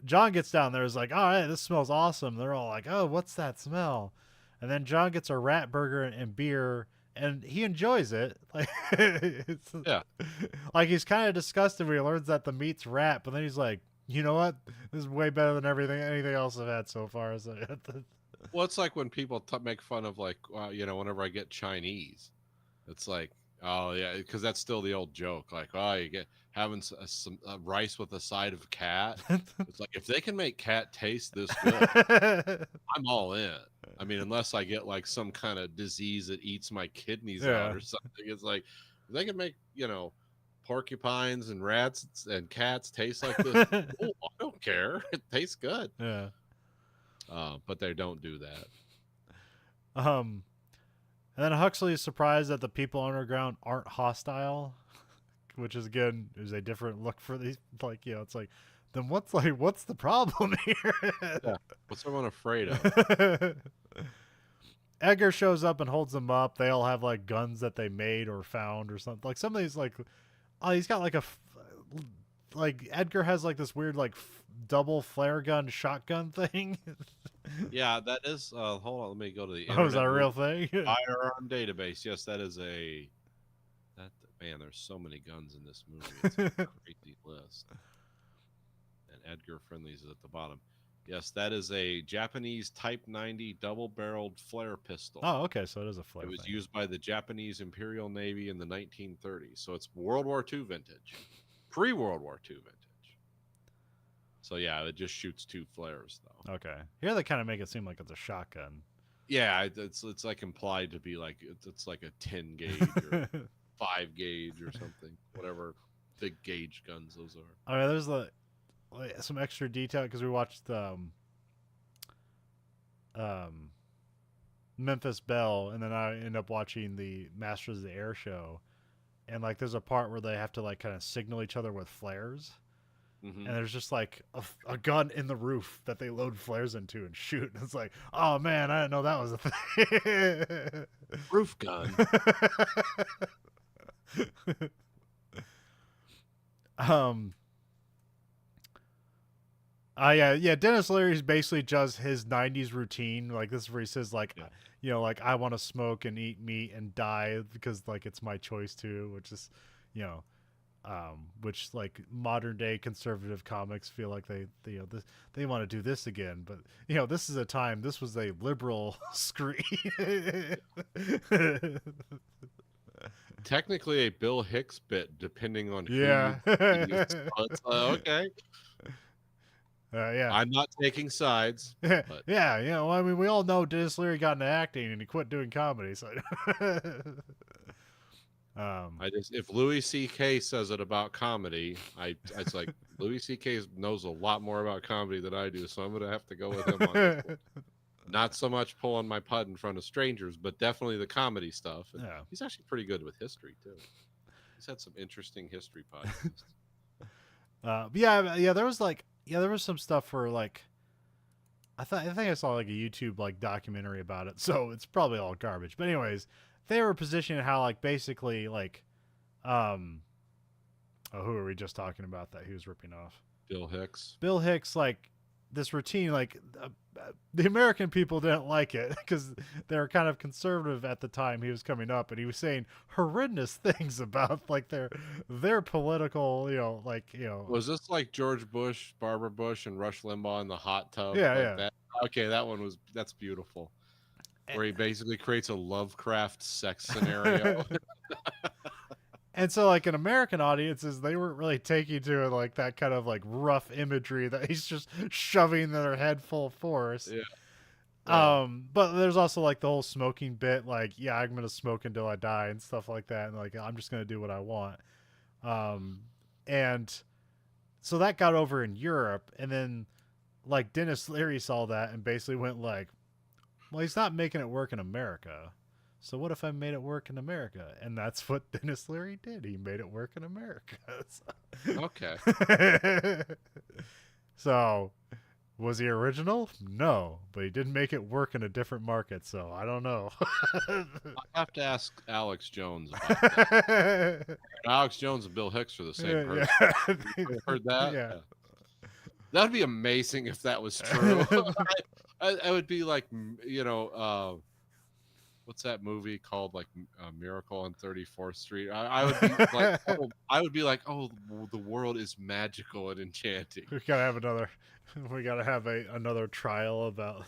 John gets down there is like, all right, this smells awesome. They're all like, oh, what's that smell? And then John gets a rat burger and beer, and he enjoys it. Like, Yeah. like he's kind of disgusted when he learns that the meat's rat, but then he's like, you know what? This is way better than anything else I've had so far. So, Well, it's like when people make fun of like, whenever I get Chinese, it's like, oh yeah, because that's still the old joke. Like, oh, you get having some rice with a side of cat. It's like if they can make cat taste this good, I'm all in. I mean, unless I get like some kind of disease that eats my kidneys out or something. It's like if they can make porcupines and rats and cats taste like this. Oh, I don't care. It tastes good. Yeah. But they don't do that. And then Huxley is surprised that the people underground aren't hostile, which is again is a different look for these. Like, it's like, then what's the problem here? Yeah. What's everyone afraid of? Edgar shows up and holds them up. They all have like guns that they made or found or something. Like some of these, like, oh, he's got like Edgar has like this weird like double flare gun shotgun thing. Yeah, that is. Hold on, let me go to the. Oh, is that a real thing? Firearm database. Yes, that is a. That man, there's so many guns in this movie. It's a crazy list. And Edgar Friendly's is at the bottom. Yes, that is a Japanese Type 90 double-barreled flare pistol. Oh, okay, so it is a flare. It was used by the Japanese Imperial Navy in the 1930s, so it's World War II vintage, pre-World War II vintage. So yeah, it just shoots 2 flares though. Okay, here they kind of make it seem like it's a shotgun. Yeah, it's like implied to be like it's like a 10 gauge or 5 gauge or something, whatever big gauge guns those are. All right, there's some extra detail because we watched Memphis Belle, and then I end up watching the Masters of the Air show, and like there's a part where they have to like kind of signal each other with flares. Mm-hmm. And there's just like a gun in the roof that they load flares into and shoot. And it's like, oh man, I didn't know that was a thing. Roof gun. Yeah. Dennis Leary's basically just his '90s routine. Like this is where he says, like, like I want to smoke and eat meat and die because like it's my choice to, which is, which like modern day conservative comics feel like they want to do this again, but this is a time, this was a liberal screen. Technically a Bill Hicks bit, depending on who. Okay. Yeah. I'm not taking sides. But. Yeah, well, I mean, we all know Dennis Leary got into acting and he quit doing comedy. So, if Louis C.K. says it about comedy, it's like Louis C.K. knows a lot more about comedy than I do, so I'm gonna have to go with him on this one. Not so much pulling my putt in front of strangers, but definitely the comedy stuff. And he's actually pretty good with history too. He's had some interesting history podcasts. There was some stuff for like I think I saw like a YouTube like documentary about it, so it's probably all garbage. But anyways, they were positioning how like basically like who are we just talking about that he was ripping off? Bill Hicks. Bill Hicks like this routine, like the American people didn't like it because they were kind of conservative at the time he was coming up, and he was saying horrendous things about like their political, Was this like George Bush, Barbara Bush, and Rush Limbaugh in the hot tub yeah, like yeah. that? Okay, that's beautiful. Where he basically creates a Lovecraft sex scenario. And so, like, in American audiences, they weren't really taking to it like that kind of like rough imagery that he's just shoving their head full force. Yeah. Yeah. But there's also like the whole smoking bit, like, yeah, I'm gonna smoke until I die and stuff like that, and like I'm just gonna do what I want. And so that got over in Europe, and then like Dennis Leary saw that and basically went like, well, he's not making it work in America. So what if I made it work in America? And that's what Dennis Leary did. He made it work in America. Okay. So was he original? No, but he did make it work in a different market. So I don't know. I have to ask Alex Jones about that. Alex Jones and Bill Hicks are the same person. Yeah. You heard that? Yeah. That'd be amazing if that was true. I would be like, what's that movie called? Like Miracle on 34th Street. I would be like, oh, the world is magical and enchanting. We gotta have another. We gotta have another trial about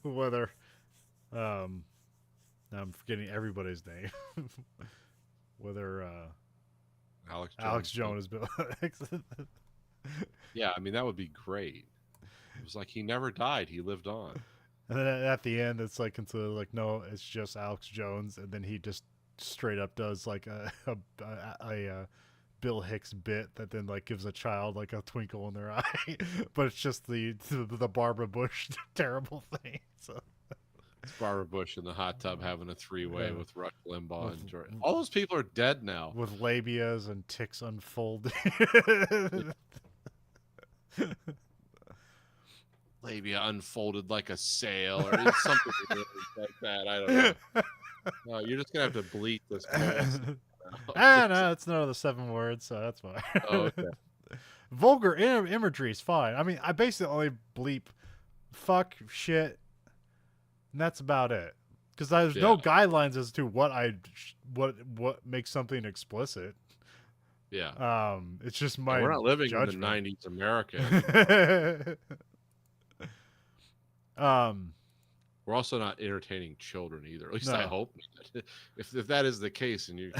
whether. I'm forgetting everybody's name. Whether Alex Jones is Bill Hicks. Yeah, I mean that would be great. It was like he never died; he lived on. And then at the end, it's like considered like, no, it's just Alex Jones, and then he just straight up does like a Bill Hicks bit that then like gives a child like a twinkle in their eye, but it's just the Barbara Bush terrible thing. So it's Barbara Bush in the hot tub having a three-way with Rush Limbaugh and George. All those people are dead now. With labias and ticks unfolding. Labia unfolded like a sail or something like that. I don't know. You're just gonna have to bleep this. No, it's none of the 7 words, so that's fine. Oh, okay. Vulgar imagery is fine. I mean, I basically only bleep fuck, shit, and that's about it. Because there's no guidelines as to what makes something explicit. Yeah. It's just my. We're not living judgment. in the '90s America. We're also not entertaining children either. At least I hope not. If that is the case, and you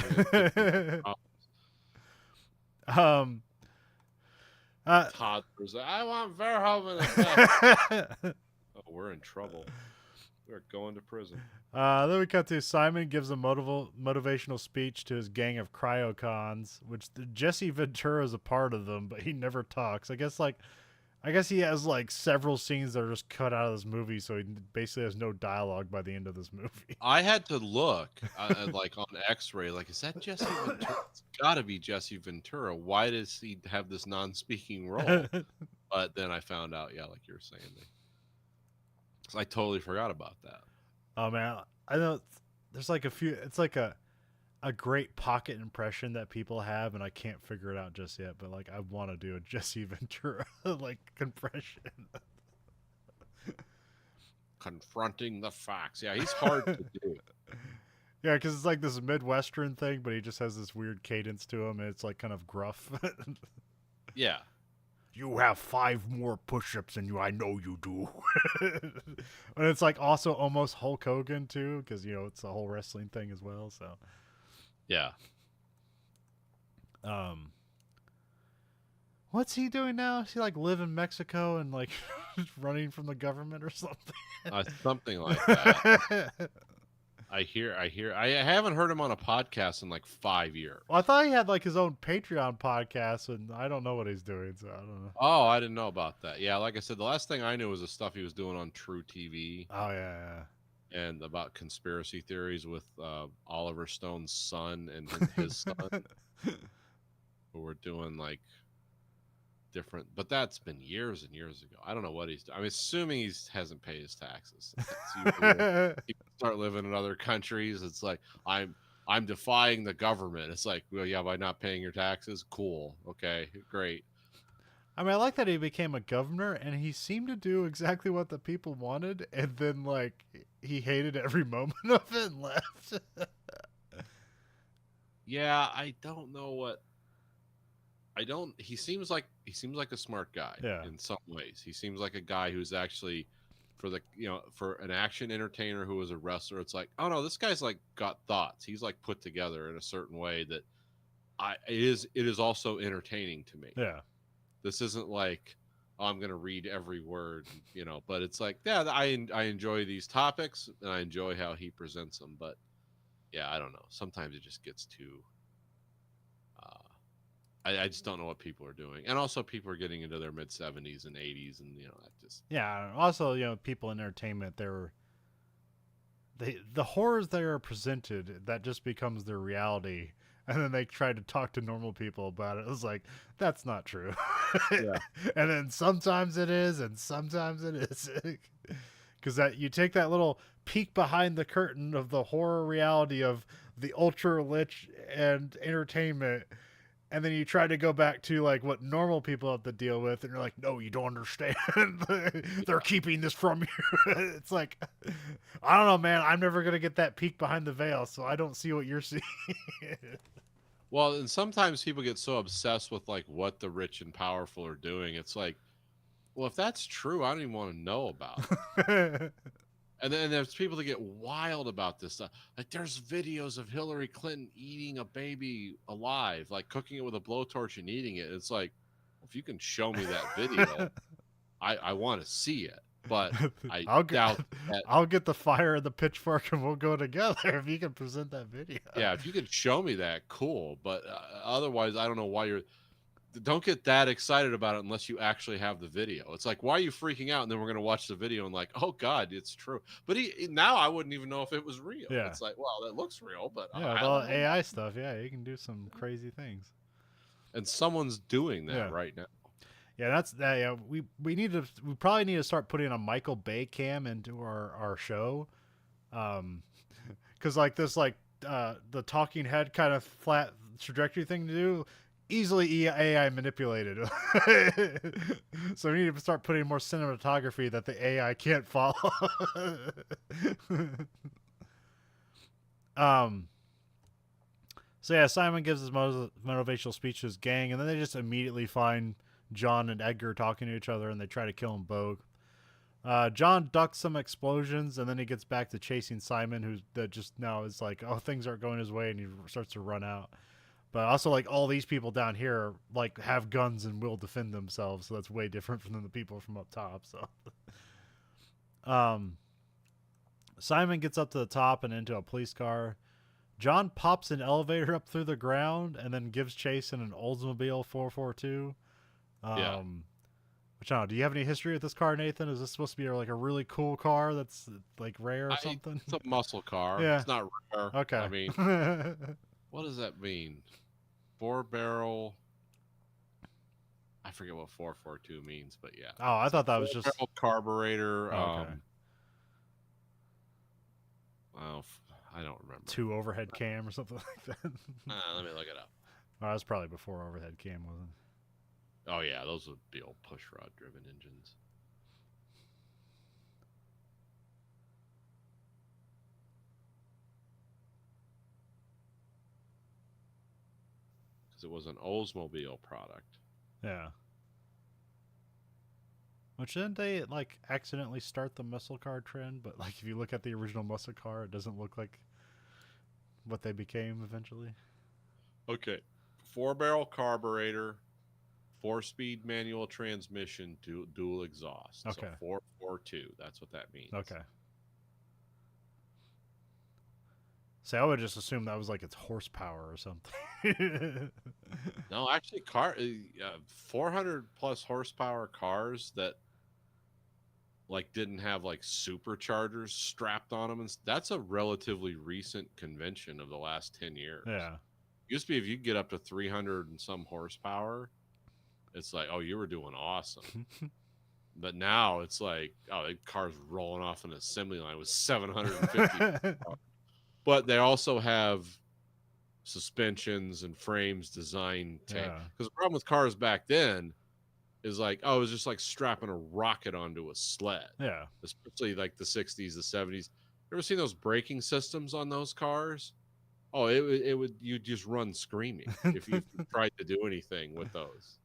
toddlers, I want Verhoeven Effect. Oh, we're in trouble. We're going to prison. Then we cut to Simon gives a motivational speech to his gang of cryocons, which Jesse Ventura is a part of them, but he never talks. I guess he has like several scenes that are just cut out of this movie, so he basically has no dialogue by the end of this movie. I had to look like on X-ray, like, is that Jesse Ventura? It's got to be Jesse Ventura. Why does he have this non-speaking role? But then I found out, yeah, like you were saying, so I totally forgot about that. Oh man, I know there's like a few. It's like a great pocket impression that people have, and I can't figure it out just yet. But like, I want to do a Jesse Ventura like impression. Confronting the facts. Yeah, he's hard to do. Yeah, because it's like this Midwestern thing, but he just has this weird cadence to him, and it's like kind of gruff. Yeah. You have 5 more push-ups than you. I know you do. And it's like also almost Hulk Hogan too, because it's a whole wrestling thing as well. So. Yeah. What's he doing now? Is he like live in Mexico and like running from the government or something? Something like that. I haven't heard him on a podcast in like 5 years. Well, I thought he had like his own Patreon podcast, and I don't know what he's doing, so I don't know. Oh, I didn't know about that. Yeah, like I said, the last thing I knew was the stuff he was doing on True TV. Oh yeah. And about conspiracy theories with Oliver Stone's son and his son, who were doing like different. But that's been years and years ago. I don't know what he's doing. I'm assuming he hasn't paid his taxes. People start living in other countries. It's like I'm defying the government. It's like, well, yeah, by not paying your taxes, cool, okay, great. I mean, I like that he became a governor, and he seemed to do exactly what the people wanted, and then like he hated every moment of it and left. Yeah, I don't know what I don't. He seems like a smart guy Yeah, in some ways. He seems like a guy who's actually for the for an action entertainer who was a wrestler. It's like, oh no, this guy's like got thoughts. He's like put together in a certain way that it is also entertaining to me. yeah. This isn't like, oh, I'm gonna read every word, but it's like, yeah, I enjoy these topics and I enjoy how he presents them. But yeah, I don't know. Sometimes it just gets too. Uh, I just don't know what people are doing, and also people are getting into their mid 70s and 80s, and that just Yeah. Also, people in entertainment, the horrors they are presented, that just becomes their reality. And then they try to talk to normal people about it. It's like, that's not true. yeah. And then sometimes it is, and sometimes it isn't. Because that you take that little peek behind the curtain of the horror reality of the ultra rich and entertainment, and then you try to go back to like what normal people have to deal with, and you're like, no, you don't understand. They're keeping this from you. It's like, I don't know, man. I'm never gonna get that peek behind the veil, so I don't see what you're seeing. Well, and sometimes people get so obsessed with like what the rich and powerful are doing. It's like, well, if that's true, I don't even want to know about it. And then there's people that get wild about this stuff. Like there's videos of Hillary Clinton eating a baby alive, like cooking it with a blowtorch and eating it. It's like, if you can show me that video, I want to see it. But I I'll get doubt that. I'll get the fire and the pitchfork, and we'll go together if you can present that video. Yeah, if you could show me that, cool. But otherwise, I don't know why you're. Don't get that excited about it unless you actually have the video. It's like, why are you freaking out? And then we're going to watch the video and like, oh God, it's true. But now I wouldn't even know if it was real. Yeah. It's like, well, that looks real, but Yeah, I with all don't the know. AI stuff, yeah, you can do some crazy things. And someone's doing that Yeah. right now. Yeah, that's that. Yeah, we probably need to start putting a Michael Bay cam into our show, because like this the talking head kind of flat trajectory thing to do, easily AI manipulated. So we need to start putting more cinematography that the AI can't follow. um. So yeah, Simon gives his motivational speech to his gang, and then they just immediately find John and Edgar talking to each other, and they try to kill them both. John ducks some explosions, and then he gets back to chasing Simon, who's that just now is like, oh, things aren't going his way, and he starts to run out. But also, like, all these people down here like have guns and will defend themselves, so that's way different from the people from up top. So, Simon gets up to the top and into a police car. John pops an elevator up through the ground and then gives chase in an Oldsmobile 442. Yeah. Which I don't know. Do you have any history with this car, Nathan? Is this supposed to be like a really cool car that's like rare or something? It's a muscle car. Yeah. It's not rare. Okay. I mean, what does that mean? 4-barrel. I forget what 442 means, but yeah. Oh, I thought that was just carburetor. Okay. Well, I don't remember. 2 overhead cam or something like that. Let me look it up. Oh, that was probably before overhead cam, wasn't it? Oh yeah, those would be old pushrod driven engines. Because it was an Oldsmobile product. Yeah. Which didn't they like accidentally start the muscle car trend? But like if you look at the original muscle car, it doesn't look like what they became eventually. Okay, 4-barrel carburetor, 4-speed manual transmission, dual exhaust. Okay. So 442. That's what that means. Okay. See, I would just assume that was like its horsepower or something. No, actually, 400 plus horsepower cars that like didn't have like superchargers strapped on them, and that's a relatively recent convention of the last 10 years. Yeah. Used to be if you get up to 300 and some horsepower, it's like, oh, you were doing awesome. But now it's like, oh, the car's rolling off an assembly line with 750. But they also have suspensions and frames designed to. Yeah. Because the problem with cars back then, is like, oh, it was just like strapping a rocket onto a sled, Yeah. especially like the 60s, the 70s. You ever seen those braking systems on those cars? Oh, it would you just run screaming if you tried to do anything with those.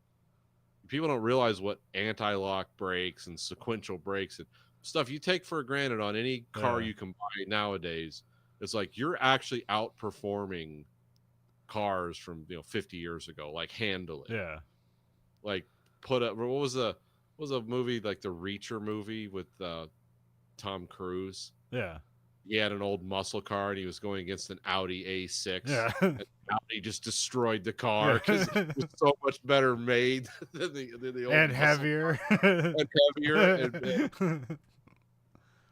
People don't realize what anti-lock brakes and sequential brakes and stuff you take for granted on any car Yeah. you can buy nowadays. It's like you're actually outperforming cars from 50 years ago, like handily. Yeah. Like put up what was a movie like the Reacher movie with Tom Cruise? Yeah. He had an old muscle car and he was going against an Audi A6. Yeah. And Audi just destroyed the car Yeah. because it was so much better made than the old And muscle heavier. and heavier.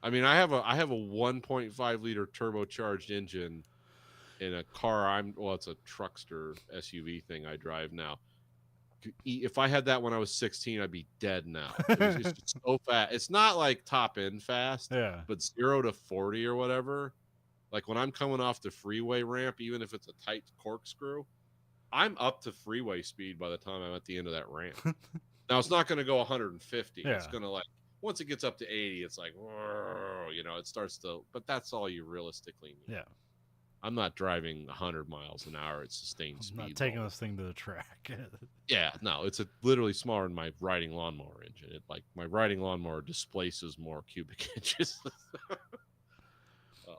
I mean, I have a 1.5 liter turbocharged engine in a car. It's a truckster SUV thing I drive now. If I had that when I was 16, I'd be dead now. It's just so fast. It's not like top end fast, Yeah. but 0 to 40 or whatever. Like when I'm coming off the freeway ramp, even if it's a tight corkscrew, I'm up to freeway speed by the time I'm at the end of that ramp. Now it's not going to go 150. Yeah. It's going to once it gets up to 80, it's like, it starts to, but that's all you realistically need. Yeah. I'm not driving 100 miles an hour at sustained speed. I'm not taking this thing to the track. Yeah, no, it's literally smaller than my riding lawnmower engine. My riding lawnmower displaces more cubic inches.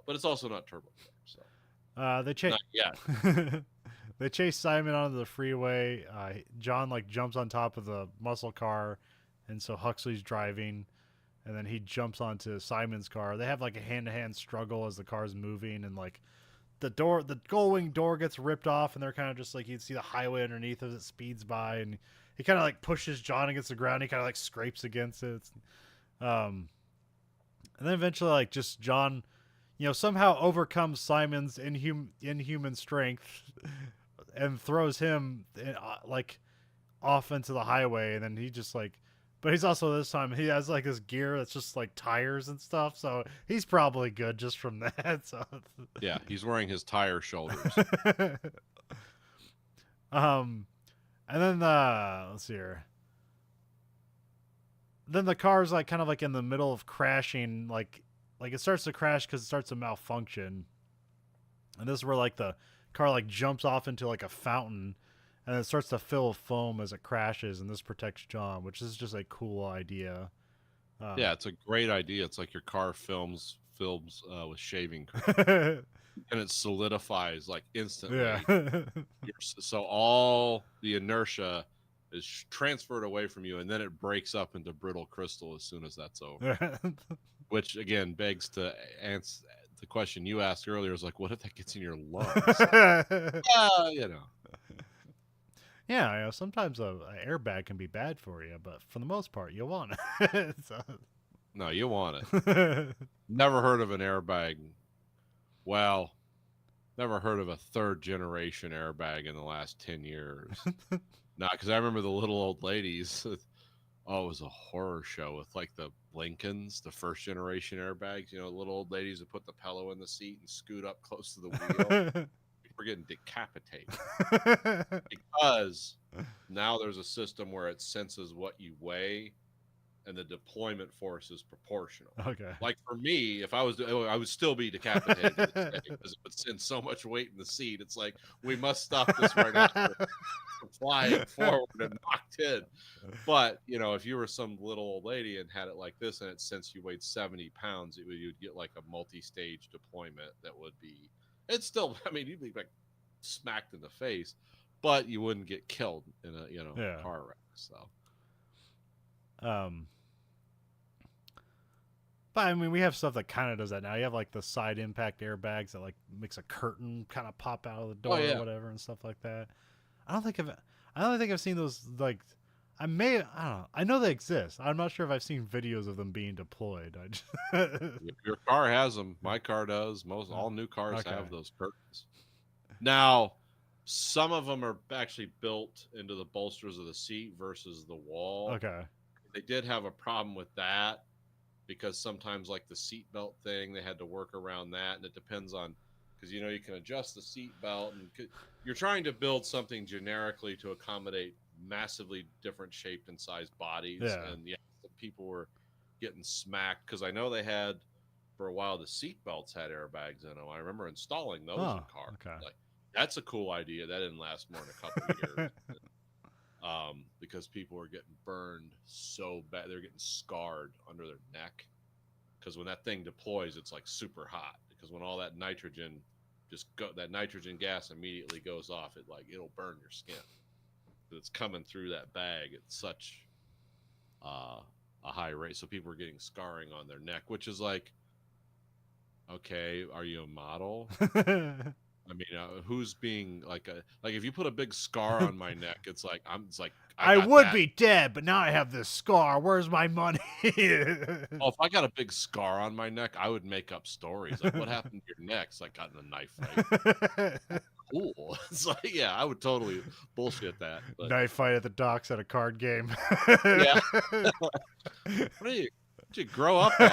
But it's also not turbo. So they chase. Yeah. They chase Simon onto the freeway. John jumps on top of the muscle car, and so Huxley's driving, and then he jumps onto Simon's car. They have a hand-to-hand struggle as the car's moving, and the gull-wing door gets ripped off, and they're kind of just you'd see the highway underneath as it speeds by, and he kind of pushes John against the ground. He kind of scrapes against it. And then eventually just John, somehow overcomes Simon's inhuman strength and throws him off into the highway, and then he just but he's also, this time he has this gear that's just tires and stuff, so he's probably good just from that. So yeah, he's wearing his tire shoulders. And then let's see here. Then the car's kind of in the middle of crashing, it starts to crash because it starts to malfunction, and this is where the car jumps off into a fountain, and it starts to fill with foam as it crashes, and this protects John, which is just a cool idea. Yeah, it's a great idea. It's like your car films with shaving cream, and it solidifies instantly. Yeah. So all the inertia is transferred away from you, and then it breaks up into brittle crystal as soon as that's over. Which again begs to answer the question you asked earlier: is what if that gets in your lungs? Yeah, sometimes an airbag can be bad for you, but for the most part, you want it. No, you want it. Never heard of an airbag. Well, never heard of a third generation airbag in the last 10 years. Nah, because I remember the little old ladies. Oh, it was a horror show with the Lincolns, the first generation airbags. Little old ladies that put the pillow in the seat and scoot up close to the wheel. We're getting decapitated because now there's a system where it senses what you weigh, and the deployment force is proportional. Okay. For me, if I would still be decapitated because it would send so much weight in the seat. It's we must stop this right now. From flying forward and knocked in. But if you were some little old lady and had it like this, and it since you weighed 70 pounds, you'd get a multi-stage deployment that would be. It's still. I mean, you'd be smacked in the face, but you wouldn't get killed in a car wreck. So. But I mean, we have stuff that kind of does that now. You have the side impact airbags that makes a curtain kind of pop out of the door or whatever and stuff like that. I don't think I've seen those. I don't know. I know they exist. I'm not sure if I've seen videos of them being deployed. If your car has them, my car does. All new cars have those curtains. Now, some of them are actually built into the bolsters of the seat versus the wall. Okay. They did have a problem with that because sometimes the seatbelt thing, they had to work around that, and it depends on because you can adjust the seatbelt, and you're trying to build something generically to accommodate massively different shaped and sized bodies, Yeah. and yeah, some people were getting smacked because I know they had for a while the seat belts had airbags in them. I remember installing those in Oh, cars. okay. Like that's a cool idea. That didn't last more than a couple of years. Because people were getting burned so bad, they're getting scarred under their neck. Because when that thing deploys, it's like super hot. Because when all that nitrogen that nitrogen gas immediately goes off, it'll burn your skin. It's coming through that bag at such a high rate. So people are getting scarring on their neck, which is like, okay, are you a model? I mean, who's being like if you put a big scar on my neck, it's like I I got would that. be dead, but now I have this scar. Where's my money? Oh, if I got a big scar on my neck, I would make up stories. Like, what happened to your neck? It's like got in a knife fight. Cool. It's like, yeah, I would totally bullshit that. But Knife fight at the docks at a card game. yeah, what are you? Did you grow up at?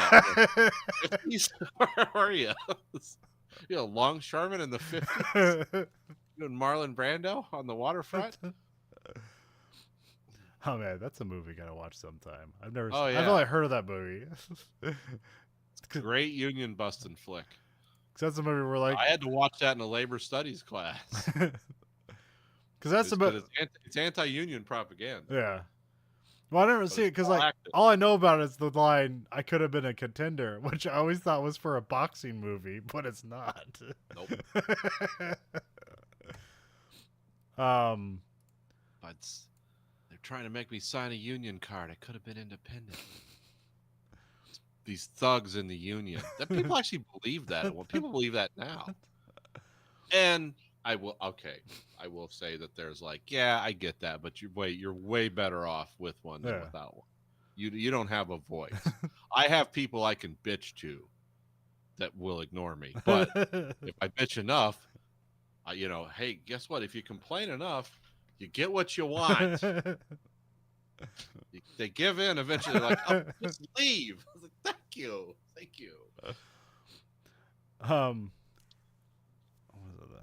50s? Where are you? You know, longshoreman in the 50s. You and Marlon Brando on the waterfront. Oh man, that's a movie gotta watch sometime. I've Oh, I've yeah. only heard of that movie. Great union busting flick. That's a movie where like I had to watch that in a labor studies class. because that's about it's anti-union propaganda. yeah. Well, I never see it because like all I know about it is the line "I could have been a contender," which I always thought was for a boxing movie, but it's not. Nope. But they're trying to make me sign a union card. I could have been independent. These thugs in the union. That people actually believe that. Well, people believe that now. And I will say that there's like, yeah, I get that, but you're way better off with one than without one. You don't have a voice. I have people I can bitch to that will ignore me. But if I bitch enough, hey, guess what? If you complain enough, you get what you want. They give in eventually. Like, oh, just leave. I was like, thank you. What was it?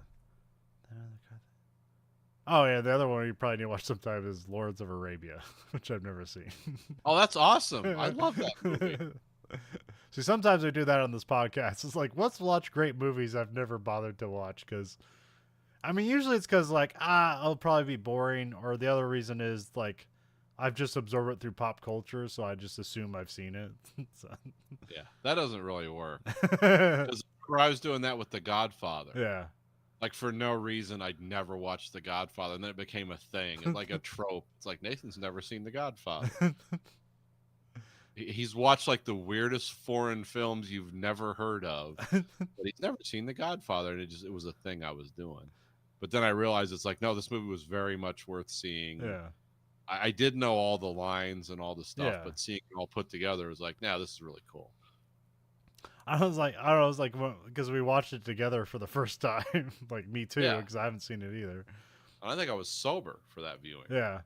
Oh yeah, the other one you probably need to watch sometime is Lawrence of Arabia, which I've never seen. Oh, that's awesome! I love that movie. See, sometimes we do that on this podcast. It's like, let's watch great movies I've never bothered to watch because, I mean, usually it's because like I'll probably be boring, or the other reason is like I've just absorbed it through pop culture, so I just assume I've seen it. So. Yeah, that doesn't really work. Because I was doing that with The Godfather. Yeah. Like for no reason, I'd never watched The Godfather, and then it became a thing, and like a trope. It's like Nathan's never seen The Godfather. He's watched like the weirdest foreign films you've never heard of, but he's never seen The Godfather, and it was a thing I was doing. But then I realized it's like, no, this movie was very much worth seeing. Yeah. I did know all the lines and all the stuff, but seeing it all put together was like, nah, this is really cool. I was like, because we watched it together for the first time. Like me too, because I haven't seen it either. And I think I was sober for that viewing. Yeah.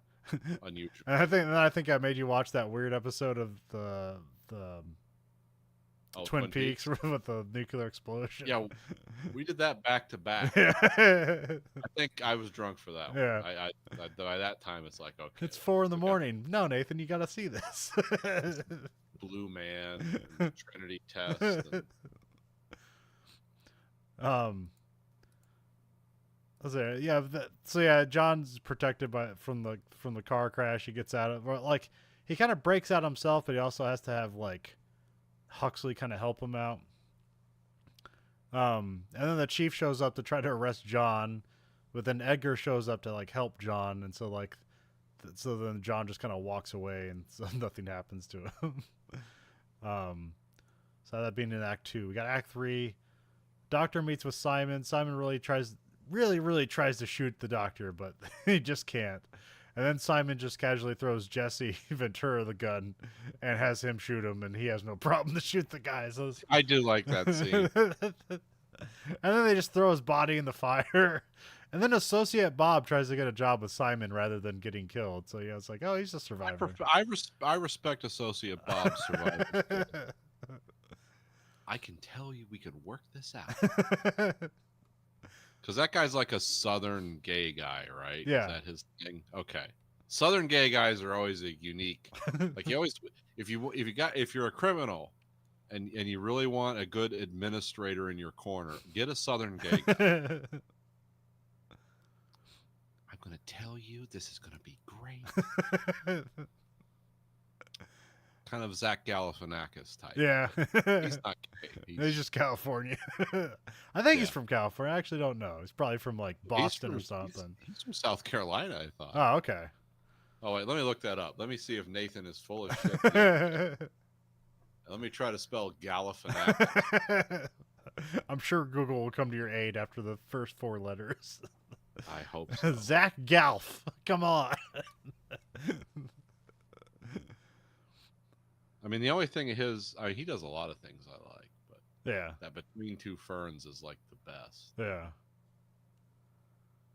Unusual. And I think I made you watch that weird episode of the Twin Peaks with the nuclear explosion. Yeah, we did that back to back. Yeah. I think I was drunk for that one. Yeah. I by that time it's like, okay. It's 4 a.m. No, Nathan, you got to see this. Blue Man, and Trinity Test. And... So yeah, John's protected from the car crash. He gets out of like he kind of breaks out himself, but he also has to have like Huxley kind of help him out. And then the chief shows up to try to arrest John, but then Edgar shows up to like help John, and so like so then John just kind of walks away, and so nothing happens to him. So that being in Act 2, we got Act 3. Doctor meets with Simon. Simon really tries to shoot the doctor, but he just can't. And then Simon just casually throws Jesse Ventura the gun and has him shoot him, and he has no problem to shoot the guy. So I do like that scene. And then they just throw his body in the fire. And then Associate Bob tries to get a job with Simon rather than getting killed. So yeah, it's like, oh, he's a survivor. I respect Associate Bob's survival. I can tell you we could work this out. Because that guy's like a southern gay guy, right? Yeah. Is that his thing? Okay. Southern gay guys are always a unique. Like you always, if you're a criminal, and you really want a good administrator in your corner, get a Southern gay guy. I'm gonna tell you, this is gonna be great. Kind of Zach Galifianakis type. Yeah. He's not gay. He's just California. I think he's Yeah. from California. I actually don't know. He's probably from like Boston or something. He's from South Carolina, I thought. Oh, okay. Oh wait, let me look that up. Let me see if Nathan is full of shit. Let me try to spell Galifianakis. I'm sure Google will come to your aid after the first 4 letters. I hope so. Zach Galf. Come on. I mean, the only thing he does a lot of things I like, but Yeah. that Between Two Ferns is like the best. Yeah.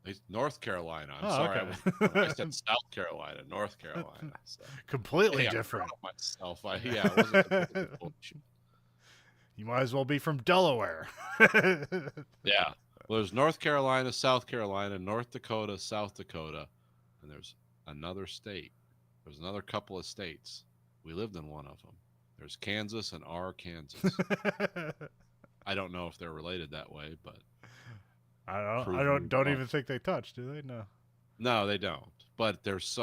He's North Carolina. I'm Oh, sorry, okay. I said South Carolina, North Carolina. So. Completely Hey, I'm different. proud of myself. It wasn't You might as well be from Delaware. yeah. Well, there's North Carolina, South Carolina, North Dakota, South Dakota, and there's another state. There's another couple of states. We lived in one of them. There's Kansas and Arkansas. I don't know if they're related that way, but I prove me don't wrong. even think they touch, do they? No. No, they don't. But there's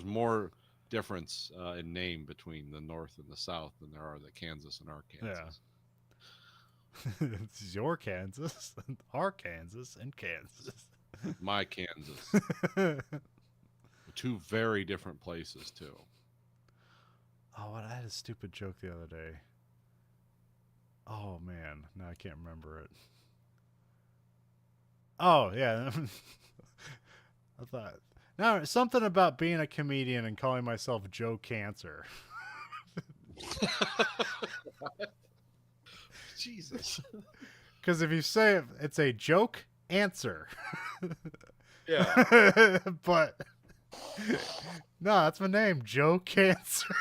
more difference in name between the North and the South than there are the Kansas and Arkansas. Yeah. It's your Kansas, our Kansas, and Kansas. My Kansas. 2 very different places too. Oh, what? I had a stupid joke the other day. Oh man, no, I can't remember it. Oh yeah, I thought no something about being a comedian and calling myself Joe Cancer. Jesus. Because if you say it, it's a joke answer. Yeah. But no, that's my name, Joe Cancer.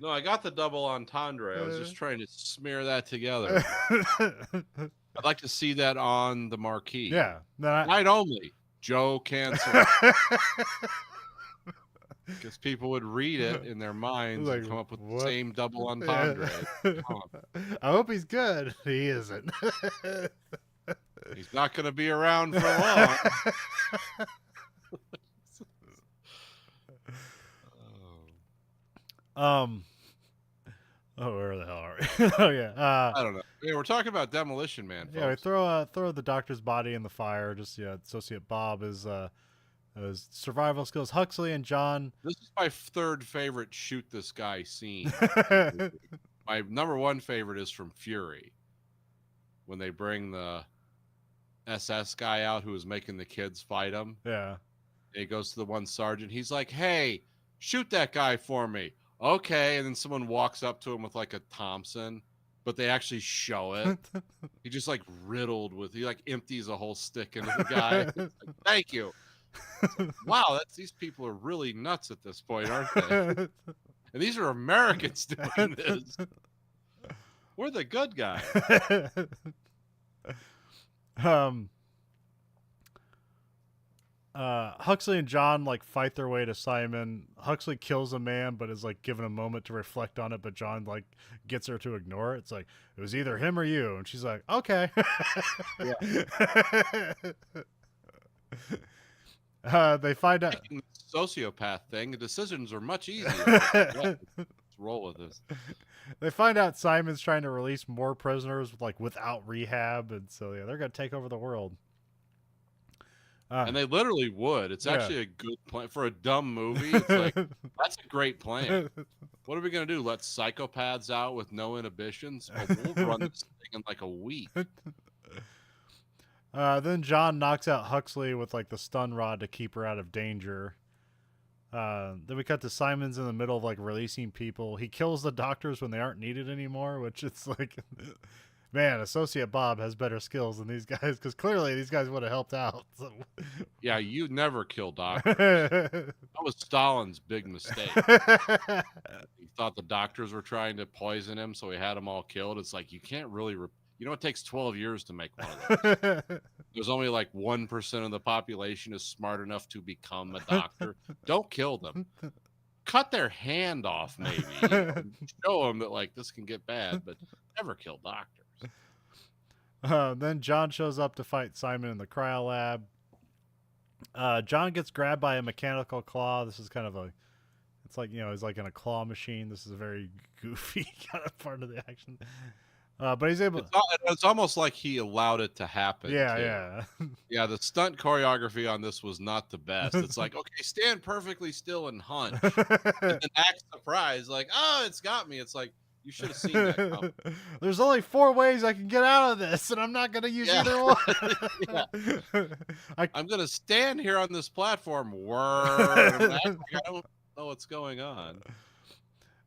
No, I got the double entendre. I was just trying to smear that together. I'd like to see that on the marquee. Yeah. No, Night only. Joe Cancer. Because people would read it in their minds and come up with the same double entendre. I hope he's good. He isn't. He's not going to be around for long. Oh, where the hell are we? Oh yeah. I don't know. Yeah, we're talking about Demolition Man, folks. Yeah, we throw the doctor's body in the fire. Just Associate Bob is his survival skills. Huxley and John. This is my 3rd favorite shoot this guy scene. My number 1 favorite is from Fury, when they bring the SS guy out who was making the kids fight him. Yeah. And he goes to the one sergeant. He's like, "Hey, shoot that guy for me." Okay, and then someone walks up to him with like a Thompson, but they actually show it. He just like he like empties a whole stick into the guy. Like, thank you. Like, wow, these people are really nuts at this point, aren't they? And these are Americans doing this. We're the good guys. Huxley and John like fight their way to Simon. Huxley kills a man, but is like given a moment to reflect on it. But John like gets her to ignore it. It's like it was either him or you, and she's like, "Okay." They find out the sociopath thing. The decisions are much easier. Let's roll with this. They find out Simon's trying to release more prisoners without rehab, and so yeah, they're gonna take over the world. And they literally would. It's actually a good plan for a dumb movie. It's like that's a great plan. What are we gonna do? Let psychopaths out with no inhibitions? Oh, we'll run this thing in like a week. Then John knocks out Huxley with the stun rod to keep her out of danger. Then we cut to Simon's in the middle of releasing people. He kills the doctors when they aren't needed anymore, which it's like, man, Associate Bob has better skills than these guys because clearly these guys would have helped out. So. Yeah, you never kill doctors. That was Stalin's big mistake. He thought the doctors were trying to poison him, so he had them all killed. It's like you can't really You know, it takes 12 years to make one of those. There's only like 1% of the population is smart enough to become a doctor. Don't kill them. Cut their hand off, maybe. Show them that like this can get bad, but never kill doctors. Then John shows up to fight Simon in the cryo lab. John gets grabbed by a mechanical claw. This is kind of a, it's like, he's like in a claw machine. This is a very goofy kind of part of the action. But he's able. It's almost like he allowed it to happen. Yeah, too. yeah. Yeah, the stunt choreography on this was not the best. It's like, okay, stand perfectly still and hunch. And then act surprised, like, oh, it's got me. It's like, you should have seen that coming. There's only 4 ways I can get out of this, and I'm not going to use either one. I'm going to stand here on this platform. Act like I don't know what's going on.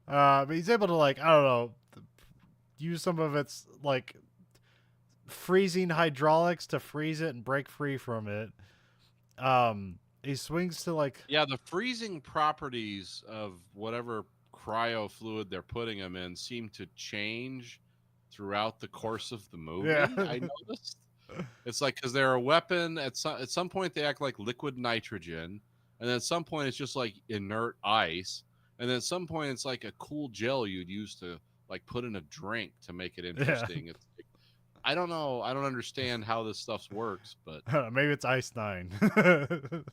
But he's able to, like, I don't know, use some of its like freezing hydraulics to freeze it and break free from it. He swings to like the freezing properties of whatever cryo fluid they're putting him in seem to change throughout the course of the movie. Yeah. I noticed it's like because they're a weapon at some point they act like liquid nitrogen, and then at some point it's just like inert ice, and then at some point it's like a cool gel you'd use to like put in a drink to make it interesting. It's like, I don't know. I don't understand how this stuff works, but maybe it's Ice 9. it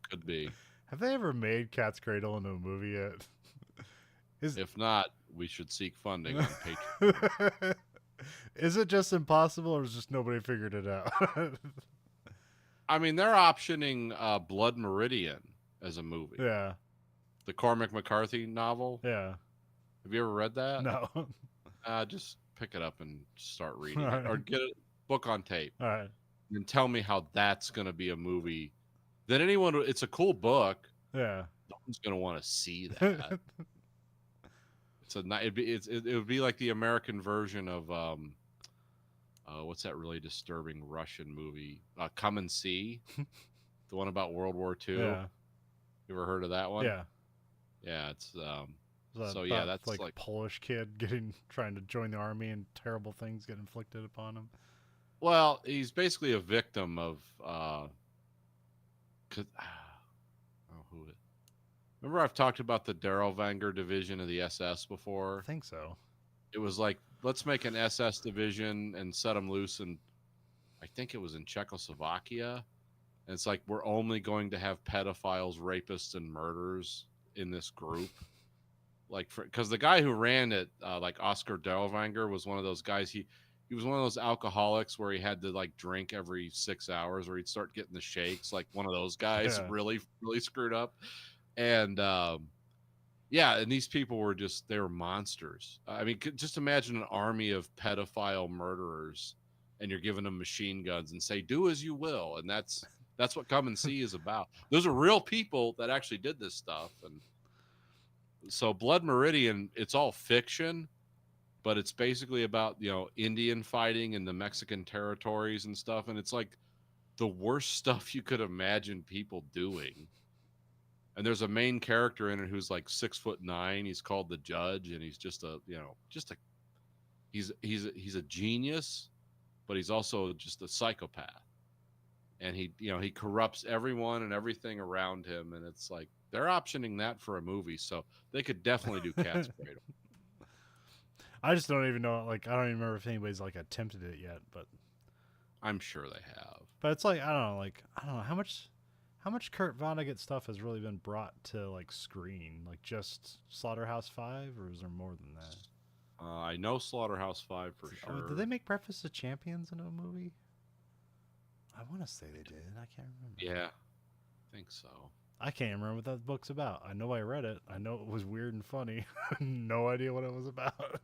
could be. Have they ever made Cat's Cradle into a movie yet? If not, we should seek funding on Patreon. Is it just impossible, or is just nobody figured it out? I mean, they're optioning Blood Meridian as a movie. Yeah. The Cormac McCarthy novel. Yeah. Have you ever read that? No. Just pick it up and start reading it. Or get a book on tape. All right. And tell me how that's going to be a movie. Then it's a cool book. Yeah. No one's going to want to see that. It would be like the American version of what's that really disturbing Russian movie? Come and See, the one about World War II. Yeah. You ever heard of that one? Yeah. Yeah, it's So yeah, that's like Polish kid trying to join the army and terrible things get inflicted upon him. Well, he's basically a victim of remember I've talked about the Darrellwanger division of the SS before? I think so. It was like, let's make an SS division and set them loose, and I think it was in Czechoslovakia. And it's like, we're only going to have pedophiles, rapists, and murderers in this group. Like, because the guy who ran it, like Oscar Darrellwanger, was one of those guys. He was one of those alcoholics where he had to like drink every 6 hours, or he'd start getting the shakes. Like one of those guys, really, really screwed up. And and these people were they were monsters. I mean, just imagine an army of pedophile murderers, and you're giving them machine guns and say, "Do as you will," and that's what Come and See is about. Those are real people that actually did this stuff. And so Blood Meridian, it's all fiction, but it's basically about, Indian fighting in the Mexican territories and stuff. And it's like the worst stuff you could imagine people doing. And there's a main character in it who's like 6'9". He's called the Judge, and he's he's a genius, but he's also just a psychopath. And he corrupts everyone and everything around him. And it's like, they're optioning that for a movie, so they could definitely do Cat's Cradle. I just don't even know. Like, I don't even remember if anybody's like attempted it yet, but I'm sure they have. But it's like, I don't know how much Kurt Vonnegut stuff has really been brought to like screen, like just Slaughterhouse-5, or is there more than that? I know Slaughterhouse-5 for sure. Oh, did they make Breakfast of Champions in a movie? I want to say they did. I can't remember. Yeah, I think so. I can't remember what that book's about. I know I read it. I know it was weird and funny. No idea what it was about.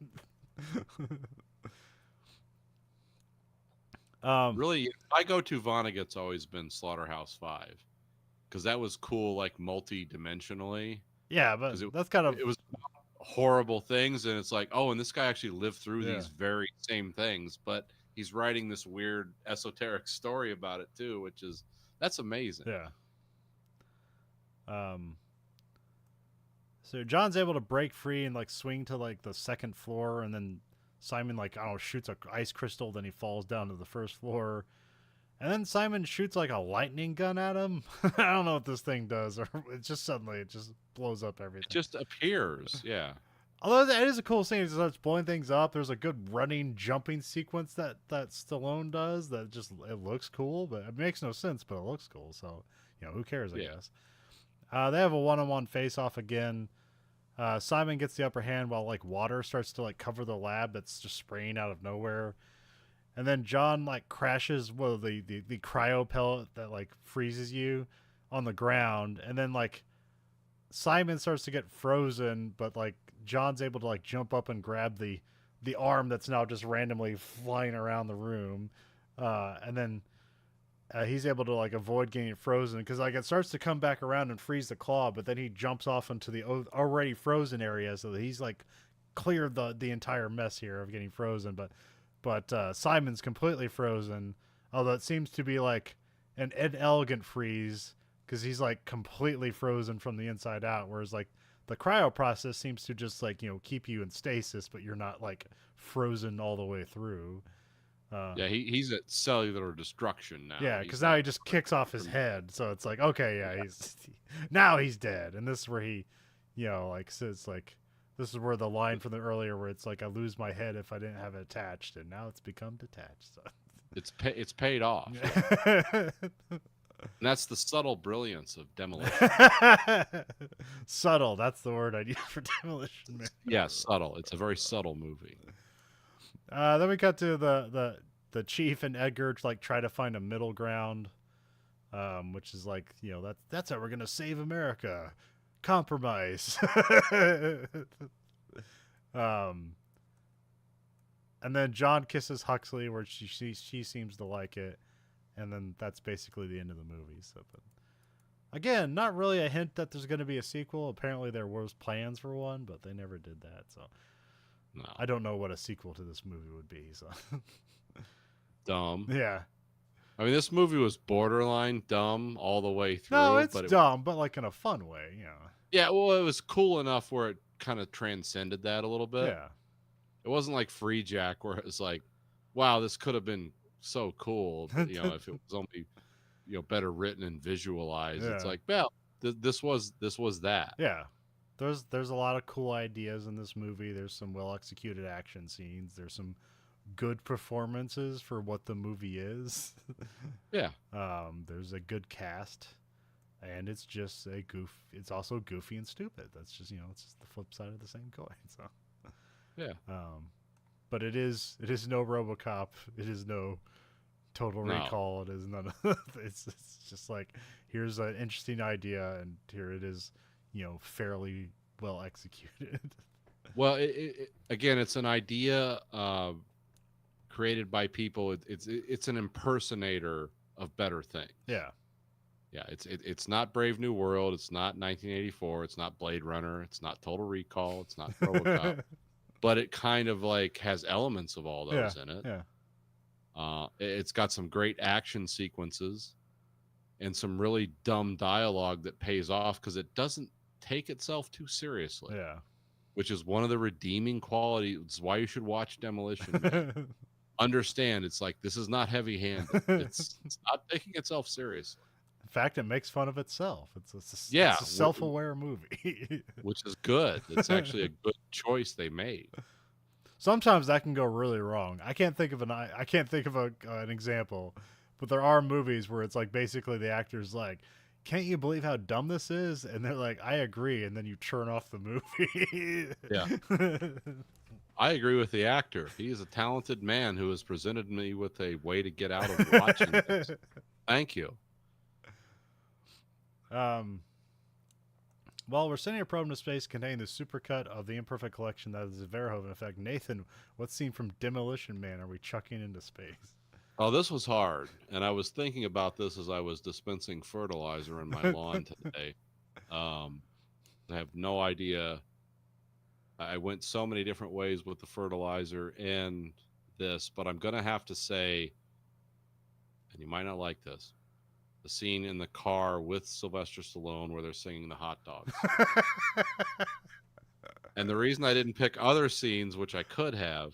Really, my go-to Vonnegut's always been Slaughterhouse-5, because that was cool, like multi-dimensionally. Yeah, but that's kind of, it was horrible things, and it's like, oh, and this guy actually lived through these very same things, but he's writing this weird esoteric story about it too, that's amazing. Yeah. So John's able to break free and like swing to like the second floor, and then Simon, like, I don't know, shoots a ice crystal, then he falls down to the first floor. And then Simon shoots like a lightning gun at him. I don't know what this thing does, or it just suddenly it just blows up It everything. just appears. Yeah. Although it is a cool scene, it starts blowing things up. There's a good running, jumping sequence that Stallone does. That just it looks cool, but it makes no sense. But it looks cool, so who cares? I Yeah. guess. They have a one-on-one face-off again. Simon gets the upper hand while like water starts to like cover the lab that's just spraying out of nowhere. And then John like crashes the cryo pellet that like freezes you on the ground, and then like Simon starts to get frozen, but like John's able to like jump up and grab the arm that's now just randomly flying around the room, and then he's able to like avoid getting frozen because like it starts to come back around and freeze the claw, but then he jumps off into the already frozen area, so that he's like cleared the entire mess here of getting frozen, but Simon's completely frozen, although it seems to be like an inelegant freeze because he's like completely frozen from the inside out, whereas like the cryo process seems to just like keep you in stasis, but you're not like frozen all the way through. Yeah, he's at cellular destruction now. Yeah, He's because now not he just kicks off his head, so it's like okay, yeah, he's now he's dead, and this is where he, like says like this is where the line from the earlier where it's like I lose my head if I didn't have it attached, and now it's become detached. So. it's paid off. Yeah. And that's the subtle brilliance of Demolition. Subtle, that's the word I use for Demolition Man. Yeah, subtle. It's a very subtle movie. Then we cut to the chief and Edgar to like try to find a middle ground, which is like that's how we're gonna save America, compromise. um, and then John kisses Huxley, where she seems to like it, and then that's basically the end of the movie. So, but again, not really a hint that there's going to be a sequel. Apparently, there was plans for one, but they never did that. So, No. I don't know what a sequel to this movie would be. So, Dumb. yeah. I mean, this movie was borderline dumb all the way through. No, it's but dumb, but like in a fun way, Yeah, well, it was cool enough where it kind of transcended that a little bit. Yeah. It wasn't like Free Jack where it was like, wow, this could have been so cool, but, if it was only better written and visualized. It's Yeah. like, well, this was that. Yeah. There's a lot of cool ideas in this movie. There's some well executed action scenes. There's some good performances for what the movie is. Yeah. There's a good cast, and it's just it's also goofy and stupid. That's just it's just the flip side of the same coin. So Yeah. But it is no RoboCop. It is no Total No. Recall. It is none of it's just like here's an interesting idea, and here it is, fairly well executed. Well, again, it's an idea created by people. It's an impersonator of better things. Yeah. Yeah, it's not Brave New World. It's not 1984. It's not Blade Runner. It's not Total Recall. It's not RoboCop. But it kind of like has elements of all those in it. Yeah. It's got some great action sequences and some really dumb dialogue that pays off because it doesn't take itself too seriously. Yeah. Which is one of the redeeming qualities. It's why you should watch Demolition Man. Understand, it's like this is not heavy-handed. It's not taking itself seriously. In fact, it makes fun of itself. It's a Yeah, self-aware movie. which is good. It's actually a good choice they made. Sometimes that can go really wrong. I can't think of an example, but there are movies where it's like basically the actor's like, "Can't you believe how dumb this is?" And they're like, "I agree," and then you turn off the movie. Yeah. I agree with the actor. He is a talented man who has presented me with a way to get out of watching this. Thank you. Well, we're sending a probe into space containing the supercut of the imperfect collection that is the Verhoeven Effect. Nathan, what scene from Demolition Man are we chucking into space? Oh, this was hard. And I was thinking about this as I was dispensing fertilizer in my lawn today. I have no idea. I went so many different ways with the fertilizer and this, but I'm going to have to say, and you might not like this, the scene in the car with Sylvester Stallone where they're singing the hot dogs. And the reason I didn't pick other scenes, which I could have,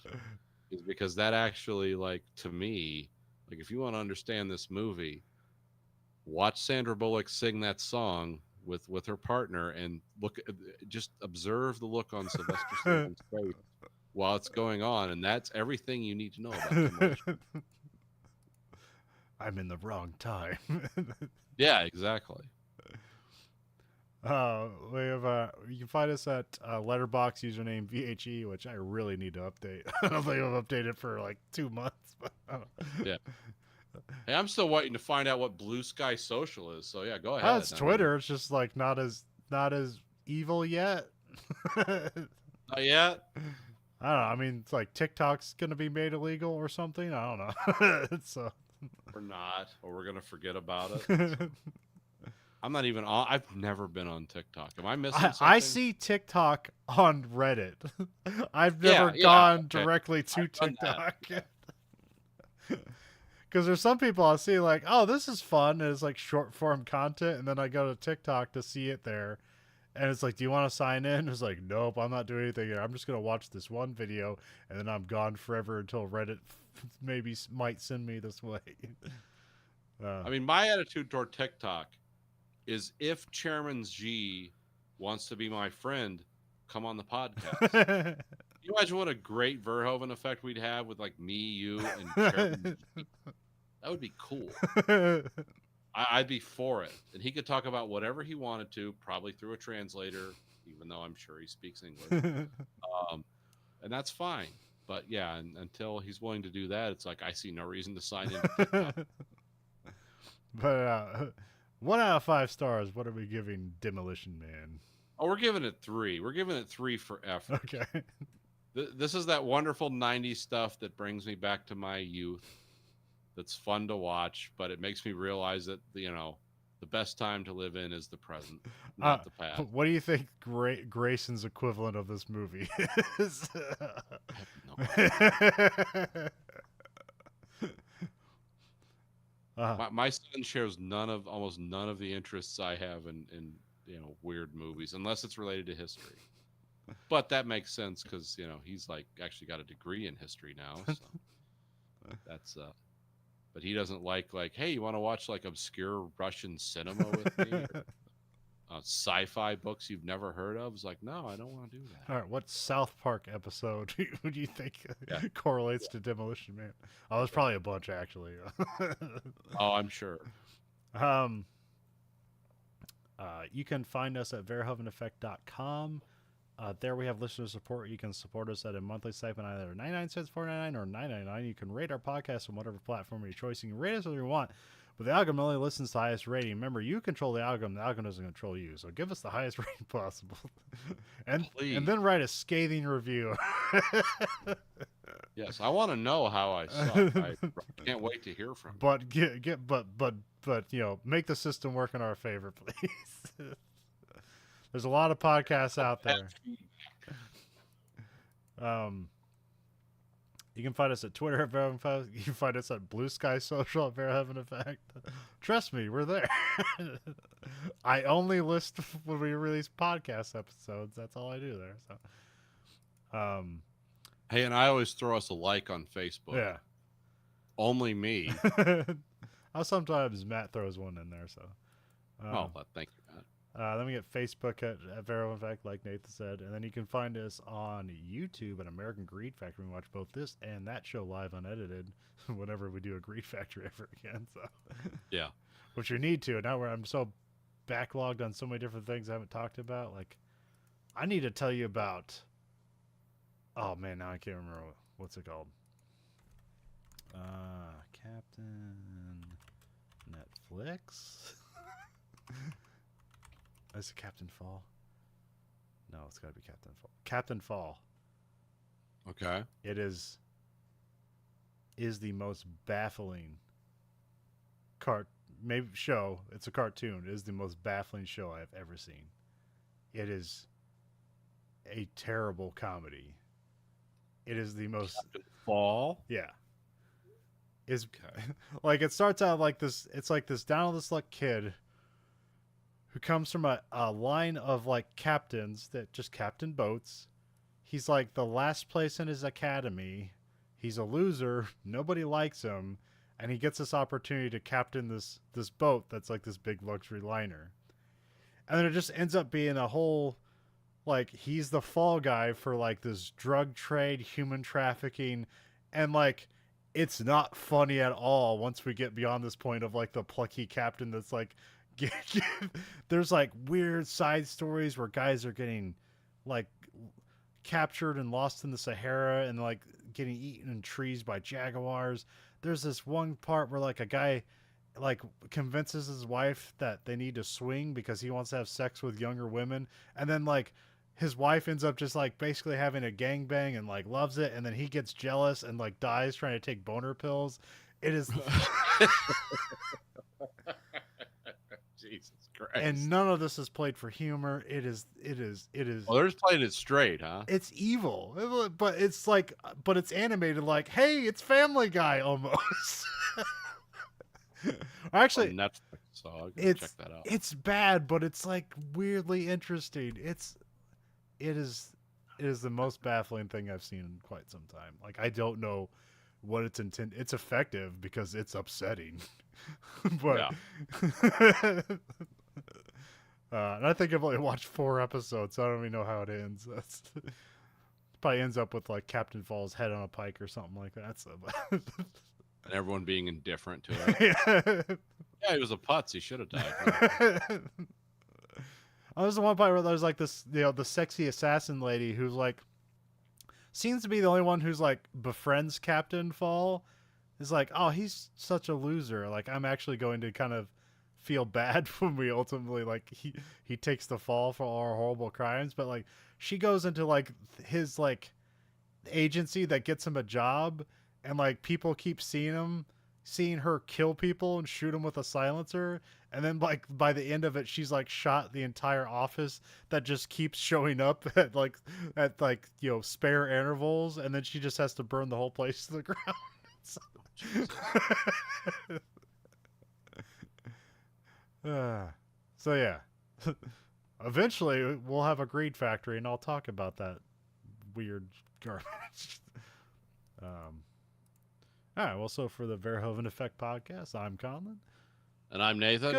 is because that actually, like, to me, like, if you want to understand this movie, watch Sandra Bullock sing that song with her partner, and just observe the look on Sylvester Stallone's face while it's going on, and that's everything you need to know about Demolition. I'm in the wrong time. Yeah, exactly. We have you can find us at letterbox username VHE, which I really need to update. I don't think I've updated for like 2 months. But I don't know. Yeah. Hey, I'm still waiting to find out what Blue Sky Social is. So yeah, go ahead. It's Twitter. It's just like not as evil yet. Not yet. I don't know. I mean, it's like TikTok's gonna be made illegal or something. I don't know. So We're not, or we're gonna forget about it. I'm not even on. I've never been on TikTok. Am I missing something? I see TikTok on Reddit. I've never gone directly to TikTok. Because there's some people I see like, oh, this is fun. And it's like short form content. And then I go to TikTok to see it there. And it's like, do you want to sign in? It's like, nope, I'm not doing anything here. I'm just going to watch this one video. And then I'm gone forever until Reddit might send me this way. I mean, my attitude toward TikTok is if Chairman G wants to be my friend, come on the podcast. Can you imagine what a great Verhoeven effect we'd have with like me, you, and Chairman G? That would be cool. I'd be for it. And he could talk about whatever he wanted to, probably through a translator, even though I'm sure he speaks English. And that's fine. But yeah, until he's willing to do that, it's like I see no reason to sign in to TikTok. But 1 out of 5 stars, what are we giving Demolition Man? Oh, we're giving it 3. We're giving it 3 for effort. Okay. This is that wonderful 90s stuff that brings me back to my youth. That's fun to watch, but it makes me realize that, you know, the best time to live in is the present, not the past. What do you think Grayson's equivalent of this movie is? I have no idea. My son shares almost none of the interests I have in you know, weird movies, unless it's related to history. But that makes sense because, you know, he's like actually got a degree in history now. So that's but he doesn't like, hey, you want to watch like obscure Russian cinema with me? Or, sci-fi books you've never heard of? It's like, no, I don't want to do that. All right, what South Park episode would you think correlates to Demolition Man? Oh, there's probably a bunch actually. Oh, I'm sure. You can find us at verhoeveneffect.com. There we have listener support. You can support us at a monthly stipend, either 99 cents, $4.99, or $9.99. You can rate our podcast on whatever platform of your choice. You can rate us whatever you want, but the algorithm only listens to the highest rating. Remember, you control the algorithm. The algorithm doesn't control you. So give us the highest rating possible. and then write a scathing review. Yes, I want to know how I suck. I can't wait to hear from you. But you know, make the system work in our favor, please. There's a lot of podcasts out there. You can find us at Twitter at Verhoeven Effect. You can find us at Blue Sky Social at Verhoeven Effect. Trust me, we're there. I only list when we release podcast episodes. That's all I do there. So, hey, and I always throw us a like on Facebook. Yeah. Only me. Sometimes Matt throws one in there. So. Thank you, Matt. Then we get Facebook at Verhoeven Effect, like Nathan said. And then you can find us on YouTube at American Greed Factory. We watch both this and that show live unedited whenever we do a Greed Factory ever again. So yeah. Which you need to. Now where I'm so backlogged on so many different things I haven't talked about. Like, I need to tell you about... Oh, man, now I can't remember. What's it called? Captain Netflix? Is it Captain Fall? No, it's got to be Captain Fall. Captain Fall. Okay. It is the most baffling show. It's a cartoon. It is the most baffling show I have ever seen. It is a terrible comedy. It is the most... Captain Fall? Yeah. Is okay. Like, it starts out like this. It's like this down on this luck kid who comes from a line of like captains that just captain boats, he's like the last place in his academy. He's a loser. Nobody likes him, and he gets this opportunity to captain this boat that's like this big luxury liner. And then it just ends up being a whole like he's the fall guy for like this drug trade, human trafficking, and like it's not funny at all once we get beyond this point of like the plucky captain that's like there's like weird side stories where guys are getting like captured and lost in the Sahara and like getting eaten in trees by jaguars. There's this one part where like a guy like convinces his wife that they need to swing because he wants to have sex with younger women, and then like his wife ends up just like basically having a gangbang and like loves it, and then he gets jealous and like dies trying to take boner pills. It is Jesus Christ. and none of this is played for humor. It is Well, they're just playing it straight, huh? it's evil, but it's like but it's animated like, hey, it's Family Guy almost. Actually, On Netflix, so I'll check that out. it's bad, but it's like weirdly interesting. It is the most baffling thing I've seen in quite some time. Like I don't know what it's intended. It's effective because it's upsetting, but and I think I've only watched 4 episodes, so I don't even know how it ends. That's probably ends up with like Captain Falls head on a pike or something like that. So, And everyone being indifferent to it. yeah. Yeah, he was a putz. He should have died. Oh, there's the one part where there's like this, the sexy assassin lady who's like, seems to be the only one who's like befriends Captain Fall. Is like, oh, he's such a loser. Like, I'm actually going to kind of feel bad when we ultimately like he takes the fall for all our horrible crimes. But like, she goes into like his like agency that gets him a job, and like people keep seeing her kill people and shoot them with a silencer, and then like by the end of it she's like shot the entire office that just keeps showing up at like spare intervals, and then she just has to burn the whole place to the ground. So yeah, eventually we'll have a greed factory and I'll talk about that weird garbage. All right, well, so for the Verhoeven Effect podcast, I'm Conlon. And I'm Nathan. Good